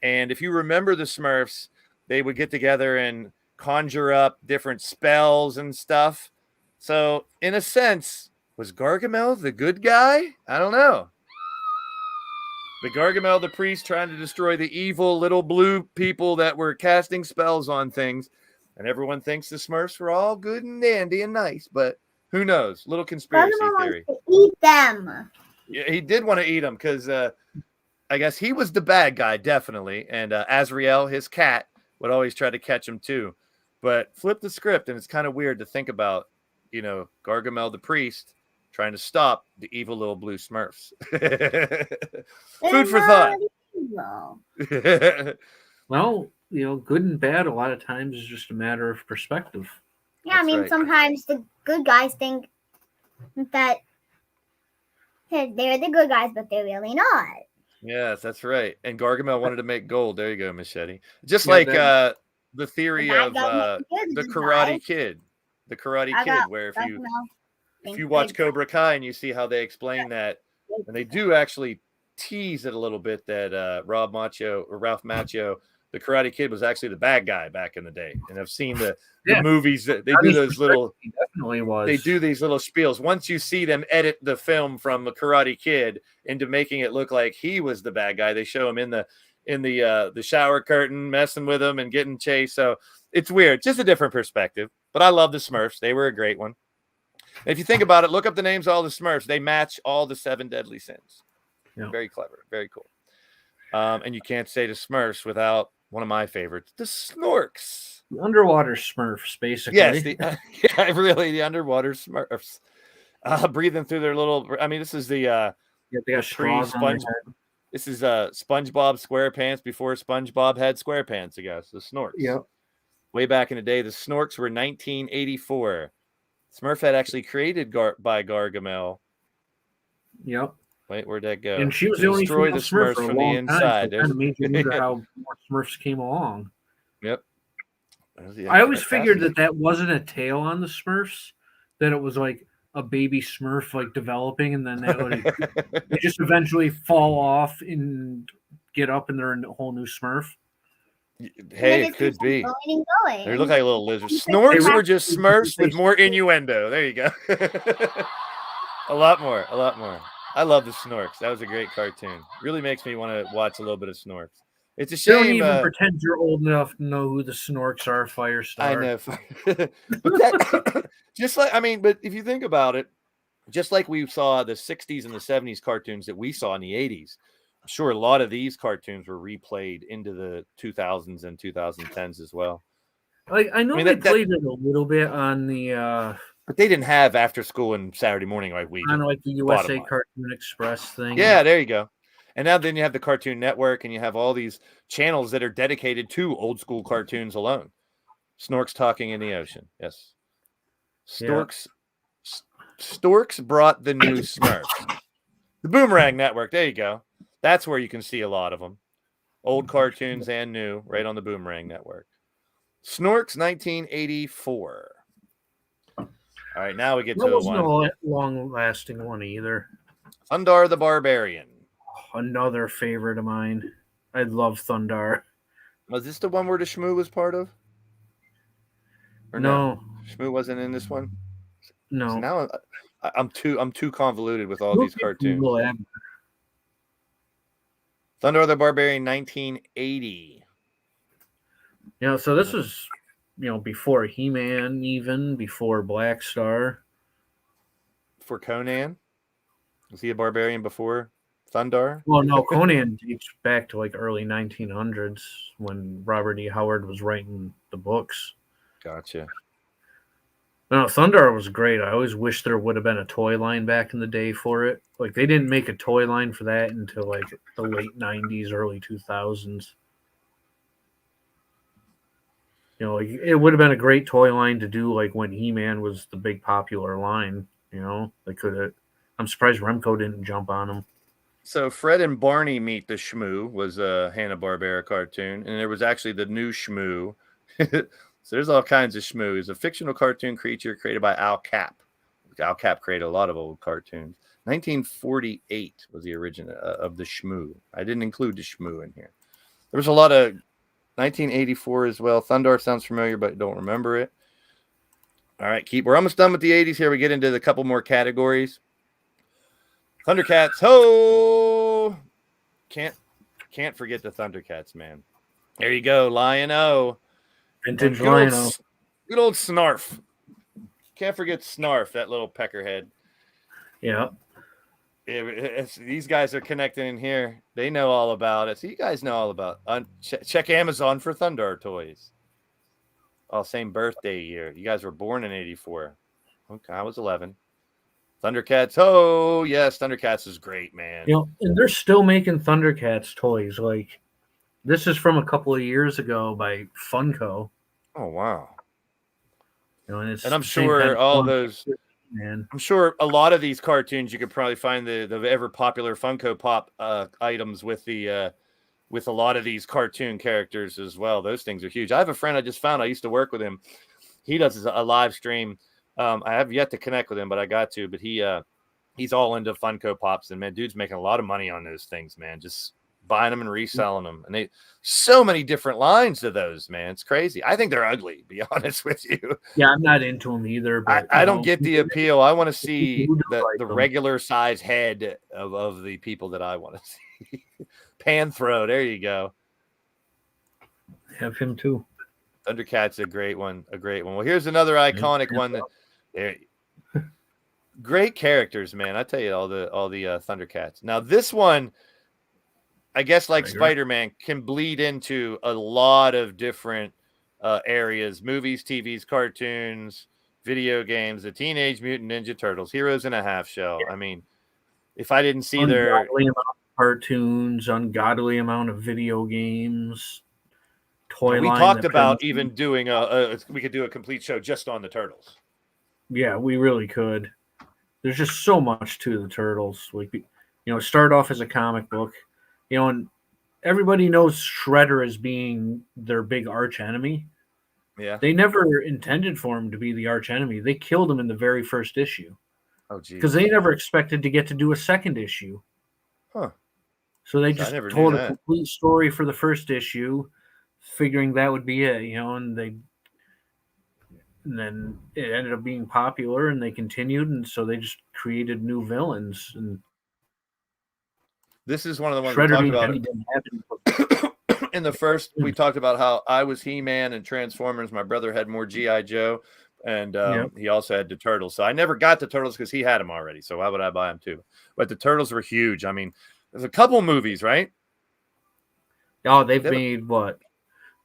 And if you remember the Smurfs, they would get together and conjure up different spells and stuff. So, in a sense, was Gargamel the good guy? I don't know. But Gargamel the priest trying to destroy the evil little blue people that were casting spells on things. And everyone thinks the Smurfs were all good and dandy and nice. But who knows? Little conspiracy theory. Wants to eat them. Yeah, he did want to eat them because I guess he was the bad guy, definitely. And Azrael, his cat, would always try to catch him too. But flip the script, and it's kind of weird to think about, you know, Gargamel the priest trying to stop the evil little blue Smurfs. Food for thought. Well, you know, good and bad a lot of times is just a matter of perspective. Yeah, That's I mean, right. sometimes the good guys think that they're the good guys, but they're really not. Yes, that's right. And Gargamel wanted to make gold. There you go, Machete. Just Yeah, like that- the theory The bad of guy makes the the good Karate guys. Kid. The Karate I Kid, got where if Gargamel you watch Cobra Kai and you see how they explain that, and they do actually tease it a little bit that Ralph Macchio, the Karate Kid, was actually the bad guy back in the day. And I've seen the movies that they do those little. He definitely was. They do these little spiels. Once you see them edit the film from the Karate Kid into making it look like he was the bad guy, they show him in the shower curtain messing with him and getting chased. So it's weird, just a different perspective. But I love the Smurfs; they were a great one. If you think about it, look up the names of all the Smurfs. They match all the 7 deadly sins. Yeah. Very clever, very cool. And you can't say the Smurfs without one of my favorites, the Snorks. The underwater Smurfs, basically. Yes, really, the underwater Smurfs. Breathing through their little. I mean, this is the they got straws on their head. This is SpongeBob SquarePants before SpongeBob had SquarePants. I guess the Snorks. Yep. Way back in the day, the Snorks were 1984. Smurfette actually created by Gargamel. Yep. Wait, where'd that go? And she was the only destroy female the Smurf Smurfs for a from long the inside. time. So it kind of made you wonder how more Smurfs came along. Yep. I always figured that wasn't a tail on the Smurfs, that it was like a baby Smurf like developing, and then they just eventually fall off and get up, and they're a whole new Smurf. Hey, it could be. Going. They look like little lizards. Snorks were just Smurfs with more innuendo. There you go. A lot more. I love the Snorks. That was a great cartoon. Really makes me want to watch a little bit of Snorks. It's a shame. Don't even pretend you're old enough to know who the Snorks are, Firestar. I know. But if you think about it, just like we saw the 60s and the 70s cartoons that we saw in the 80s, I'm sure a lot of these cartoons were replayed into the 2000s and 2010s as well. Like I know they played it a little bit on the but they didn't have after school and Saturday morning like we do. On like the USA Cartoon Express thing. Yeah, there you go. And now then you have the Cartoon Network, and you have all these channels that are dedicated to old school cartoons alone. Snorks talking in the ocean. Yes. Storks brought the new Smurfs. The Boomerang Network. There you go. That's where you can see a lot of them. Old cartoons and new, right on the Boomerang Network. Snorks, 1984. All right, now we get to the one. No long-lasting one either. Thundar the Barbarian. Another favorite of mine. I love Thundar. Was this the one where the Shmoo was part of? Or no? Shmoo wasn't in this one. No. So now I'm too convoluted with all these cartoons. Thunder the Barbarian, 1980. So this was, before He-Man, even before Black Star. For Conan? Was he a barbarian before Thundar? Well, no, Conan dates back to like early 1900s when Robert E. Howard was writing the books. Gotcha. No, Thundar was great. I always wish there would have been a toy line back in the day for it. Like, they didn't make a toy line for that until like the late 90s, early 2000s. Like, it would have been a great toy line to do like when He-Man was the big popular line. They could have. I'm surprised Remco didn't jump on him. So Fred and Barney Meet the Shmoo was a Hanna-Barbera cartoon, and there was actually the new Shmoo. So there's all kinds of Shmoo. He's a fictional cartoon creature created by Al Cap. Al Cap created a lot of old cartoons. 1948 was the origin of the Shmoo. I didn't include the Shmoo in here. There was a lot of 1984 as well. Thundar sounds familiar, but don't remember it. All right, we're almost done with the 80s here. We get into the couple more categories. Thundercats, ho! Can't forget the Thundercats, man. There you go, Lion-O. Vintage Lion-O. Good old Snarf. Can't forget Snarf, that little peckerhead. Yeah. These guys are connecting in here. They know all about it. So you guys know all about it. Check Amazon for Thundar toys. Oh, same birthday year. You guys were born in 84. Okay, I was 11. Thundercats. Oh, yes. Thundercats is great, man. And they're still making Thundercats toys. Like, this is from a couple of years ago by Funko. Oh, wow. And I'm sure all those, man. I'm sure a lot of these cartoons, you could probably find the ever popular Funko Pop items with a lot of these cartoon characters as well. Those things are huge. I have a friend I just found. I used to work with him. He does a live stream. I have yet to connect with him, but I got to. But he's all into Funko Pops, and man, dude's making a lot of money on those things, man. Just buying them and reselling them, and they so many different lines to those, man. It's crazy. I think they're ugly, to be honest with you. Yeah, I'm not into them either. But I don't get the appeal. I want to see the regular size head of the people that I want to see. Panthro, there you go. Have him too. Thundercats, a great one. Well, here's another iconic one. Great characters, man. I tell you, all the Thundercats. Now, this one, I guess, like Spider-Man, can bleed into a lot of different areas: movies, TVs, cartoons, video games. The Teenage Mutant Ninja Turtles, Heroes in a Half Shell. I mean, if I didn't see their amount of cartoons, ungodly amount of video games, toy we line. talked about even doing we could do a complete show just on the Turtles. Yeah, we really could. There's just so much to the Turtles. Start off as a comic book, and everybody knows Shredder as being their big arch enemy. Yeah. They never intended for him to be the arch enemy. They killed him in the very first issue. Oh, geez. Because they never expected to get to do a second issue. Huh. So they just told a complete story for the first issue, figuring that would be it, and then it ended up being popular, and they continued, and so they just created new villains. And this is one of the ones Shredder we talked about. In the first, we talked about how I was He-Man and Transformers. My brother had more G.I. Joe, and he also had the Turtles. So I never got the Turtles because he had them already. So why would I buy them too? But the Turtles were huge. I mean, there's a couple movies, right? Oh, they've made what?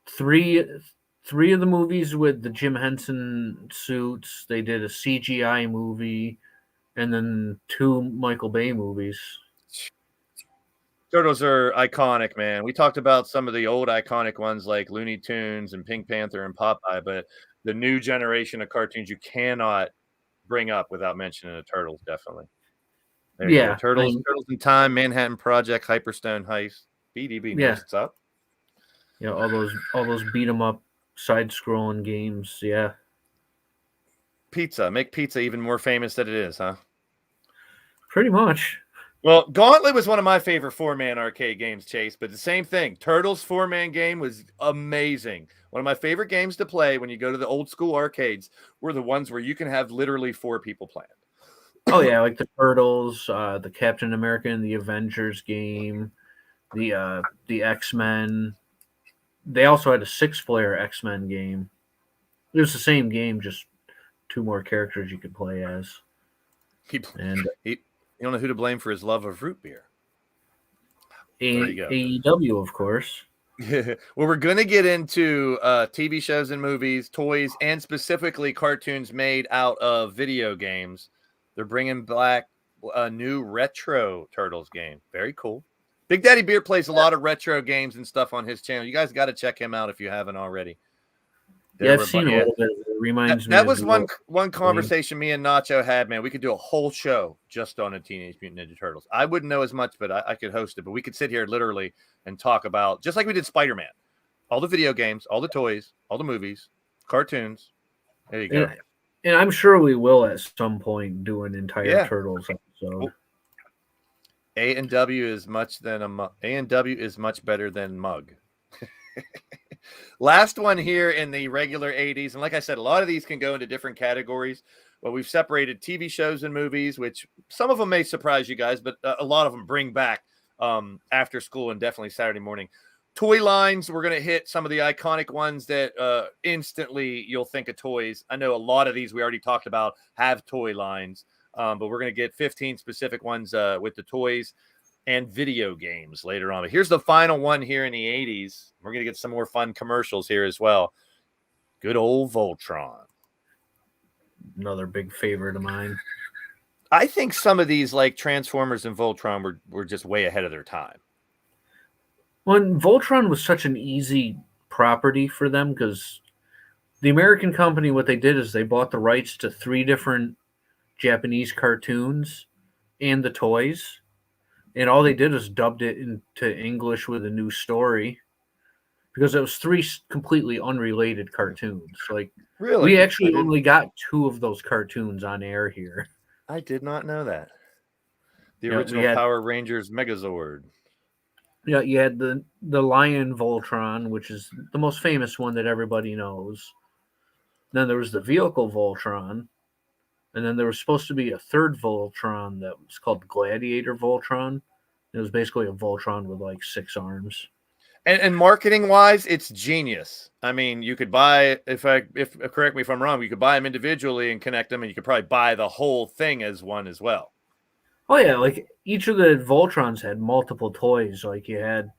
Three of the movies with the Jim Henson suits. They did a CGI movie, and then 2 Michael Bay movies. Turtles are iconic, man. We talked about some of the old iconic ones like Looney Tunes and Pink Panther and Popeye, but the new generation of cartoons you cannot bring up without mentioning the Turtles, definitely. There you go. Turtles in Time, Manhattan Project, Hyperstone Heist. BDB knows what's up. Yeah, all those beat 'em up side-scrolling games. Yeah. Pizza. Make pizza even more famous than it is, huh? Pretty much. Well, Gauntlet was one of my favorite 4-man arcade games, Chase, but the same thing. Turtles 4-man game was amazing. One of my favorite games to play when you go to the old school arcades were the ones where you can have literally 4 people playing. Oh, yeah, like the Turtles, the Captain America and the Avengers game. the X-Men. They also had a 6-player X-Men game. It was the same game, just 2 more characters you could play as. You don't know who to blame for his love of root beer. There you go. AEW, of course. Well, we're going to get into TV shows and movies, toys, and specifically cartoons made out of video games. They're bringing back a new retro Turtles game. Very cool. Big Daddy Beer plays a lot of retro games and stuff on his channel. You guys got to check him out if you haven't already. Yeah, I've seen a little bit of it. It reminds me. That was one conversation me and Nacho had, man. We could do a whole show just on a Teenage Mutant Ninja Turtles. I wouldn't know as much, but I could host it. But we could sit here literally and talk about, just like we did Spider-Man, all the video games, all the toys, all the movies, cartoons. There you go. And I'm sure we will at some point do an entire Turtles episode. A&W is much better than mug. Last one here in the regular 80s. And like I said, a lot of these can go into different categories. Well, we've separated TV shows and movies, which some of them may surprise you guys, but a lot of them bring back after school and definitely Saturday morning. Toy lines, we're going to hit some of the iconic ones that instantly you'll think of toys. I know a lot of these we already talked about have toy lines, but we're going to get 15 specific ones with the toys and video games later on. But here's the final one here in the 80s. We're going to get some more fun commercials here as well. Good old Voltron. Another big favorite of mine. I think some of these, like Transformers and Voltron, were just way ahead of their time. When Voltron was such an easy property for them, because the American company, what they did is they bought the rights to 3 different Japanese cartoons and the toys. And all they did was dubbed it into English with a new story, because it was 3 completely unrelated cartoons. Like, really, we actually only got 2 of those cartoons on air here. I did not know that. The original Power Rangers Megazord. Yeah, you had the Lion Voltron, which is the most famous one that everybody knows. Then there was the Vehicle Voltron. And then there was supposed to be a 3rd Voltron that was called Gladiator Voltron. It was basically a Voltron with like 6 arms. And marketing wise, it's genius. I mean, you could buy, if correct me if I'm wrong, you could buy them individually and connect them, and you could probably buy the whole thing as one as well. Oh yeah, like each of the Voltrons had multiple toys. Like you had,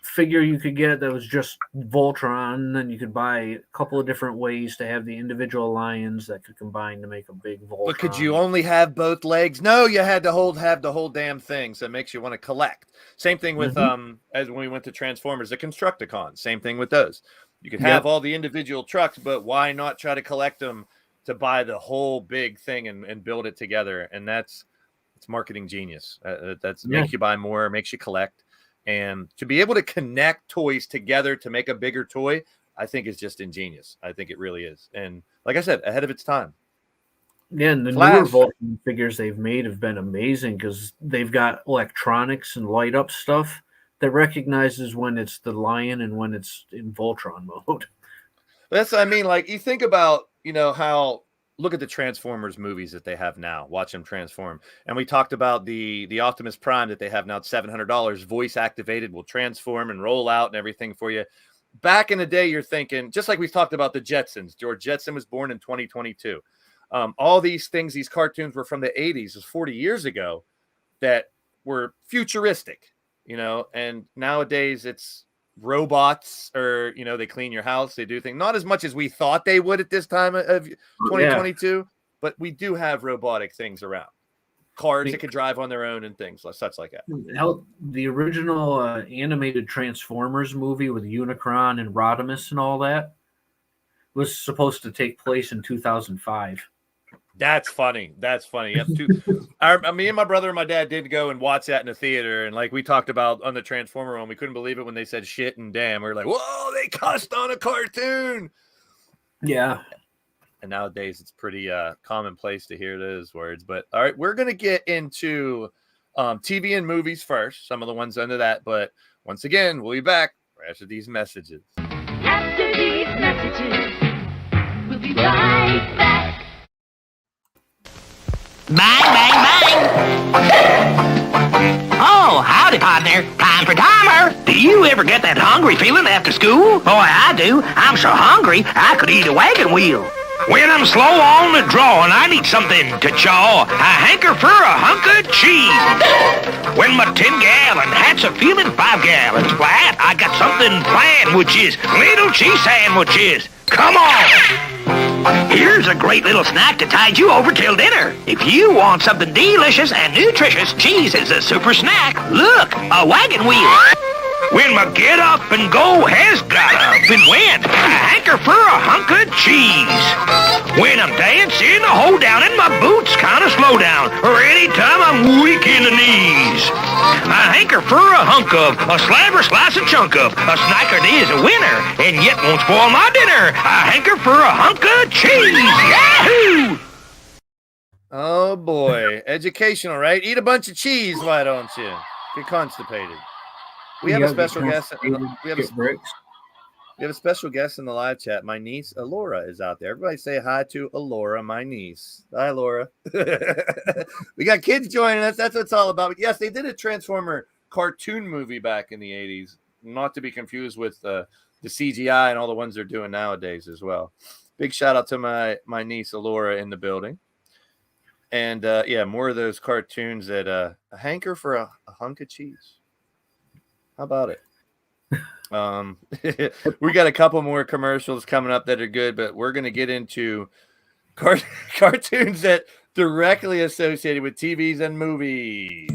figure you could get that was just Voltron, and then you could buy a couple of different ways to have the individual lions that could combine to make a big Voltron. But could you only have both legs? No, you had to have the whole damn thing, so it makes you want to collect. Same thing with as when we went to Transformers, the Constructicons. Same thing with those. You could have all the individual trucks, but why not try to collect them to buy the whole big thing and build it together? And it's marketing genius. Makes you buy more, makes you collect. And to be able to connect toys together to make a bigger toy, I think is just ingenious. I think it really is. And like I said, ahead of its time. Yeah, and the newer Voltron figures they've made have been amazing, because they've got electronics and light up stuff that recognizes when it's the lion and when it's in Voltron mode. That's what I mean. Like, you think about, how, look at the Transformers movies that they have now. Watch them transform. And we talked about the Optimus Prime that they have now at $700, voice activated, will transform and roll out and everything for you. Back in the day, you're thinking, just like we talked about the Jetsons. George Jetson was born in 2022. All these things, these cartoons were from the 80s, it was 40 years ago, that were futuristic, and nowadays it's robots, or they clean your house, they do things, not as much as we thought they would at this time of 2022, but we do have robotic things around, cars that could drive on their own and things such like that. The original animated Transformers movie with Unicron and Rodimus and all that was supposed to take place in 2005. That's funny. Me and my brother and my dad did go and watch that in the theater. And like we talked about on the Transformer one, we couldn't believe it when they said shit and damn. We were like, whoa, they cussed on a cartoon. Yeah. And nowadays it's pretty commonplace to hear those words. But all right, we're going to get into TV and movies first, some of the ones under that. But once again, we'll be back after these messages. After these messages, we'll be right back. Bang, bang, bang! Oh, Oh, howdy, partner. Time for timer. Do you ever get that hungry feeling after school? Boy, I do. I'm so hungry, I could eat a wagon wheel. When I'm slow on the draw and I need something to chaw, I hanker for a hunk of cheese. When my 10-gallon hat's a feeling 5 gallons flat, I got something planned, which is little cheese sandwiches. Come on! Here's a great little snack to tide you over till dinner. If you want something delicious and nutritious, cheese is a super snack. Look, a wagon wheel. When my get up and go has got up and went, I hanker for a hunk of cheese. When I'm dancing, a hold down and my boots kind of slow down, or anytime I'm weak in the knees, I hanker for a hunk of, a slab or slice of chunk of, a snacker is a winner, and yet won't spoil my dinner. I hanker for a hunk of cheese. Yahoo! Oh boy, educational, right? Eat a bunch of cheese, why don't you? Get constipated. We have a special guest. We have a special guest in the live chat. My niece Alora is out there. Everybody say hi to Alora, my niece. Hi, Alora. We got kids joining us. That's what it's all about. But yes, they did a Transformer cartoon movie back in the 80s. Not to be confused with the CGI and all the ones they're doing nowadays as well. Big shout out to my niece Alora in the building. And yeah, more of those cartoons that a hanker for a hunk of cheese. How about it? We got a couple more commercials coming up that are good, but we're going to get into cartoons that directly associated with TVs and movies.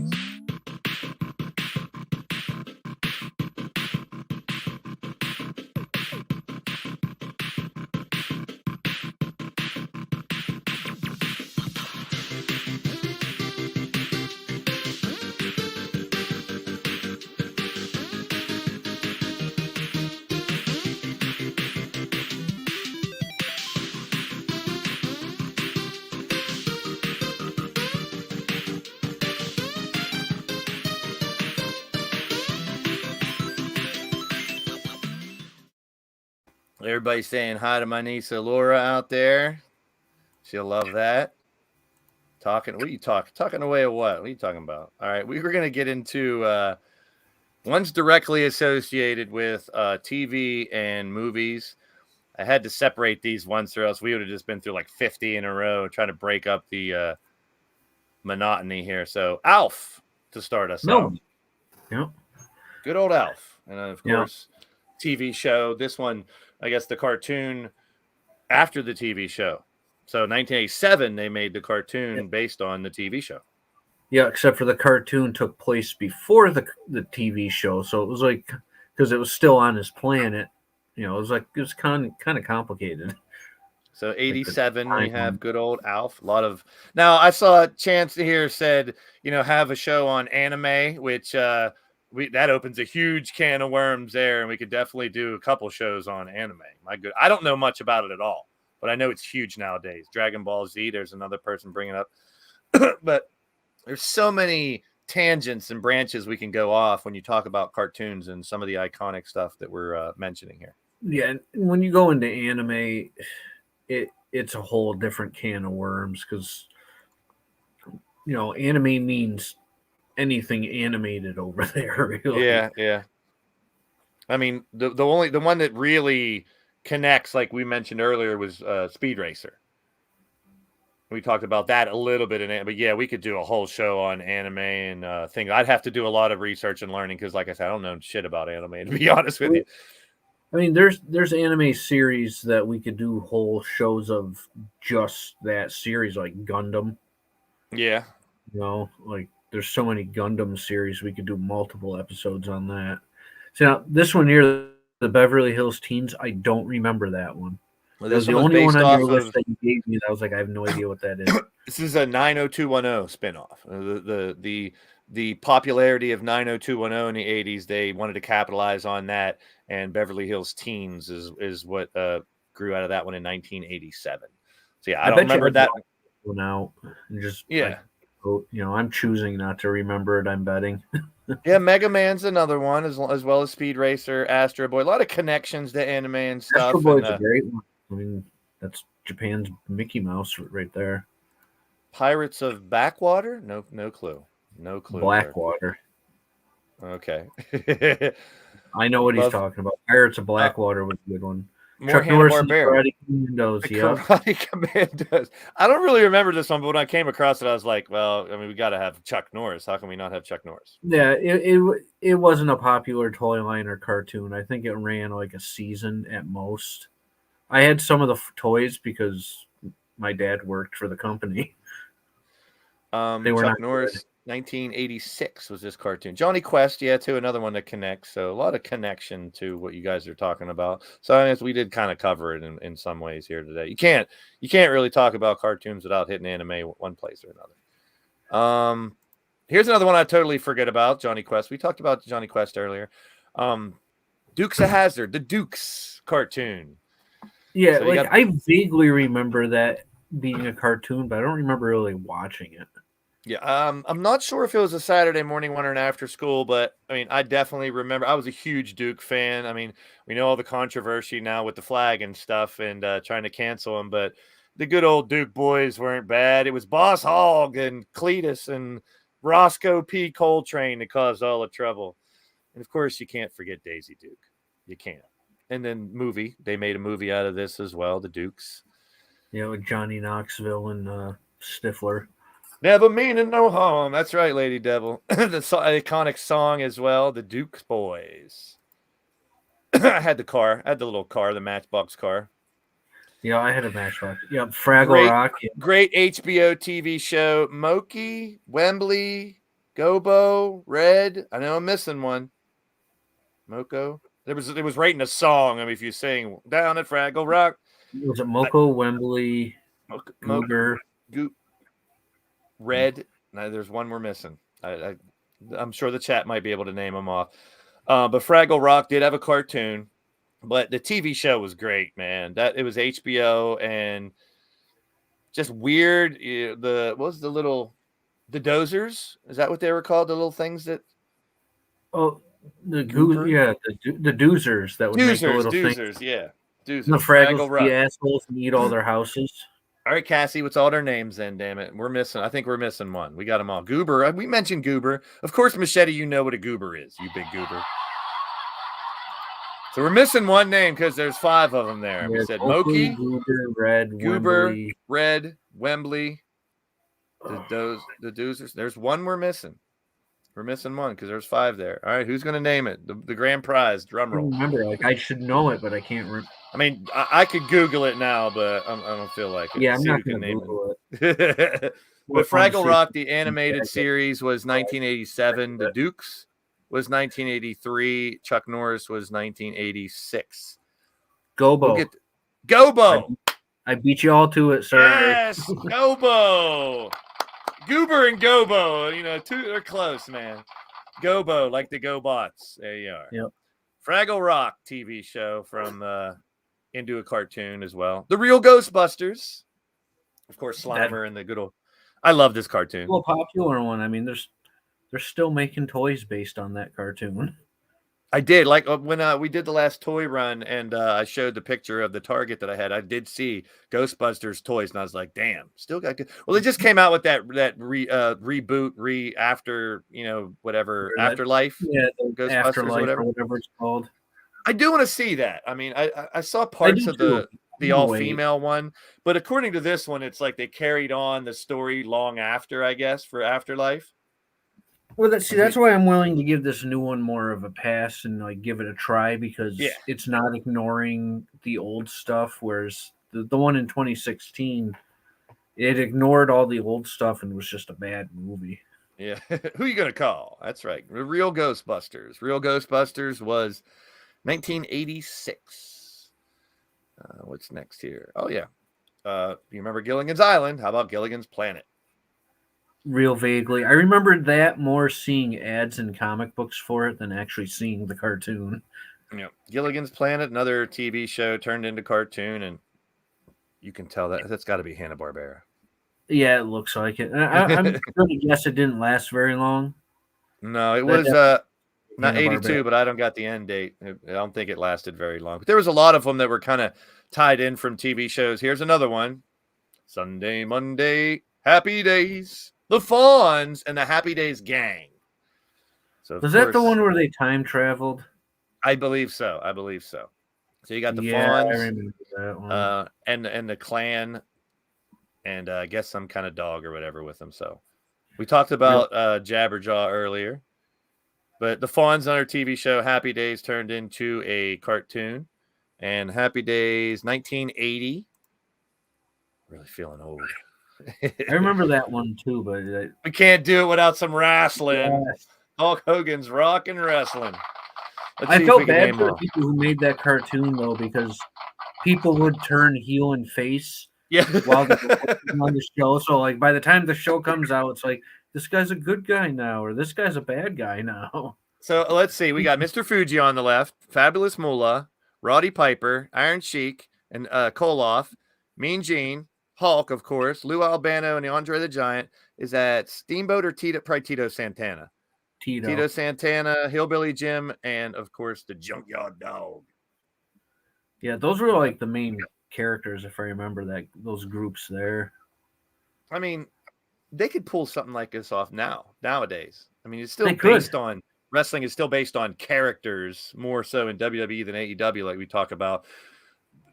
Everybody saying hi to my niece Laura out there. She'll love that. Talking, what are you talking? Talking away at what? What are you talking about? All right, we were going to get into ones directly associated with TV and movies. I had to separate these ones, or else we would have just been through like 50 in a row trying to break up the monotony here. So, Alf to start us out. Yep. Good old Alf. And of course, TV show. This one, I guess the cartoon after the TV show. So 1987, they made the cartoon based on the TV show. Yeah, except for the cartoon took place before the TV show. So it was like, because it was still on his planet, you know, it was kind of complicated. So 87, we have good old Alf. A lot of, now I saw Chance here said, you know, have a show on anime, which that opens a huge can of worms there, and we could definitely do a couple shows on anime. I don't know much about it at all, but I know it's huge nowadays. Dragon Ball Z, there's another person bringing up, but there's so many tangents and branches we can go off when you talk about cartoons and some of the iconic stuff that we're mentioning here. Yeah, and when you go into anime, it's a whole different can of worms because, you know, anime means anything animated over there. Really. Yeah. I mean, the one that really connects, like we mentioned earlier, was Speed Racer. We talked about that a little bit in it, but yeah, we could do a whole show on anime and things. I'd have to do a lot of research and learning because, like I said, I don't know shit about anime, to be honest with you. I mean, there's anime series that we could do whole shows of just that series, like Gundam. Yeah. You know, like there's so many Gundam series we could do multiple episodes on that. So now this one here, the Beverly Hills Teens, I don't remember that one. Well, that was the only one on your list that you gave me. I was like, I have no idea what that is. This is a 90210 spinoff. The popularity of 90210 in the 80s, they wanted to capitalize on that, and Beverly Hills Teens is what grew out of that one in 1987. So yeah, I don't remember that one out. And just yeah. You know, I'm choosing not to remember it. I'm betting. Yeah, Mega Man's another one, as well as Speed Racer, Astro Boy. A lot of connections to anime and stuff. Astro Boy's a great one. I mean, that's Japan's Mickey Mouse right there. Pirates of Backwater? No clue. No clue. Blackwater. Okay. I know what he's Love- talking about. Pirates of Blackwater was a good one. More Chuck Norris and the Hanna-Barbera. Karate Commandos. The Yep. Karate Commandos. I don't really remember this one, but when I came across it, I was like, well, I mean, we got to have Chuck Norris. How can we not have Chuck Norris? Yeah, it wasn't a popular toy line or cartoon. I think it ran like a season at most. I had some of the toys because my dad worked for the company. They were Chuck not Norris, good. 1986 was this cartoon. Johnny Quest, yeah, too, another one that connects. So a lot of connection to what you guys are talking about. So I guess we did kind of cover it in some ways here today. You can't really talk about cartoons without hitting anime one place or another. Here's another one I totally forget about, Johnny Quest. We talked about Johnny Quest earlier. Dukes of Hazzard, the Dukes cartoon. Yeah, So I vaguely remember that being a cartoon, but I don't remember really watching it. Yeah, I'm not sure if it was a Saturday morning one or an after school, but I mean, I definitely remember. I was a huge Duke fan. I mean, we know all the controversy now with the flag and stuff, and trying to cancel them, but the good old Duke boys weren't bad. It was Boss Hogg and Cletus and Roscoe P. Coltrane that caused all the trouble, and of course, you can't forget Daisy Duke. You can't. And then they made a movie out of this as well, the Dukes. Yeah, with Johnny Knoxville and Stifler. Never meaning no harm. That's right, Lady Devil. The iconic song as well, the Duke Boys. I had the car. I had the little car, the Matchbox car. Yeah, I had a Matchbox. Yeah, Fraggle Rock. Yeah. Great HBO TV show. Moki, Wembley, Gobo, Red. I know I'm missing one. Moko. It was writing a song. I mean, if you sing down at Fraggle Rock. Was it Moko, Wembley, Goober? Red. Now, there's one we're missing. I'm sure the chat might be able to name them off. But Fraggle Rock did have a cartoon, but the TV show was great, man. It was HBO and just weird. What was the dozers? Is that what they were called? The little things that. Oh, the doozers that would make the little doozers, things. Yeah. Doozers. The Fraggles, the assholes, and eat all their houses. All right, Cassie, what's all their names then, damn it? I think we're missing one. We got them all. Goober. We mentioned Goober. Of course, Machete, you know what a goober is, you big goober. So we're missing one name because there's 5 of them there. We said Moki, Goober, Red, Wembley. Red, Wembley, the doozers. There's one we're missing. We're missing one because there's 5 there. All right, who's going to name it? The grand prize, drum roll. I remember, I should know it, but I can't remember. I mean, I could Google it now, but I don't feel like it. Yeah, I'm not going to Google it. But Fraggle Rock, the animated series, was 1987. The Dukes was 1983. Chuck Norris was 1986. Gobo. Gobo! I beat you all to it, sir. Yes! Gobo! Goober and Gobo, they're close, man. Gobo, like the GoBots. There you are. Yep. Fraggle Rock TV show from into a cartoon as well. The Real Ghostbusters. Of course, Slimer and the good old. I love this cartoon. Well, popular one. I mean, they're still making toys based on that cartoon. I did. Like when we did the last toy run and I showed the picture of the Target that I had, I did see Ghostbusters toys, and I was like, damn, still got good. Well, they just came out with that reboot, after, whatever, Afterlife. Yeah, Ghostbusters, Afterlife or whatever it's called. I do want to see that. I mean, I saw parts of the all-female one, but according to this one, it's like they carried on the story long after, I guess, for Afterlife. Well, that's why I'm willing to give this new one more of a pass and give it a try, because it's not ignoring the old stuff, whereas the one in 2016, it ignored all the old stuff and was just a bad movie. Yeah. Who are you going to call? That's right. Real Ghostbusters. Real Ghostbusters was 1986. What's next here? Oh, yeah. You remember Gilligan's Island? How about Gilligan's Planet? Real vaguely. I remember that more seeing ads in comic books for it than actually seeing the cartoon. Yeah. Gilligan's Planet, another TV show turned into cartoon, and you can tell that's got to be Hanna-Barbera. Yeah, it looks like it. I'm going to guess it didn't last very long. No, it was not 82, but I don't got the end date. I don't think it lasted very long. But there was a lot of them that were kind of tied in from TV shows. Here's another one. Sunday, Monday, Happy Days. The Fawns and the Happy Days Gang. So of Was that the course- one where they time traveled? I believe so. So you got the Yeah, I fawns, remember that one. and the clan, and I guess some kind of dog or whatever with them. So we talked about Jabberjaw earlier, but the fawns on our TV show Happy Days turned into a cartoon, and Happy Days 1980. Really feeling old. I remember that one too, but We can't do it without some wrestling. Yes. Hulk Hogan's Rock and Wrestling. Let's I see if we felt can bad name for the off. people who made that cartoon though, because people would turn heel and face Yeah. while they were working on the show. So like by the time the show comes out, it's like this guy's a good guy now, or this guy's a bad guy now. So let's see. We got Mr. Fuji on the left, Fabulous Moolah, Roddy Piper, Iron Sheik, and Koloff, Mean Gene, Hulk, of course, Lou Albano, and Andre the Giant. Is that Steamboat or Tito? Probably Tito Santana. Tito Santana, Hillbilly Jim, and of course the Junkyard Dog. Yeah, those were like the main characters, if I remember those groups there. I mean, they could pull something like this off nowadays. I mean, it's still They could. based on wrestling is still based on characters more so in WWE than AEW, like we talk about.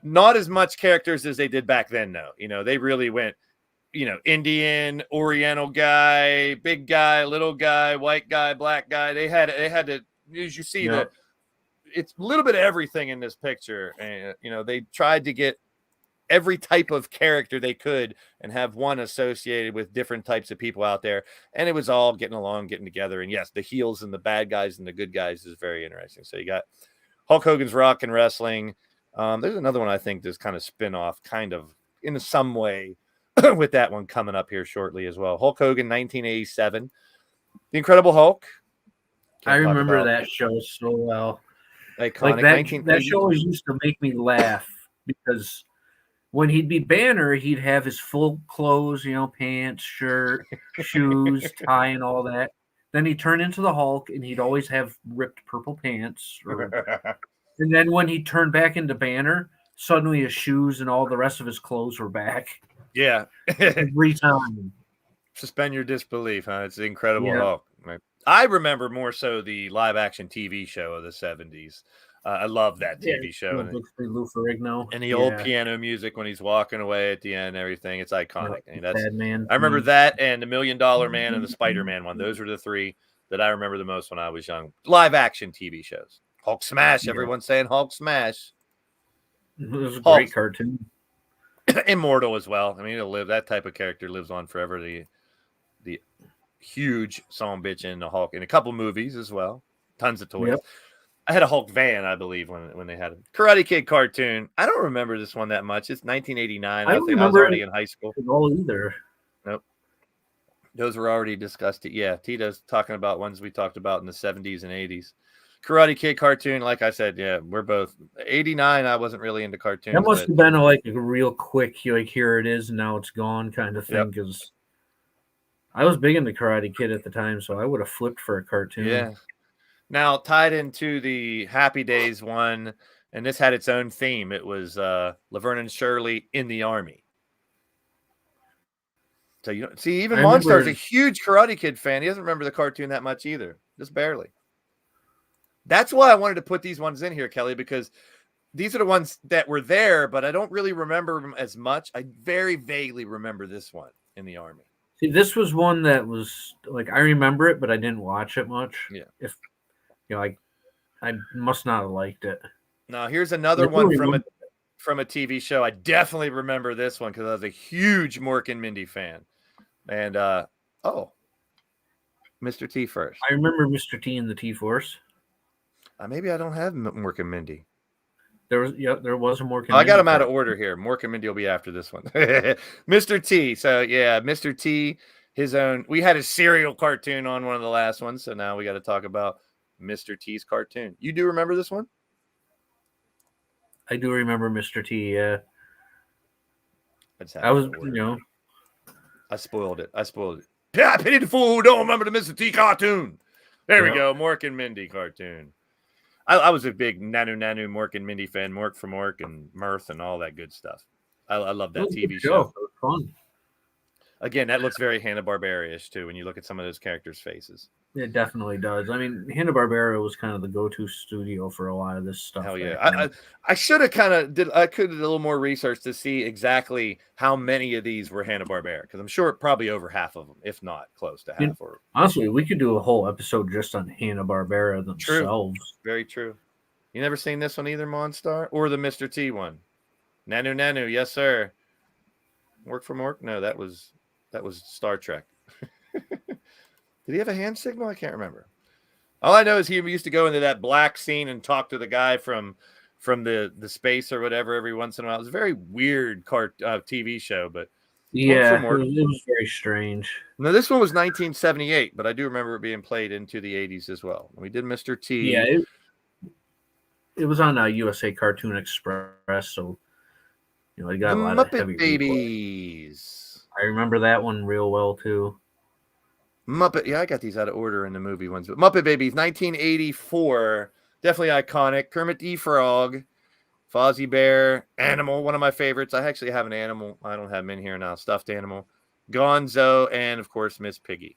Not as much characters as they did back then, though. You know, they really went, Indian, Oriental guy, big guy, little guy, white guy, black guy. They had to, as you see, it's a little bit of everything in this picture. And, they tried to get every type of character they could and have one associated with different types of people out there. And it was all getting along, getting together. And yes, the heels and the bad guys and the good guys is very interesting. So you got Hulk Hogan's Rock and Wrestling. There's another one I think that's kind of spin-off, kind of in some way with that one coming up here shortly as well. Hulk Hogan, 1987. The Incredible Hulk. I remember that show so well. Iconic. Like that show always used to make me laugh because when he'd be Banner, he'd have his full clothes, pants, shirt, shoes, tie, and all that. Then he'd turn into the Hulk, and he'd always have ripped purple pants. And then when he turned back into Banner, suddenly his shoes and all the rest of his clothes were back. Yeah. Every time. Suspend your disbelief, huh? It's the Incredible Hulk. Right? I remember more so the live-action TV show of the 70s. I love that TV show. Lou Ferrigno. And the old piano music when he's walking away at the end, everything. It's iconic. Man. I remember that and the $1 Million Man and the Spider-Man one. Those were the three that I remember the most when I was young. Live-action TV shows. Hulk Smash. Everyone's saying Hulk Smash. It was a great cartoon. Immortal as well. I mean, it'll live. That type of character lives on forever. The huge son bitch in the Hulk in a couple movies as well. Tons of toys. Yep. I had a Hulk van, I believe, when they had a Karate Kid cartoon. I don't remember this one that much. It's 1989. I think I was already in high school. All either. Nope. Those were already discussed. Yeah, Tito's talking about ones we talked about in the 70s and 80s. Karate Kid cartoon, like I said, yeah, we're both 89. I wasn't really into cartoons. That must have been like a real quick, like here it is, and now it's gone kind of thing. Because I was big into Karate Kid at the time, so I would have flipped for a cartoon. Yeah. Now tied into the Happy Days one, and this had its own theme. It was Laverne and Shirley in the Army. So see, even Monstar's a huge Karate Kid fan. He doesn't remember the cartoon that much either, just barely. That's why I wanted to put these ones in here, Kelly, because these are the ones that were there, but I don't really remember them as much. I very vaguely remember this one in the Army. See, this was one that was like I remember it, but I didn't watch it much. Yeah. If I must not have liked it. Now here's another one from a TV show. I definitely remember this one because I was a huge Mork and Mindy fan. And Mr. T first. I remember Mr. T and the T-Force. Maybe I don't have Mork and Mindy. There was a Mork and Mindy. I got them out of order here. Mork and Mindy will be after this one. Mr. T. So yeah, Mr. T, his own. We had a serial cartoon on one of the last ones, so now we got to talk about Mr. T's cartoon. You do remember this one? I do remember Mr. T. Yeah. I spoiled it. Yeah, I pity the fool who don't remember the Mr. T cartoon. There we go, Mork and Mindy cartoon. I was a big Nanu Mork and Mindy fan. Mork for Mork and Mirth and all that good stuff. I love that TV show. It was fun. again, that looks very Hanna-Barbera-ish too when you look at some of those characters' faces. It definitely does. I mean, Hanna-Barbera was kind of the go-to studio for a lot of this stuff. Hell yeah! I should have kind of did. I could have did a little more research to see exactly how many of these were Hanna-Barbera, because I'm sure probably over half of them, if not close to half. Or honestly, we could do a whole episode just on Hanna-Barbera themselves. True. Very true. You never seen this one either, Monstar, or the Mr. T one? Nanu, yes sir. Work from work? No, that was Star Trek. Did he have a hand signal? I can't remember. All I know is he used to go into that black scene and talk to the guy from the space or whatever every once in a while. It was a very weird TV show, but yeah, it was very strange. No, this one was 1978, but I do remember it being played into the 80s as well. We did Mr. T. Yeah, it was on USA Cartoon Express, so it got a lot of heavy Babies. I remember that one real well too. Muppet, yeah, I got these out of order in the movie ones, but Muppet Babies, 1984, definitely iconic. Kermit the Frog, Fozzie Bear, Animal, one of my favorites. I actually have an animal. I don't have them in here now. Stuffed animal, Gonzo, and of course Miss Piggy.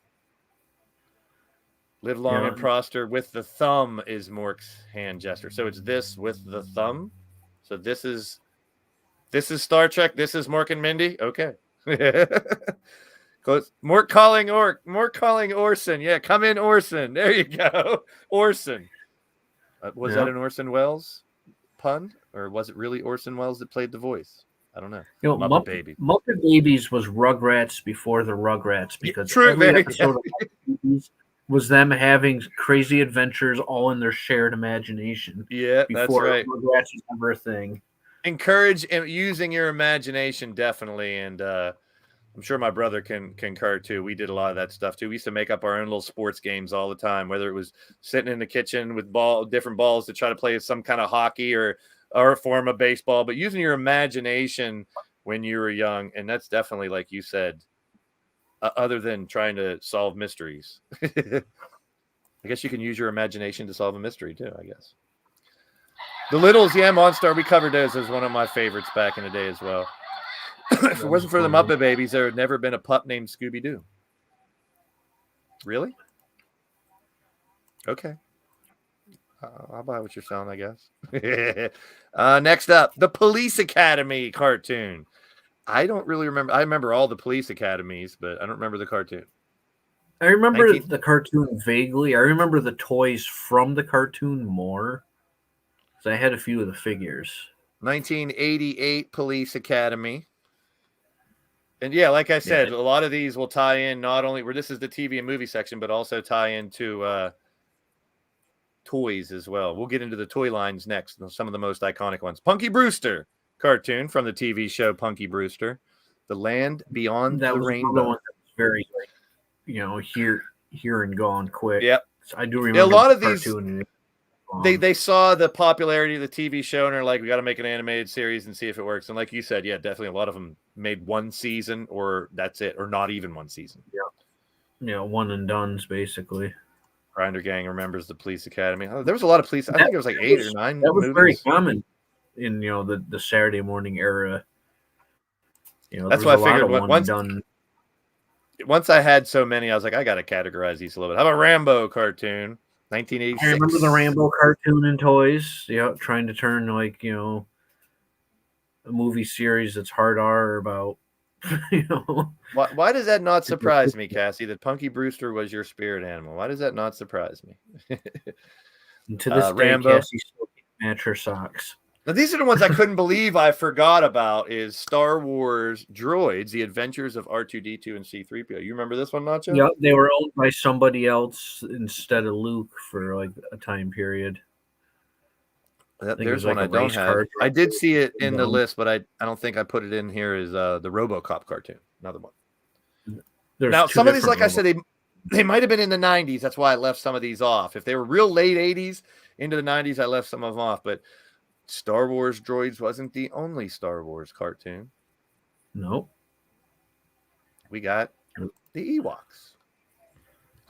Live long and prosper. With the thumb is Mork's hand gesture. So it's this with the thumb. So this is Star Trek. This is Mork and Mindy. Okay. Close. More calling Orson. Yeah, come in, Orson. There you go. Orson. Was that an Orson Welles pun? Or was it really Orson Welles that played the voice? I don't know. Muppet Babies. Muppet Babies was Rugrats before the Rugrats, because every episode of Muppet Babies was them having crazy adventures all in their shared imagination. Yeah, that's right. Rugrats was never a thing. Encourage using your imagination, definitely, and I'm sure my brother can concur too. We did a lot of that stuff too. We used to make up our own little sports games all the time, whether it was sitting in the kitchen with different balls to try to play some kind of hockey or a form of baseball, but using your imagination when you were young. And that's definitely, like you said, other than trying to solve mysteries. I guess you can use your imagination to solve a mystery too, I guess. The Littles, yeah, Monstar, we covered those as one of my favorites back in the day as well. If it wasn't for the Muppet Babies, there had never been a pup named Scooby-Doo. Really? Okay. I'll buy what you're selling, I guess. Next up, the Police Academy cartoon. I don't really remember. I remember all the Police Academies, but I don't remember the cartoon. I remember the cartoon vaguely. I remember the toys from the cartoon more, because I had a few of the figures. 1988 Police Academy. And yeah, like I said, a lot of these will tie in not only where this is the TV and movie section, but also tie into toys as well. We'll get into the toy lines next. Some of the most iconic ones. Punky Brewster cartoon from the TV show Punky Brewster. The Land Beyond the Rainbow. That was very, here and gone quick. Yep. I do remember a lot of these. Cartoon. They saw the popularity of the TV show and are like, we got to make an animated series and see if it works. And like you said, yeah, definitely a lot of them made one season or that's it, or not even one season. Yeah, one and done's basically. Grinder Gang remembers the Police Academy. Oh, there was a lot of police. I think it was like 8 or 9. That was very common in the Saturday morning era. That's why I figured once I had so many, I was like, I got to categorize these a little bit. How about Rambo cartoon? 1986. I remember the Rambo cartoon and toys. Yeah, trying to turn a movie series that's hard R about. Why does that not surprise me, Cassie? That Punky Brewster was your spirit animal. Why does that not surprise me? And to this day, Rambo. Cassie still can't match her socks. Now, these are the ones I couldn't believe I forgot about. Is Star Wars Droids: The Adventures of R2D2 and C-3PO. You remember this one, Nacho? Yeah, they were owned by somebody else instead of Luke for a time period. There's one I don't have. I did see it in the list, but I don't think I put it in here. Is the RoboCop cartoon? Another one. Now, some of these, like I said, they might have been in the 90s. That's why I left some of these off. If they were real late 80s into the 90s, I left some of them off. But Star Wars Droids wasn't the only Star Wars cartoon. Nope. We got the Ewoks.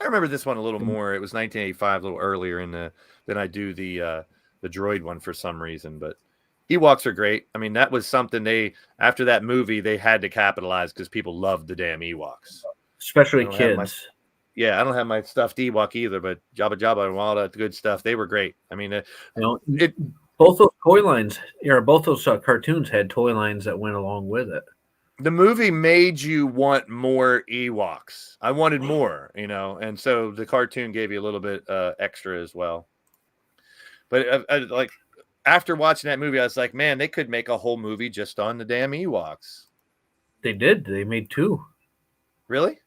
I remember this one a little more. It was 1985, a little earlier than I do the droid one for some reason. But Ewoks are great. I mean, that was something after that movie, they had to capitalize because people loved the damn Ewoks. Especially kids. I don't have my stuffed Ewok either, but Jabba Jabba and all that good stuff, they were great. I mean, both those toy lines, both those cartoons had toy lines that went along with it. The movie made you want more Ewoks. I wanted more, and so the cartoon gave you a little bit extra as well. But like after watching that movie, I was like, man, they could make a whole movie just on the damn Ewoks. They did. They made 2. Really?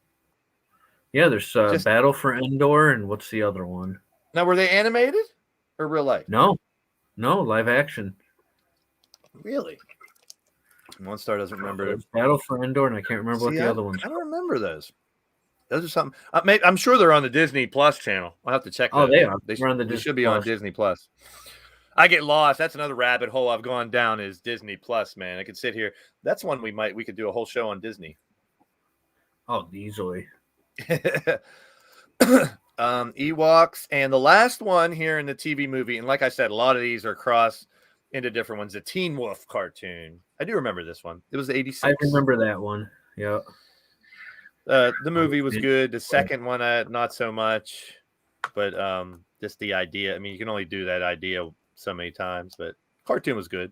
Yeah, there's Battle for Endor, and what's the other one? Now, were they animated or real life? No, live action. Really? Monstar doesn't remember it. Battle for Endor, and I can't remember what the other ones. I don't remember those. Those are something. I'm sure they're on the Disney Plus channel. I'll have to check. Oh, those. they are. They should be on Disney Plus. I get lost. That's another rabbit hole I've gone down. Is Disney Plus, man? I could sit here. That's one we could do a whole show on Disney. Oh, easily. Ewoks, and the last one here in the TV movie, and like I said, a lot of these are cross into different ones. The Teen Wolf cartoon. I do remember this one. It was 86. I remember that one. Yeah. The movie was good. The second one, not so much, but just the idea. I mean, you can only do that idea so many times, but cartoon was good.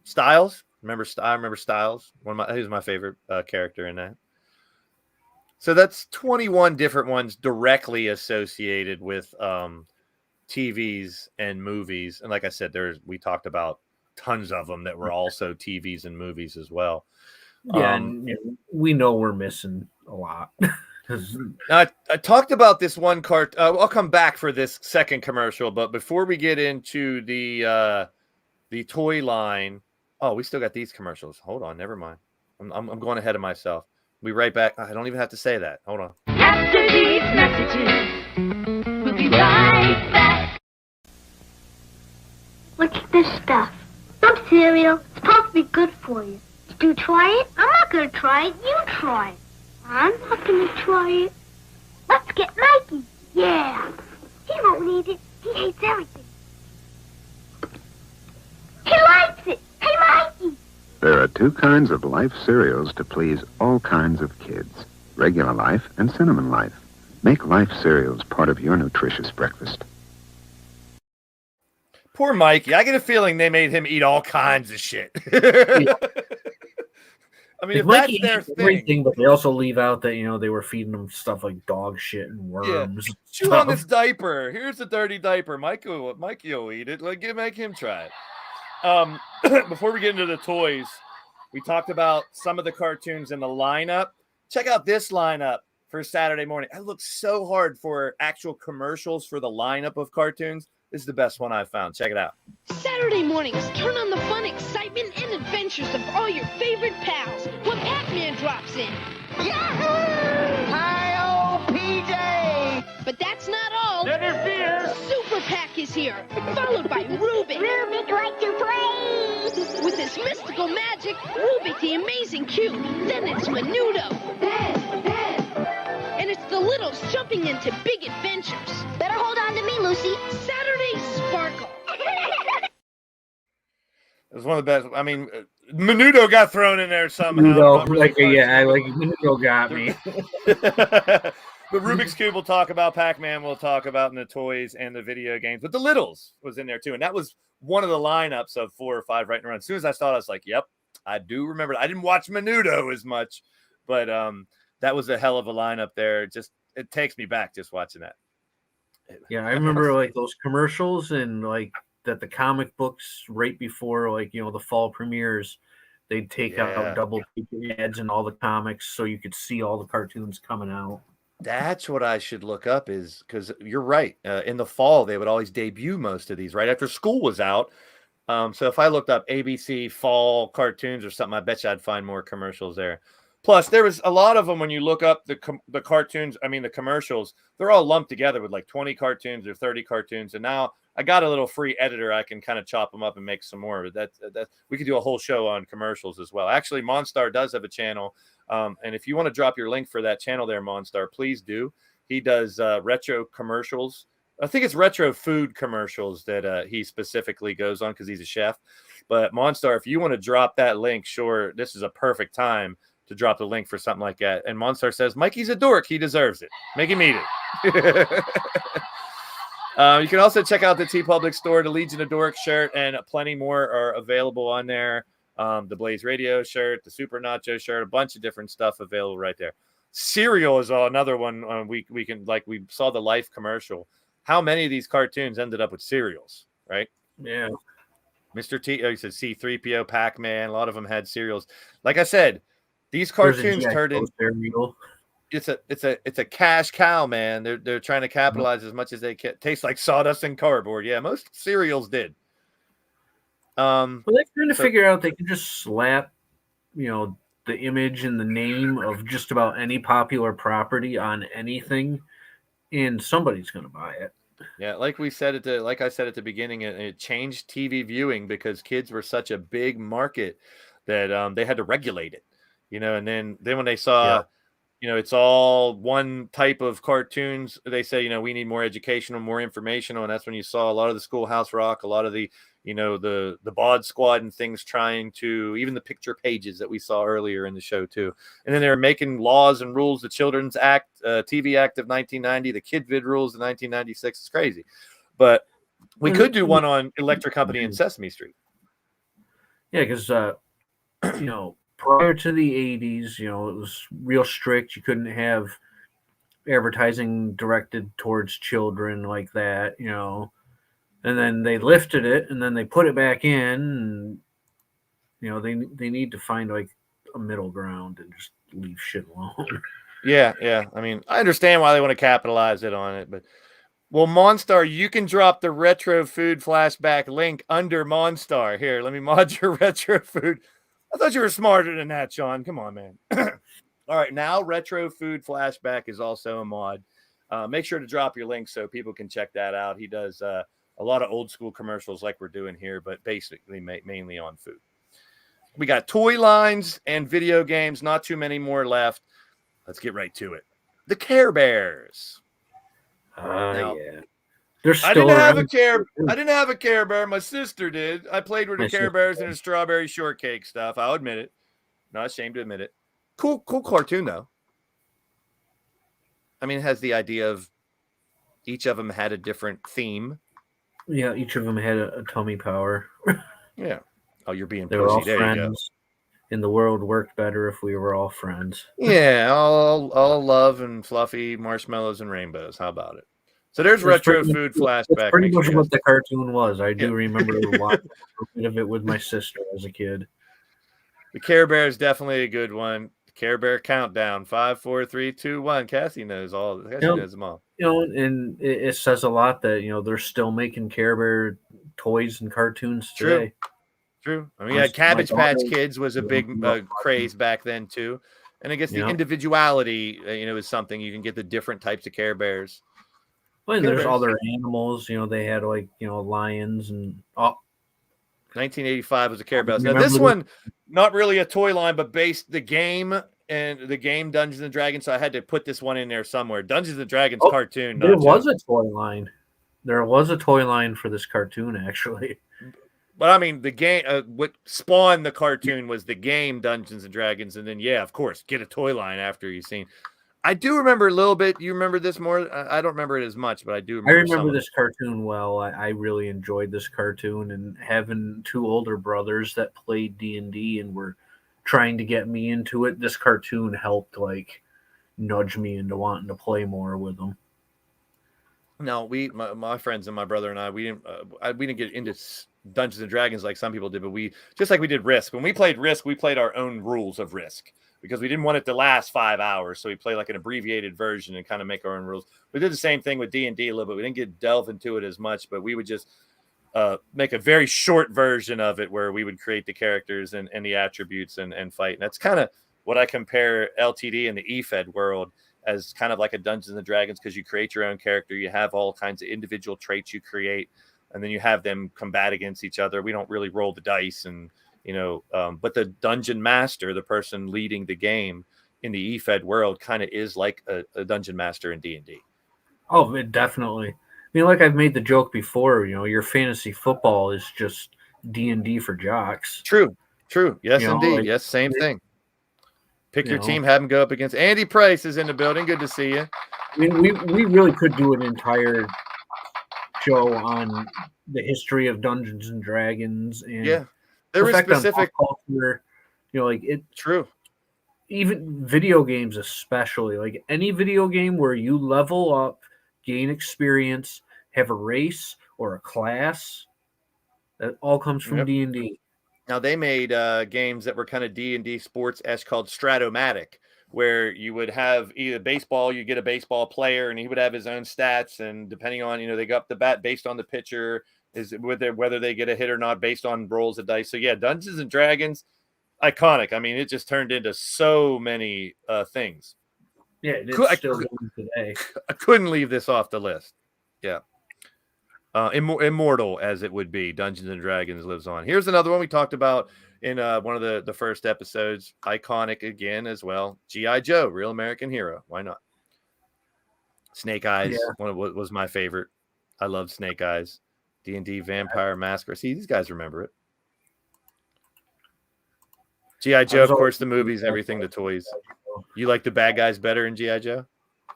Styles. I remember Styles. He was my favorite character in that. So that's 21 different ones directly associated with TVs and movies. And like I said, we talked about tons of them that were also TVs and movies as well. Yeah, and we know we're missing a lot. I talked about this one cart. I'll come back for this second commercial, but before we get into the toy line, we still got these commercials. Hold on, never mind. I'm going ahead of myself. We'll be right back. I don't even have to say that. Hold on. After these messages, we'll be right back. Look at this stuff. Some cereal. It's supposed to be good for you. Did you try it? I'm not going to try it. You try it. I'm not going to try it. Let's get Mikey. Yeah. He won't eat it. He hates everything. He likes it. Hey, Mikey. There are 2 kinds of Life cereals to please all kinds of kids. Regular Life and Cinnamon Life. Make Life cereals part of your nutritious breakfast. Poor Mikey. I get a feeling they made him eat all kinds of shit. I mean, if Mikey that's their thing, but they also leave out that they were feeding him stuff like dog shit and worms. Yeah. Chew on this diaper. Here's a dirty diaper. Mikey will eat it. Make him try it. Before we get into the toys, we talked about some of the cartoons in the lineup. Check out this lineup for Saturday morning. I looked so hard for actual commercials for the lineup of cartoons. This is the best one I've found. Check it out. Saturday mornings, turn on the fun, excitement, and adventures of all your favorite pals when Pac-Man drops in. Yahoo! Hi-oh, PJ! But that's not all. Interfere! Super Pac is here, followed by Rubik. Rubik likes to play! With his mystical magic, Rubik the Amazing Cube. Then it's Menudo. And it's the Littles jumping into big adventures. Better hold on to me, Lucy. Saturday Sparkle. It was one of the best. I mean, Menudo got thrown in there somehow. Menudo got me. But Rubik's Cube we'll talk about. Pac-Man we'll talk about in the toys and the video games. But the Littles was in there too. And that was one of the lineups of 4 or 5 right around. As soon as I saw it, I was like, yep, I do remember. I didn't watch Menudo as much, but that was a hell of a lineup there. It takes me back just watching that. Yeah, I remember like those commercials and like that the comic books right before the fall premieres, they'd take out double ads in all the comics so you could see all the cartoons coming out. That's what I should look up is because you're right. In the fall, they would always debut most of these right after school was out. So if I looked up ABC fall cartoons or something, I bet you I'd find more commercials there. Plus, there was a lot of them when you look up the cartoons, the commercials, they're all lumped together with like 20 cartoons or 30 cartoons. And now I got a little free editor. I can kind of chop them up and make some more. But that we could do a whole show on commercials as well. Actually, Monstar does have a channel. And if you want to drop your link for that channel there, Monstar, please do. He does retro commercials. I think it's retro food commercials that he specifically goes on because he's a chef. But Monstar, if you want to drop that link, sure, this is a perfect time to drop the link for something like that. And Monstar says, Mikey's a dork. He deserves it. Make him eat it. You can also check out the TeePublic store. The Legion of Dork shirt and plenty more are available on there. The Blaise Radio shirt, the Super Nacho shirt, a bunch of different stuff available right there. Cereal is another one we can, like we saw the Life commercial. How many of these cartoons ended up with cereals, right? Yeah. Mr. T, you said C-3PO, Pac-Man, a lot of them had cereals. Like I said, these cartoons turned in cereal. It's a cash cow, man. They're trying to capitalize as much as they can. Tastes like sawdust and cardboard. Yeah, most cereals did. Well, they're trying to figure out they can just slap, the image and the name of just about any popular property on anything, and somebody's going to buy it. Yeah, like I said at the beginning, it changed TV viewing because kids were such a big market that they had to regulate it, and then when they saw, it's all one type of cartoons, they say, we need more educational, more informational, and that's when you saw a lot of the Schoolhouse Rock, a lot of the, the Bod Squad and things trying to, even the picture pages that we saw earlier in the show too. And then they were making laws and rules, the Children's Act, TV Act of 1990, the Kid Vid rules of 1996. It's crazy. But we could do one on Electric Company and Sesame Street. Yeah, because, prior to the 80s, it was real strict. You couldn't have advertising directed towards children like that, And then they lifted it, and then they put it back in. And, they need to find like a middle ground and just leave shit alone. Yeah. I mean, I understand why they want to capitalize it on it, but Monstar, you can drop the retro food flashback link under Monstar. Here, let me mod your retro food. I thought you were smarter than that, Sean. Come on, man. All right, now retro food flashback is also a mod. Make sure to drop your link so people can check that out. He does a lot of old school commercials like we're doing here, but basically mainly on food. We got toy lines and video games. Not too many more left. Let's get right to it. The Care Bears. Yeah. I didn't have a Care Bear. My sister did. I played with the Care Bears and the strawberry shortcake stuff. I'll admit it. Not ashamed to admit it. Cool cartoon though. I mean, it has the idea of each of them had a different theme. Yeah, each of them had a tummy power. Yeah. Oh, you're being they were all there friends. And the world worked better if we were all friends. Yeah, all love and fluffy marshmallows and rainbows. How about it? So there's retro food flashback. That's pretty much what the cartoon was. I do remember watching a bit of it with my sister as a kid. The Care Bear is definitely a good one. Care Bear countdown 5, 4, 3, 2, 1. Cassie knows all. Cassie knows them all. And it says a lot that they're still making Care Bear toys and cartoons today. True. I mean, Cabbage Patch Kids was a big craze back then too, and I guess the individuality, is something you can get the different types of Care Bears. Well, and there's other animals. They had lions and 1985 was a Care Bears. Now this one, not really a toy line, but based the game Dungeons and Dragons. So I had to put this one in there somewhere. Dungeons and Dragons cartoon. There was a toy line. There was a toy line for this cartoon, actually. But I mean, the game, what spawned the cartoon was the game Dungeons and Dragons, and then of course, get a toy line after you've seen. I do remember a little bit. You remember this more? I don't remember it as much, but I do remember. I remember this cartoon well. I really enjoyed this cartoon, and having two older brothers that played D&D and were trying to get me into it. This cartoon helped nudge me into wanting to play more with them. No, my friends and my brother and we didn't get into Dungeons and Dragons like some people did, but we just like we did Risk. When we played Risk, we played our own rules of Risk because we didn't want it to last 5 hours, so we played like an abbreviated version and kind of make our own rules. We did the same thing with D&D a little bit. We didn't delve into it as much, but we would just make a very short version of it where we would create the characters and the attributes and fight. And that's kind of what I compare LTD and the EFED world as kind of like a Dungeons and Dragons, because you create your own character. You have all kinds of individual traits you create, and then you have them combat against each other. We don't really roll the dice, and but the dungeon master, the person leading the game in the EFED world, kind of is like a dungeon master in D&D. Oh, it definitely. I mean, like I've made the joke before, your fantasy football is just D&D for jocks. True. Yes, You know, indeed. like, Yes, same thing. Pick your know. team, have them go up against. Andy Price is in the building. Good to see you. I mean, we really could do an entire show on the history of Dungeons and Dragons and Yeah, there is effect on specific. pop culture. You know, like it. True. Even video games, especially like any video game where you level up, gain experience, have a race or a class, that all comes from Yep. D&D. Now they made games that were kind of D&D sports-esque called Stratomatic, where you would have either baseball, you get a baseball player, and he would have his own stats, and depending on, they go up the bat based on the pitcher, whether they get a hit or not based on rolls of dice. So yeah, Dungeons and Dragons, iconic. I mean, it just turned into so many things. Yeah, it's still going today. I couldn't leave this off the list. Yeah. Immortal as it would be, Dungeons and Dragons lives on. Here's another one we talked about in one of the first episodes. Iconic again as well. G.I. Joe, Real American Hero. Why not? Snake Eyes, one of what was my favorite. I love Snake Eyes. D&D Vampire Masquerade. See, these guys remember it. G.I. Joe, of course, the movies, everything, the toys. You like the bad guys better in G.I. Joe?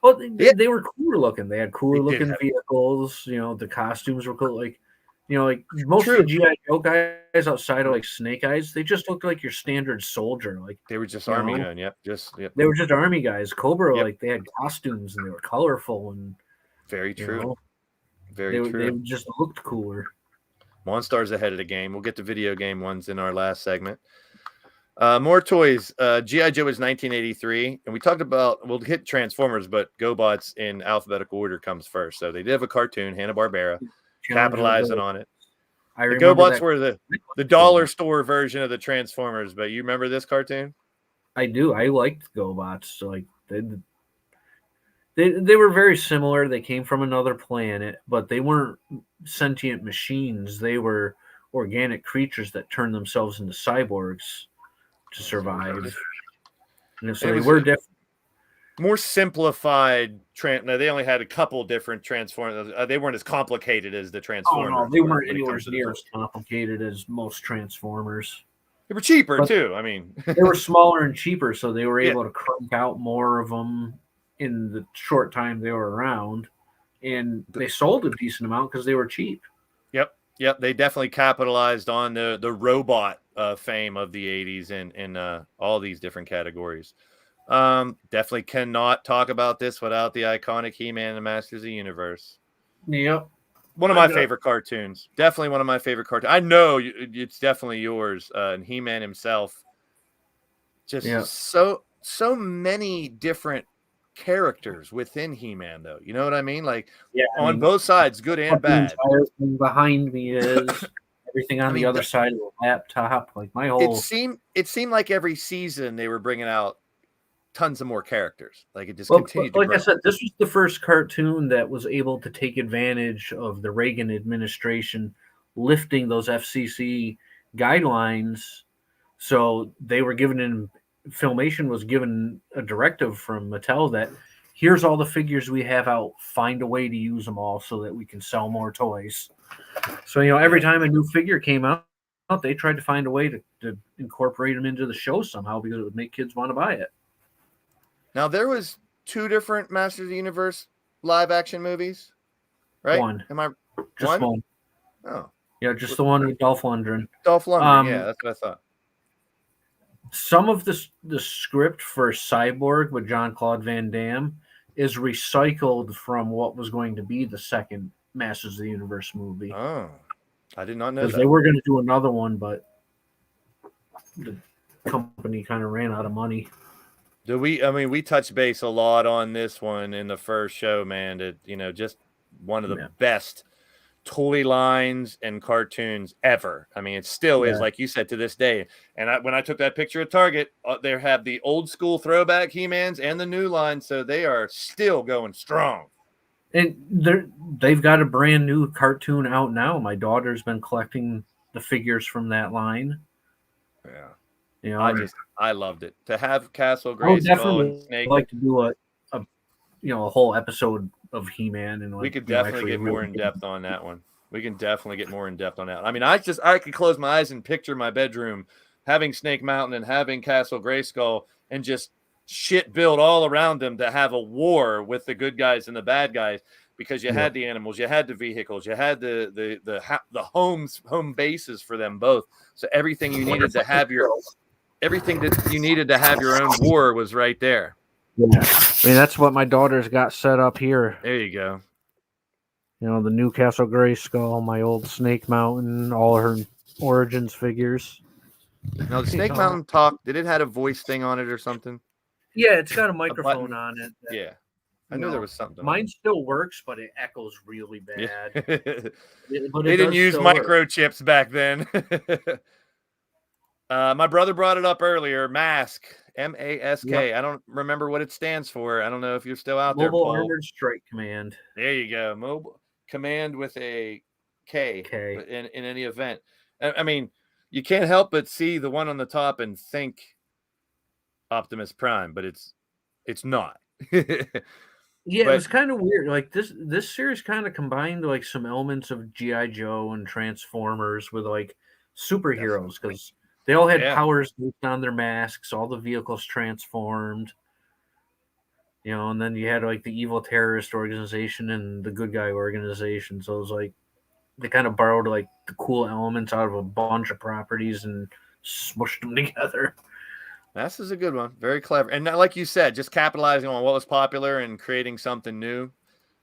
Well, they were cooler looking. They had cooler looking vehicles. The costumes were cool. Like most of the G.I. Joe guys outside of like Snake Eyes, they just looked like your standard soldier. Like they were just army men. Yep. They were just army guys. Cobra, like they had costumes and they were colorful and very true. Very true. They just looked cooler. Monstars ahead of the game. We'll get to video game ones in our last segment. More toys. G.I. Joe is 1983, and we talked about, we'll hit Transformers, but GoBots in alphabetical order comes first. So they did have a cartoon, Hanna-Barbera, capitalizing on it. The GoBots were the dollar store version of the Transformers, but you remember this cartoon? I do. I liked GoBots. So like they were very similar. They came from another planet, but they weren't sentient machines. They were organic creatures that turned themselves into cyborgs to survive. So they were different. More simplified. They only had a couple different Transformers. They weren't as complicated as the Transformers. Oh, no, they weren't anywhere near as complicated as most Transformers. They were cheaper, too. I mean, they were smaller and cheaper, so they were able to crank out more of them in the short time they were around. And they sold a decent amount because they were cheap. Yep. They definitely capitalized on the robot fame of the 80s in all these different categories. Definitely cannot talk about this without the iconic He-Man and Masters of the Universe. Yep. One of my favorite cartoons. Definitely one of my favorite cartoons. I know it's definitely yours. And He-Man himself. Just so many different characters within He-Man, though. You know what I mean? Like on both sides, good and bad. Behind me is everything on the other side of the laptop. Like my whole. It seemed like every season they were bringing out tons of more characters. Like it just continued. Like I said, this was the first cartoon that was able to take advantage of the Reagan administration lifting those FCC guidelines. So they were Filmation was given a directive from Mattel that here's all the figures we have out. Find a way to use them all so that we can sell more toys. So, every time a new figure came out, they tried to find a way to incorporate them into the show somehow because it would make kids want to buy it. Now, there was 2 different Masters of the Universe live action movies, right? One. Am I just one? Oh. Yeah, just the one with Dolph Lundgren. Dolph Lundgren, yeah, that's what I thought. Some of the script for Cyborg with Jean-Claude Van Damme is recycled from what was going to be the second Masters of the Universe movie. Oh, I did not know that. They were going to do another one, but the company kind of ran out of money. We touched base a lot on this one in the first show, man. That just one of the best toy lines and cartoons ever. I mean, it still is, like you said, to this day. And when I took that picture at Target, they have the old school throwback He-Mans and the new line, so they are still going strong. And they've got a brand new cartoon out now. My daughter's been collecting the figures from that line. Yeah, I loved it to have Castle Grayskull and Snake. I'd like to do a whole episode of He-Man, and we could definitely get more in depth on that one. We can definitely get more in depth on that. I mean, I could close my eyes and picture my bedroom having Snake Mountain and having Castle Grayskull and just shit built all around them to have a war with the good guys and the bad guys, because you had the animals, you had the vehicles, you had the home bases for them both. So everything you needed to have your own war was right there. Yeah, I mean that's what my daughter's got set up here. There you go. You know, the Newcastle Grayskull, my old Snake Mountain, all her Origins figures. Now, the Snake Mountain talk, did it have a voice thing on it or something? Yeah, it's got a microphone on it. Yeah. I knew there was something. Mine still works, but it echoes really bad. Yeah. But they didn't use microchips back then. My brother brought it up earlier. Mask. M-A-S-K. Yep. I don't remember what it stands for. I don't know if you're still out there. Mobile Paul. Armored Strike Command. There you go. Mobile command with a K. In any event. I mean, you can't help but see the one on the top and think Optimus Prime, but it's not. Yeah, it was kind of weird. Like this series kind of combined like some elements of G.I. Joe and Transformers with like superheroes, because they all had powers based on their masks. All the vehicles transformed, you know, and then you had like the evil terrorist organization and the good guy organization. So it was like they kind of borrowed like the cool elements out of a bunch of properties and smushed them together. This is a good one. Very clever. And like you said, just capitalizing on what was popular and creating something new.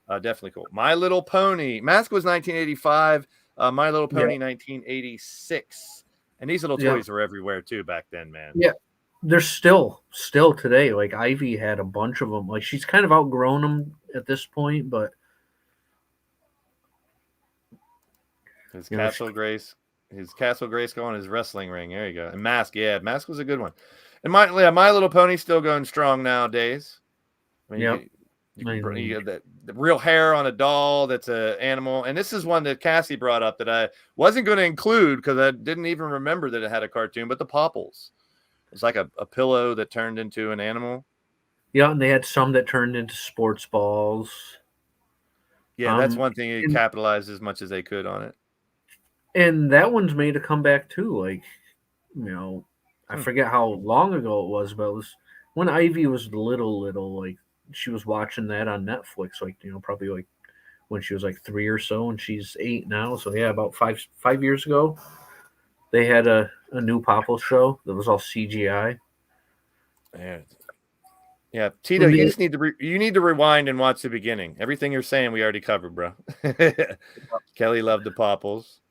Definitely cool. My Little Pony. Mask was 1985. My Little Pony, 1986. And these little toys were everywhere too back then, man. Yeah. They're still today. Like Ivy had a bunch of them. Like she's kind of outgrown them at this point, but his Castle Grayskull and his wrestling ring. There you go. And Mask. Yeah, Mask was a good one. And My Little Pony's still going strong nowadays. I mean, you get the real hair on a doll that's an animal. And this is one that Cassie brought up that I wasn't going to include because I didn't even remember that it had a cartoon, but the Popples. It's like a pillow that turned into an animal. Yeah, and they had some that turned into sports balls. Yeah, that's one thing. It capitalized as much as they could on it. And that one's made a comeback too. Like, you know, I forget how long ago it was, but it was when Ivy was little. Like, she was watching that on Netflix. Like, you know, probably like when she was like 3 or so, and she's 8 now. So yeah, about five years ago, they had a new Popple show that was all CGI. Yeah, Tito, you just need to rewind and watch the beginning. Everything you're saying, we already covered, bro. Kelly loved the Popples.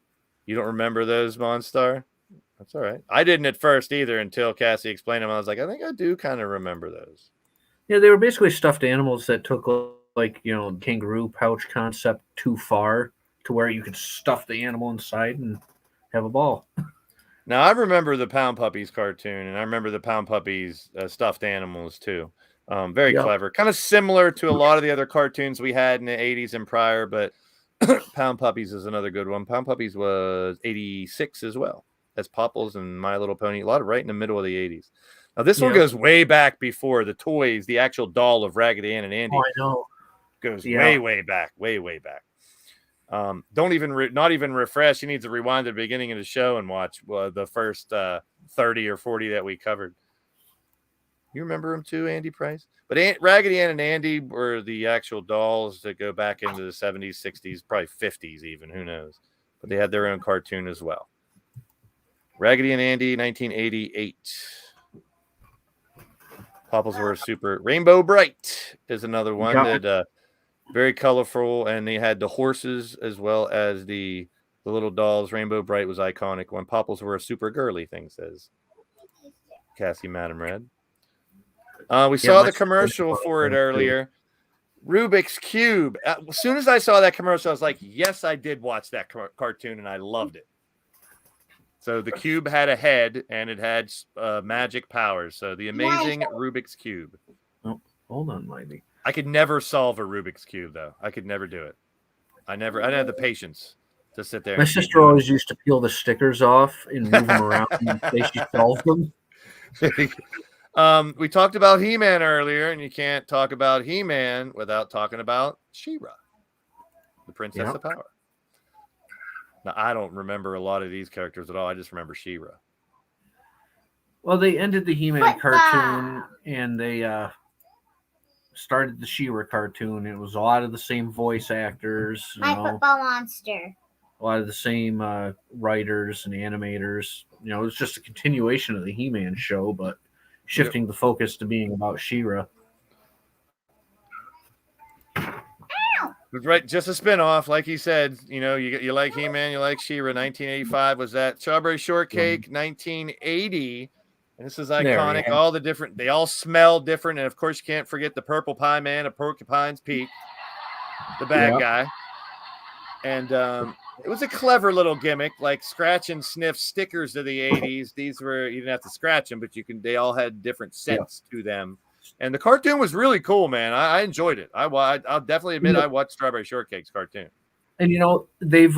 You don't remember those, Monstar? That's all right. I didn't at first either until Cassie explained them. I was like, I think I do kind of remember those. Yeah, they were basically stuffed animals that took like, you know, kangaroo pouch concept too far to where you could stuff the animal inside and have a ball. Now, I remember the Pound Puppies cartoon, and I remember the Pound Puppies stuffed animals too. Very clever. Kind of similar to a lot of the other cartoons we had in the 80s and prior, but Pound Puppies is another good one. Pound Puppies was 86 as well. That's Popples and My Little Pony. A lot of right in the middle of the 80s. Now, this one goes way back before the toys, the actual doll of Raggedy Ann and Andy. Oh, I know. Goes way back. Not even refresh. You need to rewind to the beginning of the show and watch the first 30 or 40 that we covered. You remember them too, Andy Price? But Raggedy Ann and Andy were the actual dolls that go back into the 70s, 60s, probably 50s even. Who knows? But they had their own cartoon as well. Raggedy and Andy, 1988. Popples were super. Rainbow Bright is another one that very colorful, and they had the horses as well as the little dolls. Rainbow Bright was iconic. When Popples were a super girly thing, says Cassie Madam Red. We saw the commercial for it earlier. Rubik's Cube. As soon as I saw that commercial, I was like, yes, I did watch that cartoon, and I loved it. So the cube had a head, and it had magic powers. So the amazing Rubik's Cube. Oh, hold on, Mighty. I could never solve a Rubik's Cube, though. I could never do it. I didn't have the patience to sit there. My sister always used to peel the stickers off and move them around and say she solved them. We talked about He-Man earlier, and you can't talk about He-Man without talking about She-Ra, the Princess of Power. Now, I don't remember a lot of these characters at all. I just remember She-Ra. Well, they ended the He-Man cartoon, and they started the She-Ra cartoon. It was a lot of the same voice actors. My Football Monster. A lot of the same writers and animators. You know, it was just a continuation of the He-Man show, but shifting the focus to being about She-Ra. Right, just a spinoff, like he said. You know, you like He-Man, you like She-Ra. 1985 was that. Strawberry Shortcake, 1980. And this is iconic. All the different, they all smell different. And of course, you can't forget the Purple Pie Man of Porcupine's Peak, the bad guy. And it was a clever little gimmick, like scratch and sniff stickers of the 80s. These were, you didn't have to scratch them, but they all had different scents to them. And the cartoon was really cool, man. I enjoyed it. I'll definitely admit I watched Strawberry Shortcake's cartoon. And, you know, they've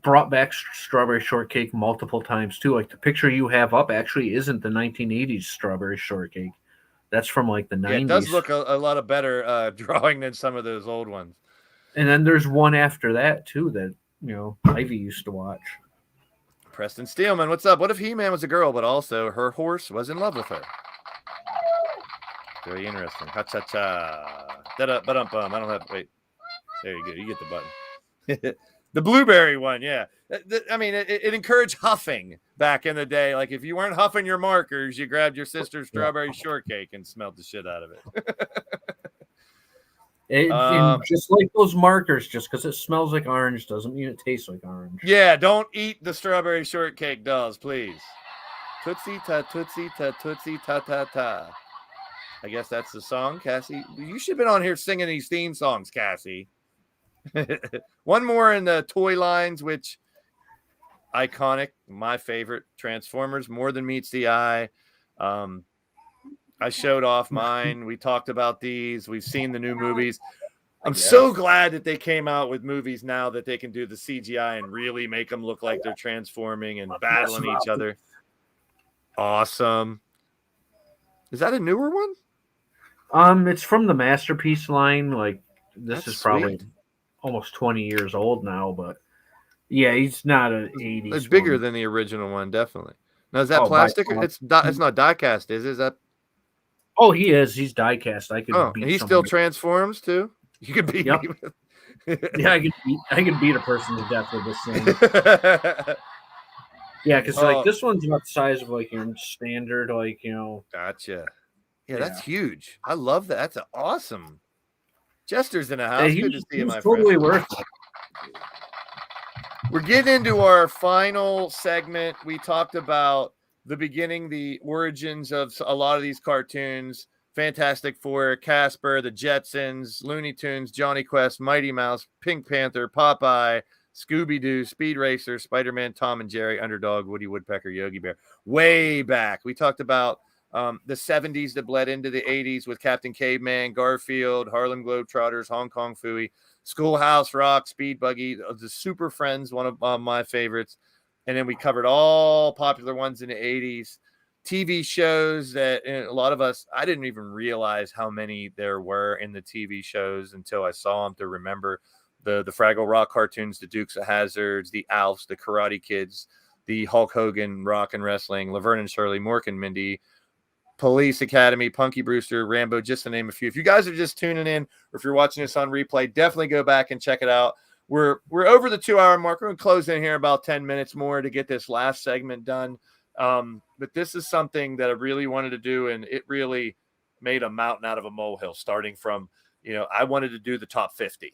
brought back Strawberry Shortcake multiple times, too. Like, the picture you have up actually isn't the 1980s Strawberry Shortcake. That's from, like, the 90s. Yeah, it does look a lot of better drawing than some of those old ones. And then there's one after that, too, that, you know, Ivy used to watch. Preston Steelman, what's up? What if He-Man was a girl, but also her horse was in love with her? Very interesting. Ha-cha-cha. Da-da-ba-dum-bum. I don't have... Wait. There you go. You get the button. The blueberry one, yeah. I mean, it encouraged huffing back in the day. Like, if you weren't huffing your markers, you grabbed your sister's Strawberry Shortcake and smelled the shit out of it. And just like those markers, just because it smells like orange doesn't mean it tastes like orange. Yeah, don't eat the Strawberry Shortcake dolls, please. Tootsie ta, tootsie ta, tootsie ta ta ta. I guess that's the song, Cassie. You should have been on here singing these theme songs, Cassie. One more in the toy lines, which iconic, my favorite, Transformers, More Than Meets the Eye. I showed off mine. We talked about these. We've seen the new movies. I'm so glad that they came out with movies now that they can do the CGI and really make them look like they're transforming and battling each other. Awesome. Is that a newer one? It's from the Masterpiece line. Like, this That's is probably sweet. almost 20 years old now, but yeah, he's not an 80s. It's bigger than the original one, definitely. Now, is that plastic? It's not die-cast, is it? Is that? Oh, he is. He's die-cast. I could. Beat he still transforms too. You could beat me with... Yeah, I could beat a person to death with this thing. Yeah, because like this one's about the size of like your standard, like, you know. Gotcha. Yeah, that's huge. I love that. That's awesome. Jester's in the house. Yeah, good to see you, my totally friend. worth it. We're getting into our final segment. We talked about the beginning, the origins of a lot of these cartoons. Fantastic Four, Casper, the Jetsons, Looney Tunes, Johnny Quest, Mighty Mouse, Pink Panther, Popeye, Scooby-Doo, Speed Racer, Spider-Man, Tom and Jerry, Underdog, Woody Woodpecker, Yogi Bear. Way back. We talked about the 70s that bled into the 80s with Captain Caveman, Garfield, Harlem Globetrotters, Hong Kong Phooey, Schoolhouse Rock, Speed Buggy, the Super Friends, one of my favorites. And then we covered all popular ones in the 80s. TV shows that a lot of us, I didn't even realize how many there were in the TV shows until I saw them to remember the Fraggle Rock cartoons, the Dukes of Hazzards, the Alfs, the Karate Kids, the Hulk Hogan, Rock and Wrestling, Laverne and Shirley, Mork and Mindy, Police Academy, Punky Brewster, Rambo, just to name a few. If you guys are just tuning in or if you're watching this on replay, definitely go back and check it out. We're over the 2-hour mark. We're going to close in here about 10 minutes more to get this last segment done. But this is something that I really wanted to do, and it really made a mountain out of a molehill, starting from, I wanted to do the top 50.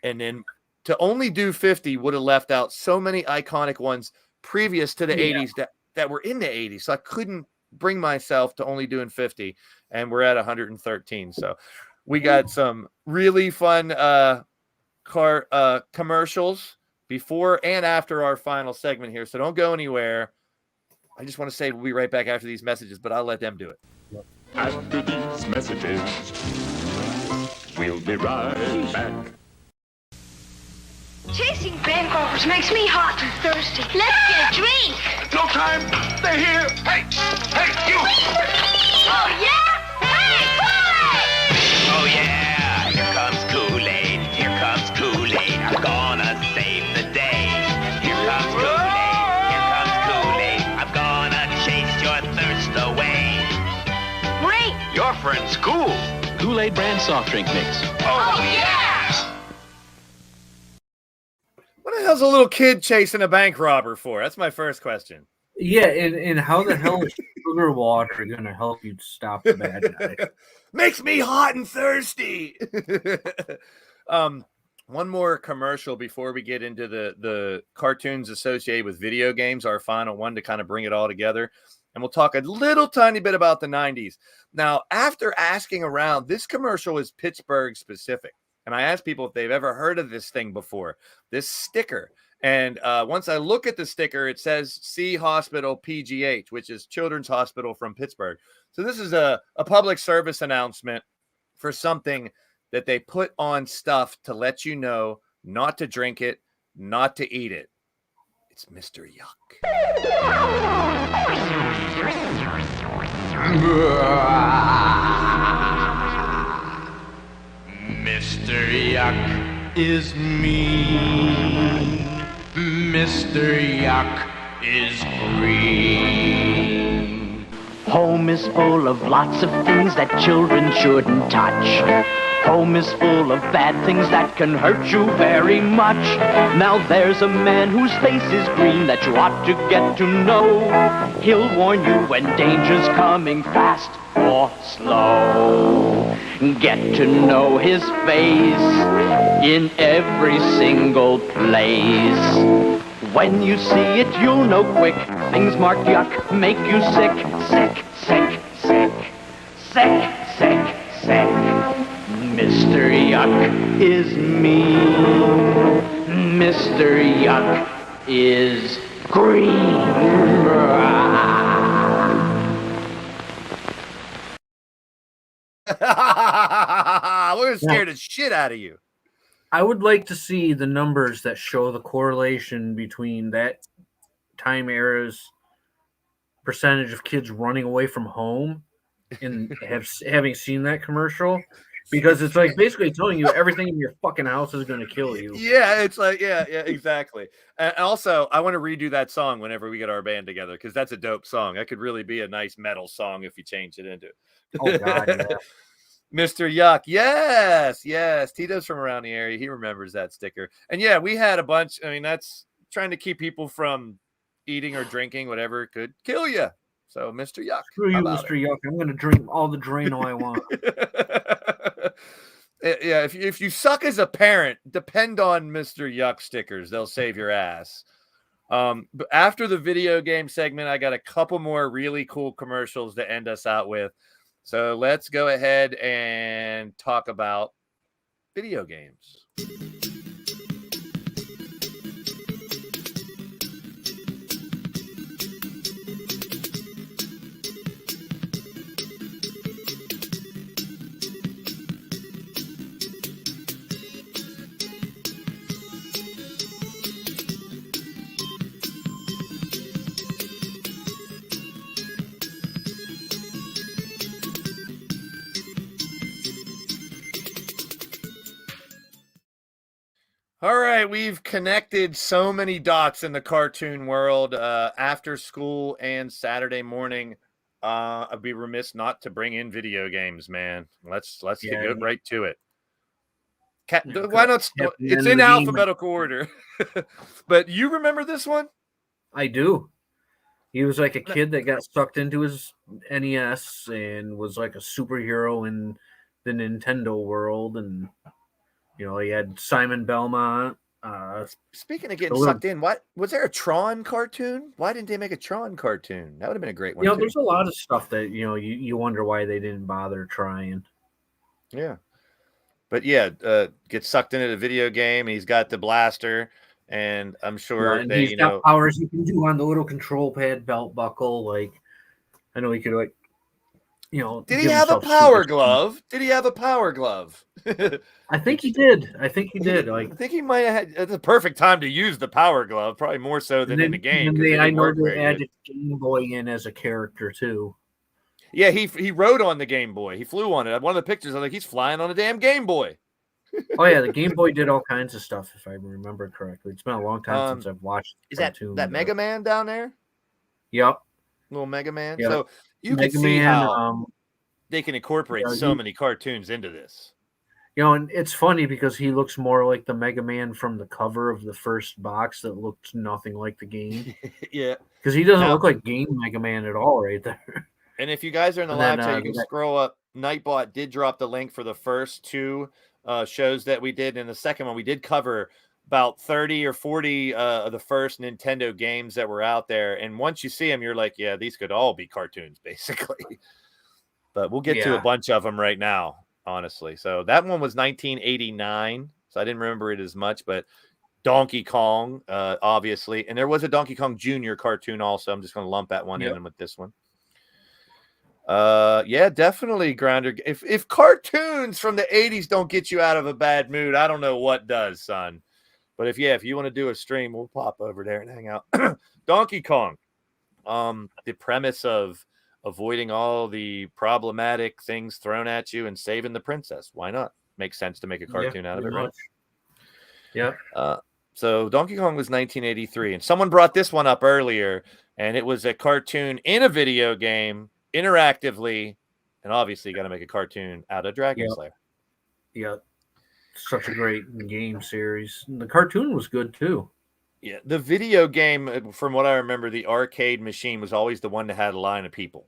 And then to only do 50 would have left out so many iconic ones previous to the 80s that were in the 80s. So I couldn't bring myself to only doing 50, and we're at 113. So we got some really fun commercials before and after our final segment here. So don't go anywhere. I just want to say we'll be right back after these messages, but I'll let them do it. After these messages, we'll be right back. Chasing bank robbers makes me hot and thirsty. Let's get a drink. No time. They're here. Hey, you. Oh, yeah? Hey, Kool-Aid! Oh, yeah. Here comes Kool-Aid. Here comes Kool-Aid. I'm gonna save the day. tougher in school. Kool-Aid brand soft drink mix. Oh, yeah! What the hell's a little kid chasing a bank robber for? That's my first question. Yeah, and how the hell is sugar water going to help you stop the bad guy? Makes me hot and thirsty. One more commercial before we get into the cartoons associated with video games, our final one to kind of bring it all together. And we'll talk a little tiny bit about the 90s. Now, after asking around, this commercial is Pittsburgh specific. And I asked people if they've ever heard of this thing before, this sticker. And once I look at the sticker, it says C Hospital PGH, which is Children's Hospital from Pittsburgh. So this is a public service announcement for something that they put on stuff to let you know not to drink it, not to eat it. It's Mr. Yuck. Mr. Yuck is me. Mr. Yuck is green. Home is full of lots of things that children shouldn't touch. Home is full of bad things that can hurt you very much. Now there's a man whose face is green that you ought to get to know. He'll warn you when danger's coming fast or slow. Get to know his face in every single place. When you see it, you'll know quick. Things marked yuck make you sick, sick, sick, sick, sick, sick, sick. Mr. Yuck is me. Mr. Yuck is green. We're scared the shit out of you. I would like to see the numbers that show the correlation between that time era's percentage of kids running away from home and having seen that commercial, because it's like basically telling you everything in your fucking house is going to kill you. Yeah, it's like, yeah, exactly. And also, I want to redo that song whenever we get our band together, because that's a dope song. That could really be a nice metal song if you change it into it. Oh, God, yeah. Mr. Yuck. Yes. Tito's from around the area. He remembers that sticker. And yeah, we had a bunch. I mean, that's trying to keep people from eating or drinking whatever could kill you. So, Mr. Yuck. Screw you, Mr. Yuck. I'm going to drink all the Drano I want. Yeah, if you suck as a parent, depend on Mr. Yuck stickers. They'll save your ass. But after the video game segment, I got a couple more really cool commercials to end us out with. So let's go ahead and talk about video games. All right, we've connected so many dots in the cartoon world. After school and Saturday morning, I'd be remiss not to bring in video games, man. Let's get right to it. Why not? It's in alphabetical order. But you remember this one? I do. He was like a kid that got sucked into his NES and was like a superhero in the Nintendo world, and you know, he had Simon Belmont. Speaking of getting sucked in, what was there a Tron cartoon? Why didn't they make a Tron cartoon? That would have been a great one. You know, there's a lot of stuff that you wonder why they didn't bother trying. Yeah, but yeah, gets sucked into the video game. He's got the blaster, and I'm sure he's got powers he can do on the little control pad belt buckle. Like, I know he could Did he have a power glove? Did he have a power glove? I think he did. Like, I think he might have had. It's the perfect time to use the power glove, probably more so than in the game. I know they added Game Boy in as a character too. Yeah, he rode on the Game Boy. He flew on it. One of the pictures, I'm like, he's flying on a damn Game Boy. Oh yeah, the Game Boy did all kinds of stuff, if I remember correctly. It's been a long time since I've watched. Is that Mega Man down there? Yep. Little Mega Man. Yep. So you Mega can see Man, how they can incorporate so many cartoons into this. And it's funny because he looks more like the Mega Man from the cover of the first box that looks nothing like the game. Yeah. Because he doesn't look like game Mega Man at all right there. And if you guys are in the And live then, chat, you can scroll up. Nightbot did drop the link for the first 2 shows that we did. And the second one, we did cover about 30 or 40 of the first Nintendo games that were out there. And once you see them, you're like, yeah, these could all be cartoons, basically. But we'll get to a bunch of them right now, honestly. So that one was 1989. So I didn't remember it as much, but Donkey Kong, obviously. And there was a Donkey Kong Jr. cartoon also. I'm just going to lump that one in with this one. Yeah, definitely, Grounder. If cartoons from the 80s don't get you out of a bad mood, I don't know what does, son. But if you want to do a stream, we'll pop over there and hang out. Donkey Kong. The premise of avoiding all the problematic things thrown at you and saving the princess. Why not? Makes sense to make a cartoon out of it, right? Yeah. So Donkey Kong was 1983, and someone brought this one up earlier, and it was a cartoon in a video game, interactively, and obviously you got to make a cartoon out of Dragon Slayer. Yeah. Such a great game series. And the cartoon was good too. Yeah, the video game, from what I remember, the arcade machine was always the one that had a line of people.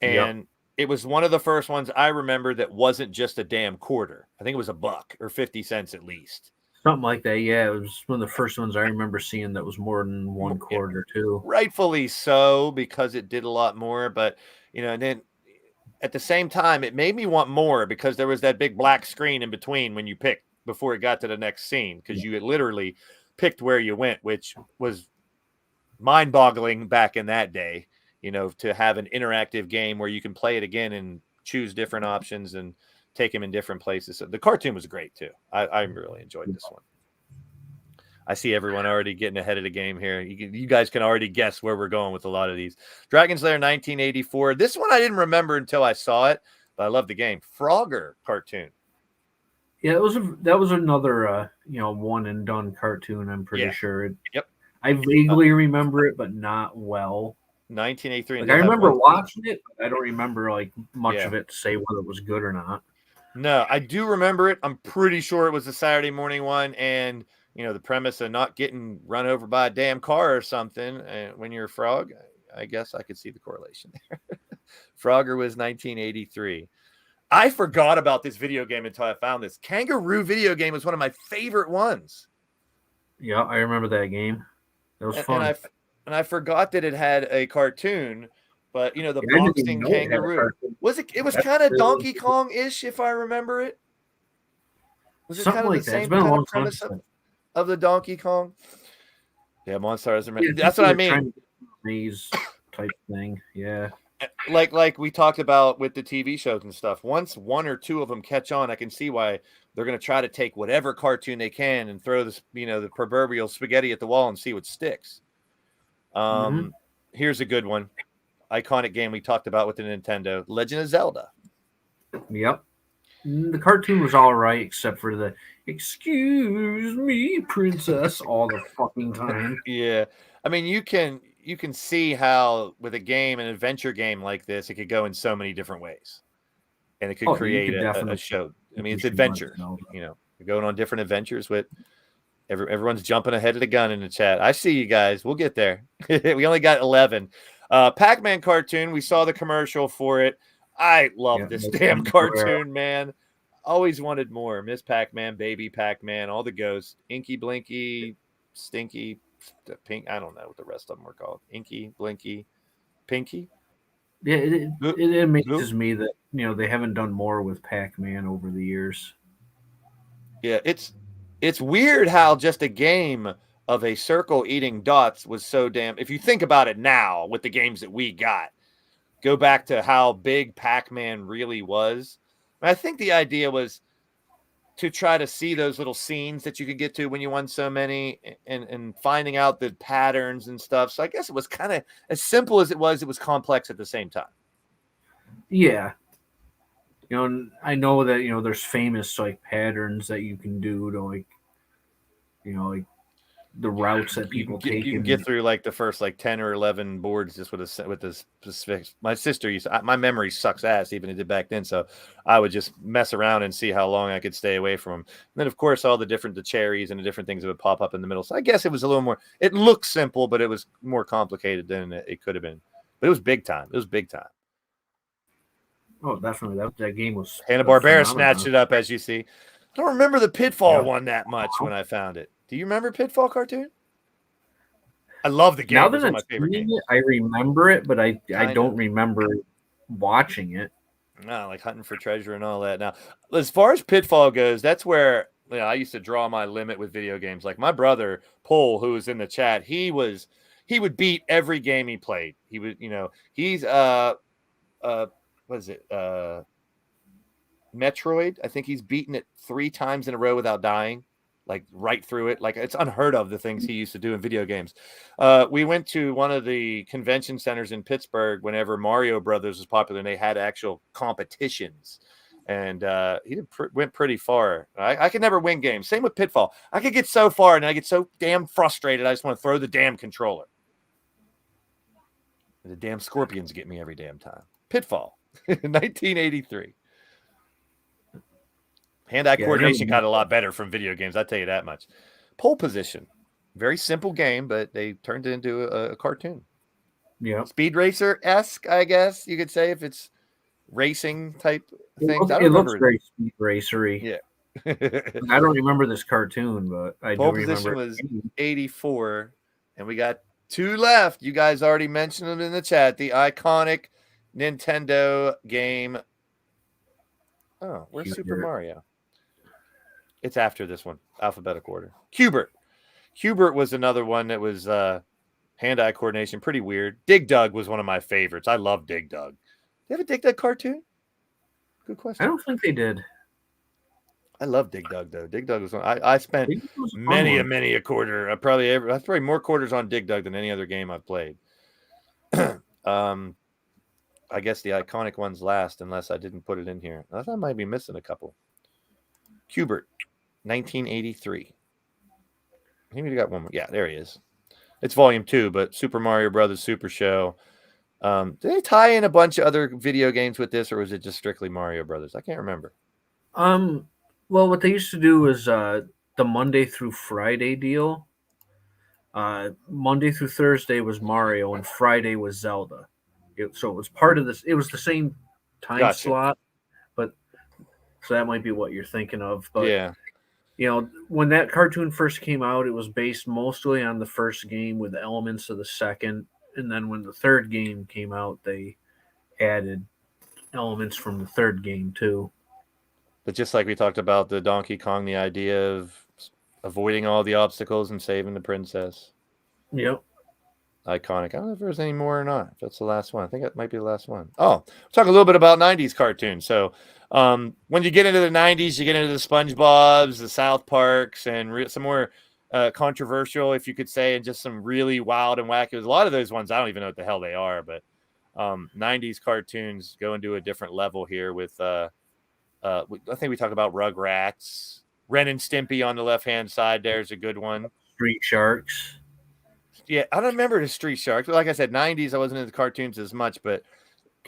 And it was one of the first ones I remember that wasn't just a damn quarter. I think it was $1 or 50 cents at least. Something like that, yeah. It was one of the first ones I remember seeing that was more than one quarter, too. Rightfully so, because it did a lot more. But, and then at the same time, it made me want more because there was that big black screen in between when you picked before it got to the next scene, because you had literally picked where you went, which was mind-boggling back in that day, to have an interactive game where you can play it again and choose different options and take him in different places. So the cartoon was great too. I really enjoyed this one. I see everyone already getting ahead of the game here. You guys can already guess where we're going with a lot of these. Dragon Slayer 1984. This one I didn't remember until I saw it, but I love the game. Frogger cartoon. Yeah, that was another one and done cartoon. I'm pretty sure. Yep. I vaguely remember it, but not well. 1983. I remember watching it, but I don't remember much of it to say whether it was good or not. No, I do remember it. I'm pretty sure it was a Saturday morning one, and the premise of not getting run over by a damn car or something when you're a frog. I guess I could see the correlation there. Frogger was 1983. I forgot about this video game until I found this. Kangaroo video game was one of my favorite ones. Yeah, I remember that game. It was fun. And I forgot that it had a cartoon, but the boxing kangaroo was it? It was kind of Donkey Kong-ish, if I remember it. Was it something kind of like the that? same kind of premise of the Donkey Kong? Yeah, Monster doesn't remember. That's what I mean. Maze type thing, yeah. Like we talked about with the TV shows and stuff. Once one or two of them catch on, I can see why they're going to try to take whatever cartoon they can and throw this, the proverbial spaghetti at the wall and see what sticks. Here's a good one. Iconic game we talked about with the Nintendo, Legend of Zelda. Yep. The cartoon was all right, except for the "excuse me, princess" all the fucking time. Yeah. I mean, you can see how with a game, an adventure game like this, it could go in so many different ways. And it could create a show. I mean, it's adventure. You're going on different adventures with everyone's jumping ahead of the gun in the chat. I see you guys. We'll get there. We only got 11. Pac-Man cartoon. We saw the commercial for it. I love this damn cartoon, man. Always wanted more. Miss Pac-Man, Baby Pac-Man, all the ghosts. Inky, Blinky, Stinky, Pink. I don't know what the rest of them were called. Inky, Blinky, Pinky. Yeah, it amazes me that they haven't done more with Pac-Man over the years. Yeah, it's weird how just a game of a circle eating dots was so damn. If you think about it now with the games that we got, go back to how big Pac-Man really was. I think the idea was to try to see those little scenes that you could get to when you won so many and finding out the patterns and stuff. So I guess it was kind of as simple as it was complex at the same time. Yeah. And I know that, there's famous patterns that you can do to the routes that people take. You can get through like the first like 10 or 11 boards just with this specific. My sister my memory sucks ass, even it did back then. So I would just mess around and see how long I could stay away from them. And then of course all the cherries and the different things that would pop up in the middle. So I guess it was a little more. It looked simple, but it was more complicated than it could have been. But it was big time. It was big time. Oh, definitely. That game was. Hanna-Barbera snatched it up, as you see. I don't remember the Pitfall one that much when I found it. Do you remember Pitfall cartoon? I love the game. Now that it's one of my favorite games. I remember it, but I don't remember watching it. No, like Hunting for Treasure and all that. Now, as far as Pitfall goes, that's where I used to draw my limit with video games. Like my brother, Paul, who was in the chat, he would beat every game he played. He would, he's what is it? Metroid. I think he's beaten it 3 times in a row without dying, like right through it. Like it's unheard of the things he used to do in video games. We went to one of the convention centers in Pittsburgh whenever Mario Brothers was popular, and they had actual competitions. And he went pretty far. I could never win games. Same with Pitfall. I could get so far, and I get so damn frustrated. I just want to throw the damn controller. The damn scorpions get me every damn time. Pitfall, 1983. Hand-eye coordination got a lot better from video games. I'll tell you that much. Pole position. Very simple game, but they turned it into a cartoon. Yeah. Speed Racer-esque, I guess you could say, if it's racing type things. It looks very Speed Racery. Yeah. I don't remember this cartoon, but I Pole do remember. position was 84, and we got 2 left. You guys already mentioned them in the chat. The iconic Nintendo game. Oh, where's Super Mario? It's after this one, alphabetical order. Hubert was another one that was hand-eye coordination, pretty weird. Dig Dug was one of my favorites. I love Dig Dug. Do you have a Dig Dug cartoon? Good question. I don't think they did. I love Dig Dug though. Dig Dug was one. I spent many a quarter. That's probably more quarters on Dig Dug than any other game I've played. I guess the iconic one's last, unless I didn't put it in here. I might be missing a couple. Hubert, 1983. Maybe we got one more. Yeah, there he is. It's volume 2, but Super Mario Brothers Super Show. Did they tie in a bunch of other video games with this, or was it just strictly Mario Brothers? I can't remember. Well, what they used to do was the Monday through Friday deal. Monday through Thursday was Mario, and Friday was Zelda. So it was part of this. It was the same time slot, but so that might be what you're thinking of. But yeah, when that cartoon first came out, it was based mostly on the first game with elements of the second, and then when the third game came out, they added elements from the third game too. But just like we talked about the Donkey Kong, the idea of avoiding all the obstacles and saving the princess. Yep. Iconic. I don't know if there's any more or not. If that's the last one. I think that might be the last one. Oh, we'll talk a little bit about 90s cartoons. So when you get into the 90s, you get into the SpongeBobs, the South Parks, and some more controversial, if you could say, and just some really wild and wacky. There's a lot of those ones, I don't even know what the hell they are, but 90s cartoons go into a different level here with, I think we talked about Rugrats. Ren and Stimpy on the left-hand side. There's a good one. Street Sharks. Yeah, I don't remember the Street Sharks. But like I said, 90s, I wasn't into cartoons as much, but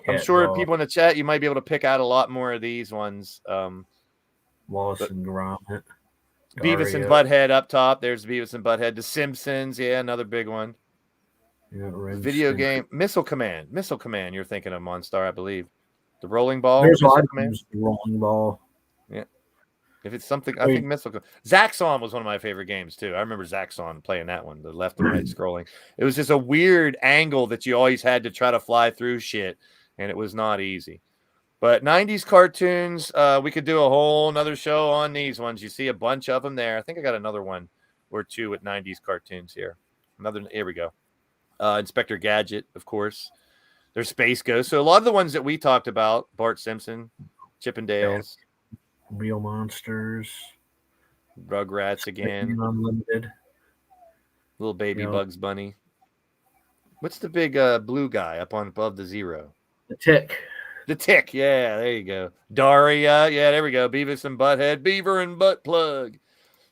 I'm sure people in the chat, you might be able to pick out a lot more of these ones. Wallace and Gromit. Beavis and Butthead up top. There's Beavis and Butthead. The Simpsons, yeah, another big one. Yeah, Video game. Missile Command, you're thinking of, Monstar, I believe. The Rolling Ball. There's a lot of games, the Rolling Ball. Yeah. If it's something, I think Zaxxon was one of my favorite games too. I remember Zaxxon playing that one, the left and right scrolling. It was just a weird angle that you always had to try to fly through shit, and it was not easy. But 90s cartoons, we could do a whole nother show on these ones. You see a bunch of them there. I think I got another one or two with 90s cartoons here. Here we go. Inspector Gadget, of course. There's Space Ghost. So a lot of the ones that we talked about, Bart Simpson, Chippendales. Real Monsters, Rugrats again, Unlimited, Little Baby Bugs Bunny. What's the big blue guy up on above the zero? The Tick. The Tick, yeah, there you go. Daria, yeah, there we go. Beavis and Butthead, Beaver and Butt Plug.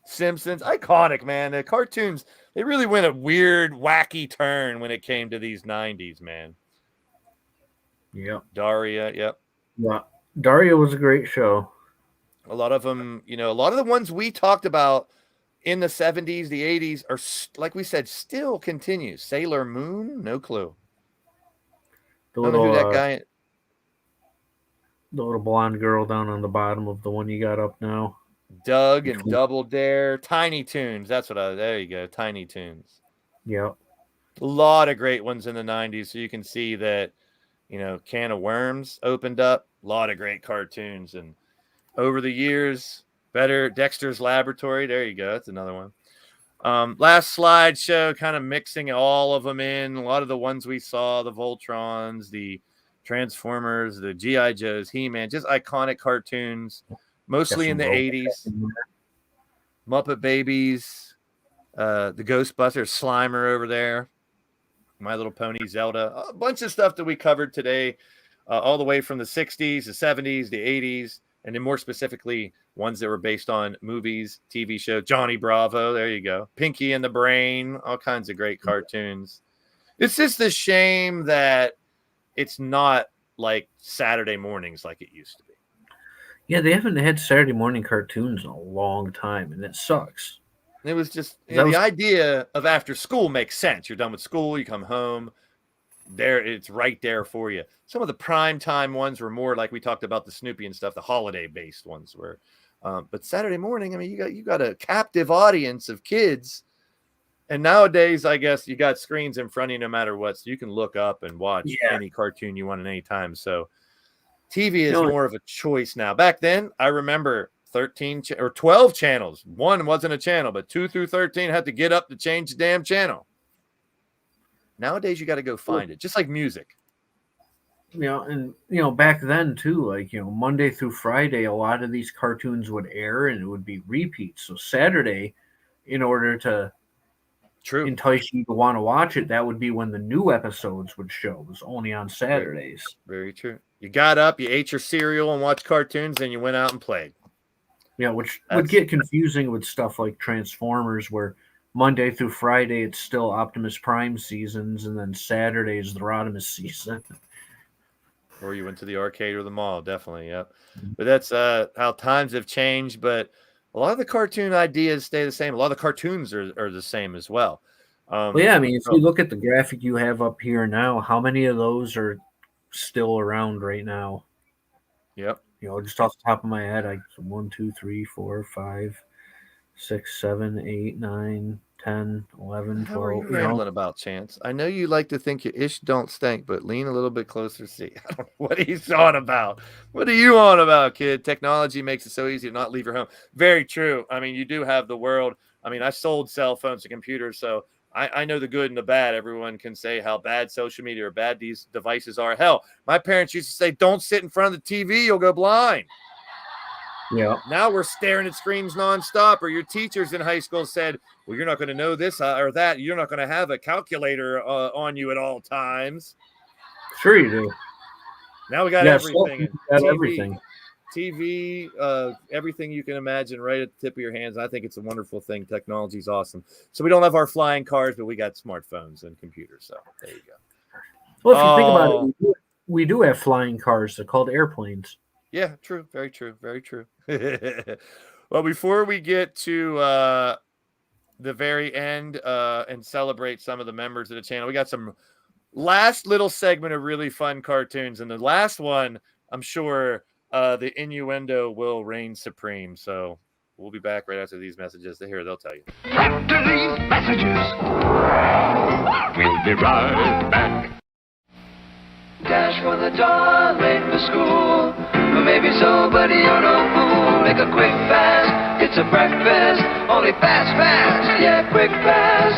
Simpsons, iconic, man. The cartoons, It really went a weird, wacky turn when it came to these 90s, man. Yep. Daria, yep. Yeah. Daria was a great show. A lot of them, a lot of the ones we talked about in the 70s, the 80s are, like we said, still continues. Sailor Moon, no clue. The I don't know who that guy. The little blonde girl down on the bottom of the one you got up now. Doug and Double Dare, Tiny Toons. That's what there you go, Tiny Toons. Yep. A lot of great ones in the 90s. So you can see that, Can of Worms opened up. A lot of great cartoons. And over the years, better Dexter's Laboratory. There you go. That's another one. Last slideshow, kind of mixing all of them in. A lot of the ones we saw, the Voltrons, the Transformers, the G.I. Joes, He-Man, just iconic cartoons, mostly in the 80s. Muppet Babies, the Ghostbusters, Slimer over there, My Little Pony, Zelda, a bunch of stuff that we covered today, all the way from the 60s, the 70s, the 80s, and then more specifically, ones that were based on movies, TV show, Johnny Bravo, there you go, Pinky and the Brain, all kinds of great cartoons. It's just a shame that it's not like Saturday mornings like it used to be. Yeah, they haven't had Saturday morning cartoons in a long time, and it sucks. It was just the idea of after school makes sense. You're done with school, you come home, there it's right there for you. Some of the prime time ones were more like we talked about the Snoopy and stuff, the holiday based ones were. But Saturday morning, I mean, you got a captive audience of kids. And nowadays, I guess you got screens in front of you no matter what, so you can look up and watch any cartoon you want at any time. So TV is more of a choice now. Back then, I remember 13 or 12 channels. One wasn't a channel, but 2 through 13 had to get up to change the damn channel. Nowadays, you got to go find it, just like music. And back then too, like Monday through Friday, a lot of these cartoons would air and it would be repeats. So Saturday, in order to entice you to want to watch it, that would be when the new episodes would show. It was only on Saturdays. Very true. You got up, you ate your cereal and watched cartoons, then you went out and played. Yeah, which would get confusing with stuff like Transformers, where Monday through Friday it's still Optimus Prime seasons, and then Saturday is the Rodimus season. Or you went to the arcade or the mall, definitely, yep. But that's how times have changed, but a lot of the cartoon ideas stay the same. A lot of the cartoons are the same as well. Well, yeah, I mean, if you look at the graphic you have up here now, how many of those are still around right now? Yep. Just off the top of my head, 1, 2, 3, 4, 5, 6, 7, 8, 9, 10, 11, 12. How are you rambling about, Chance? I know you like to think your ish don't stink, but lean a little bit closer. See, I don't know what he's on about. What are you on about, kid? Technology makes it so easy to not leave your home. Very true. I mean, you do have the world. I mean, I sold cell phones and computers, so I know the good and the bad. Everyone can say how bad social media or bad these devices are. Hell, my parents used to say, don't sit in front of the TV, you'll go blind. Yeah. Now we're staring at screens nonstop. Or your teachers in high school said, well, you're not going to know this or that. You're not going to have a calculator on you at all times. Sure you do. Now we got everything. Everything. TV, everything you can imagine right at the tip of your hands. I think it's a wonderful thing. Technology's awesome. So we don't have our flying cars, but we got smartphones and computers. So there you go. Well, if you think about it, we do have flying cars. They're called airplanes. Yeah, true. Very true. Very true. Well, before we get to the very end and celebrate some of the members of the channel, we got some last little segment of really fun cartoons. And the last one, I'm sure the innuendo will reign supreme. So we'll be back right after these messages. They'll tell you. After these messages, we'll be right back. Dash for the dawn, late for school. Or maybe so, but you're no fool. Make a quick fast, it's a breakfast. Only fast, yeah, quick fast.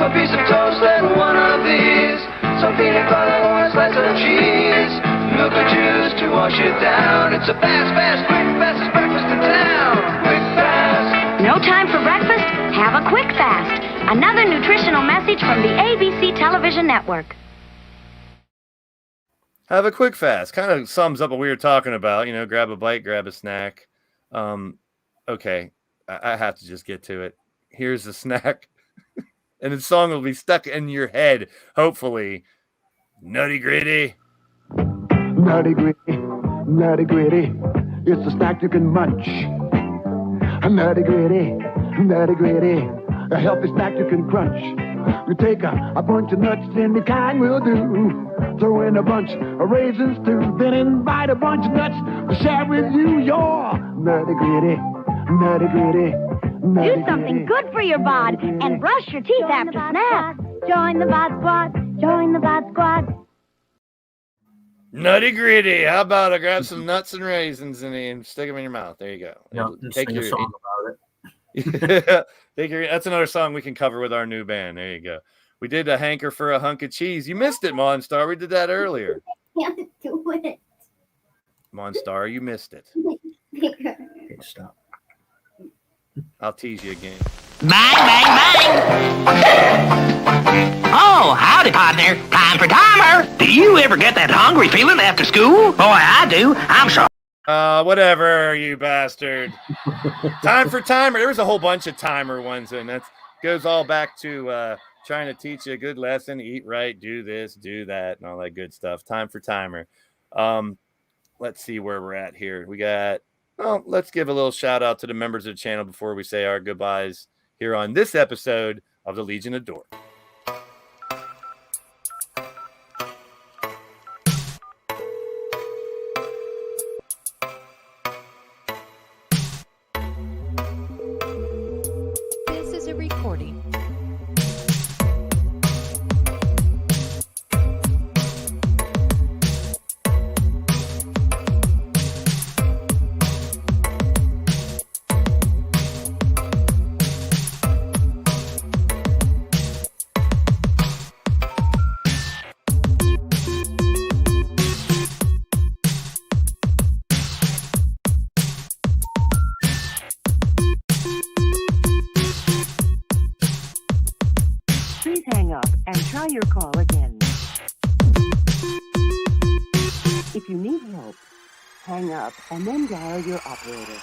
A piece of toast and one of these. Some peanut butter or a slice of cheese. Milk or juice to wash it down. It's a fast, quick, fastest breakfast in town. Quick fast. No time for breakfast? Have a quick fast. Another nutritional message from the ABC Television Network. Have a quick fast. Kind of sums up what we were talking about. Grab a bite, grab a snack. Okay, I have to just get to it. Here's the snack. And the song will be stuck in your head, hopefully. Nutty Gritty. Nutty Gritty, Nutty Gritty. It's a snack you can munch. Nutty Gritty, Nutty Gritty. A healthy snack you can crunch. You take a bunch of nuts, any kind will do. Throw in a bunch of raisins too. Then invite a bunch of nuts to share with you your Nutty Gritty, Nutty Gritty. Do something good for your bod and brush your teeth after snacks. Join the bod squad. Join the bod squad. Nutty Gritty. How about I grab some nuts and raisins and stick them in your mouth? There you go. Yeah, Take sing your a song about it. That's another song we can cover with our new band. There you go. We did a hanker for a hunk of cheese. You missed it, Monstar. We did that earlier. Can't do it. Monstar, you missed it. Okay, stop. I'll tease you again. Bang, bang, bang. Oh, howdy, partner. Time for timer. Do you ever get that hungry feeling after school? Boy, I do. I'm so... Whatever, you bastard. Time for timer. There was a whole bunch of timer ones, and that goes all back to trying to teach you a good lesson. Eat right, do this, do that, and all that good stuff. Time for timer. Let's see where we're at here. We got... Well, let's give a little shout out to the members of the channel before we say our goodbyes here on this episode of the Legion of Dork. This is a recording. Please hang up and try your call again. If you need help, hang up and then dial your operator.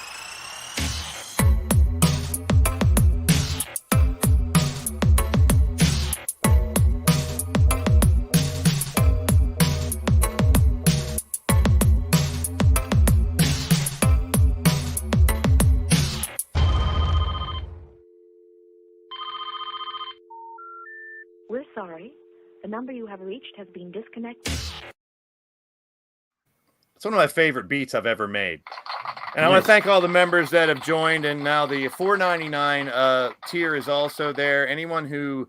We're sorry. The number you have reached has been disconnected. It's one of my favorite beats I've ever made. And I want to thank all the members that have joined. And now the $4.99 tier is also there. Anyone who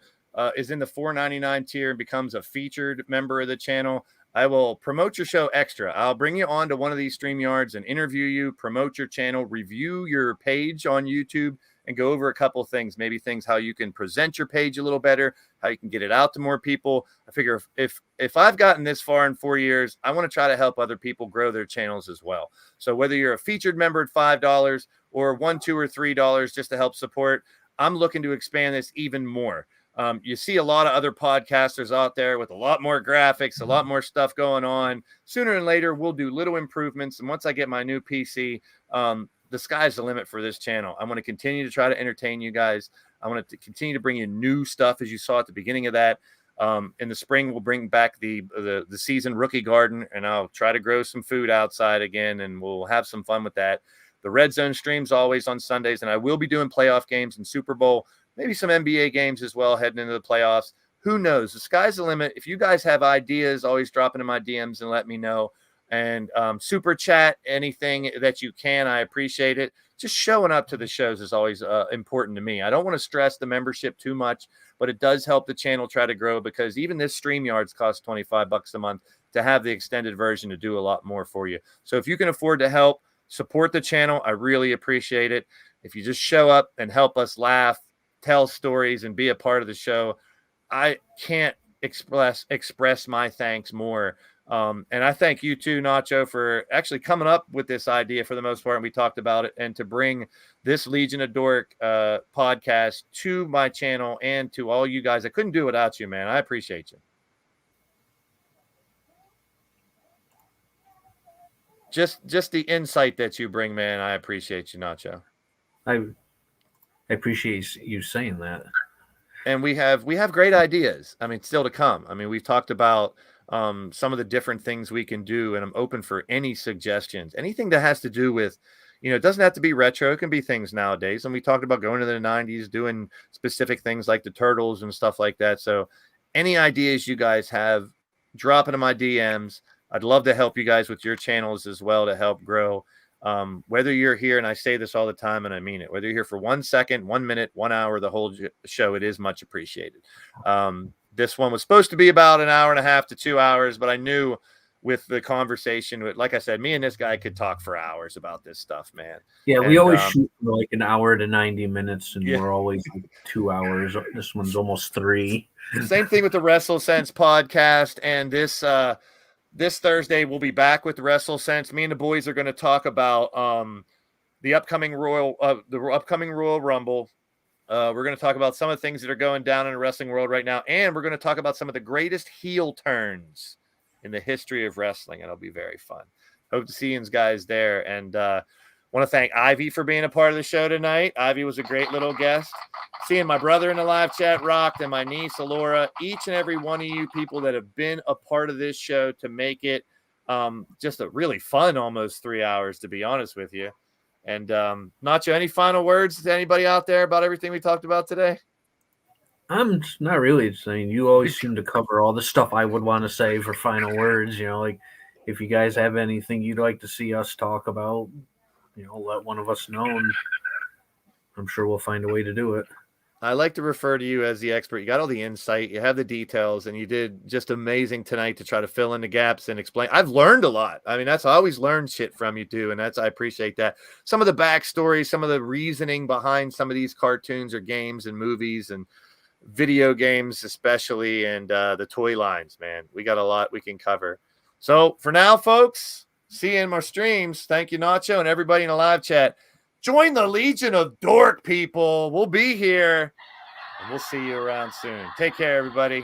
is in the $4.99 tier and becomes a featured member of the channel, I will promote your show extra. I'll bring you on to one of these StreamYards and interview you, promote your channel, review your page on YouTube, and go over a couple of things, maybe things how you can present your page a little better, how you can get it out to more people. I figure if I've gotten this far in 4 years, I want to try to help other people grow their channels as well. So whether you're a featured member at $5 or $1, $2, or $3 just to help support, I'm looking to expand this even more. You see a lot of other podcasters out there with a lot more graphics, a lot more stuff going on. Sooner or later, we'll do little improvements. And once I get my new PC, the sky's the limit for this channel. I want to continue to try to entertain you guys. I want to continue to bring you new stuff, as you saw at the beginning of that. In the spring, we'll bring back the season rookie garden, and I'll try to grow some food outside again, and we'll have some fun with that. The Red Zone streams always on Sundays, and I will be doing playoff games and Super Bowl, maybe some NBA games as well heading into the playoffs. Who knows? The sky's the limit. If you guys have ideas, always drop into my DMs and let me know. And super chat anything that you can. I appreciate it. Just showing up to the shows is always important to me. I don't want to stress the membership too much, but it does help the channel try to grow, because even this StreamYards costs $25 a month to have the extended version to do a lot more for you. So if you can afford to help support the channel, I really appreciate it. If you just show up and help us laugh, tell stories, and be a part of the show, I can't express my thanks more. And I thank you too, Nacho, for actually coming up with this idea for the most part. And we talked about it, and to bring this Legion of Dork podcast to my channel and to all you guys. I couldn't do it without you, man. I appreciate you. Just the insight that you bring, man. I appreciate you, Nacho. I appreciate you saying that. And we have great ideas. I mean, still to come. I mean, we've talked about some of the different things we can do, and I'm open for any suggestions. Anything that has to do with, it doesn't have to be retro. It can be things nowadays. And we talked about going to the 90s, doing specific things like the Turtles and stuff like that. So any ideas you guys have, drop into my DMs. I'd love to help you guys with your channels as well to help grow. Whether you're here, and I say this all the time, and I mean it, whether you're here for 1 second, 1 minute, 1 hour, the whole show, it is much appreciated. This one was supposed to be about an hour and a half to 2 hours, but I knew with the conversation, like I said, me and this guy could talk for hours about this stuff, man. Yeah, we always shoot for like an hour to 90 minutes, and we're always like 2 hours. This one's almost 3. Same thing with the Wrestle Sense podcast, and this Thursday we'll be back with the Wrestle Sense. Me and the boys are going to talk about the upcoming Royal Rumble. We're going to talk about some of the things that are going down in the wrestling world right now, and we're going to talk about some of the greatest heel turns in the history of wrestling, and it'll be very fun. Hope to see you guys there, and want to thank Ivy for being a part of the show tonight. Ivy was a great little guest. Seeing my brother in the live chat rocked, and my niece Alora, each and every one of you people that have been a part of this show to make it just a really fun almost 3 hours, to be honest with you. And Nacho, any final words to anybody out there about everything we talked about today? I'm not really saying you always seem to cover all the stuff I would want to say for final words. Like if you guys have anything you'd like to see us talk about, let one of us know, and I'm sure we'll find a way to do it. I like to refer to you as the expert. You got all the insight, you have the details, and you did just amazing tonight to try to fill in the gaps and explain. I've learned a lot. I mean, I always learn shit from you too, and I appreciate that. Some of the backstory, some of the reasoning behind some of these cartoons or games and movies and video games especially, and the toy lines, man. We got a lot we can cover. So for now, folks, see you in my streams. Thank you, Nacho, and everybody in the live chat. Join the Legion of Dork, people. We'll be here, and we'll see you around soon. Take care, everybody.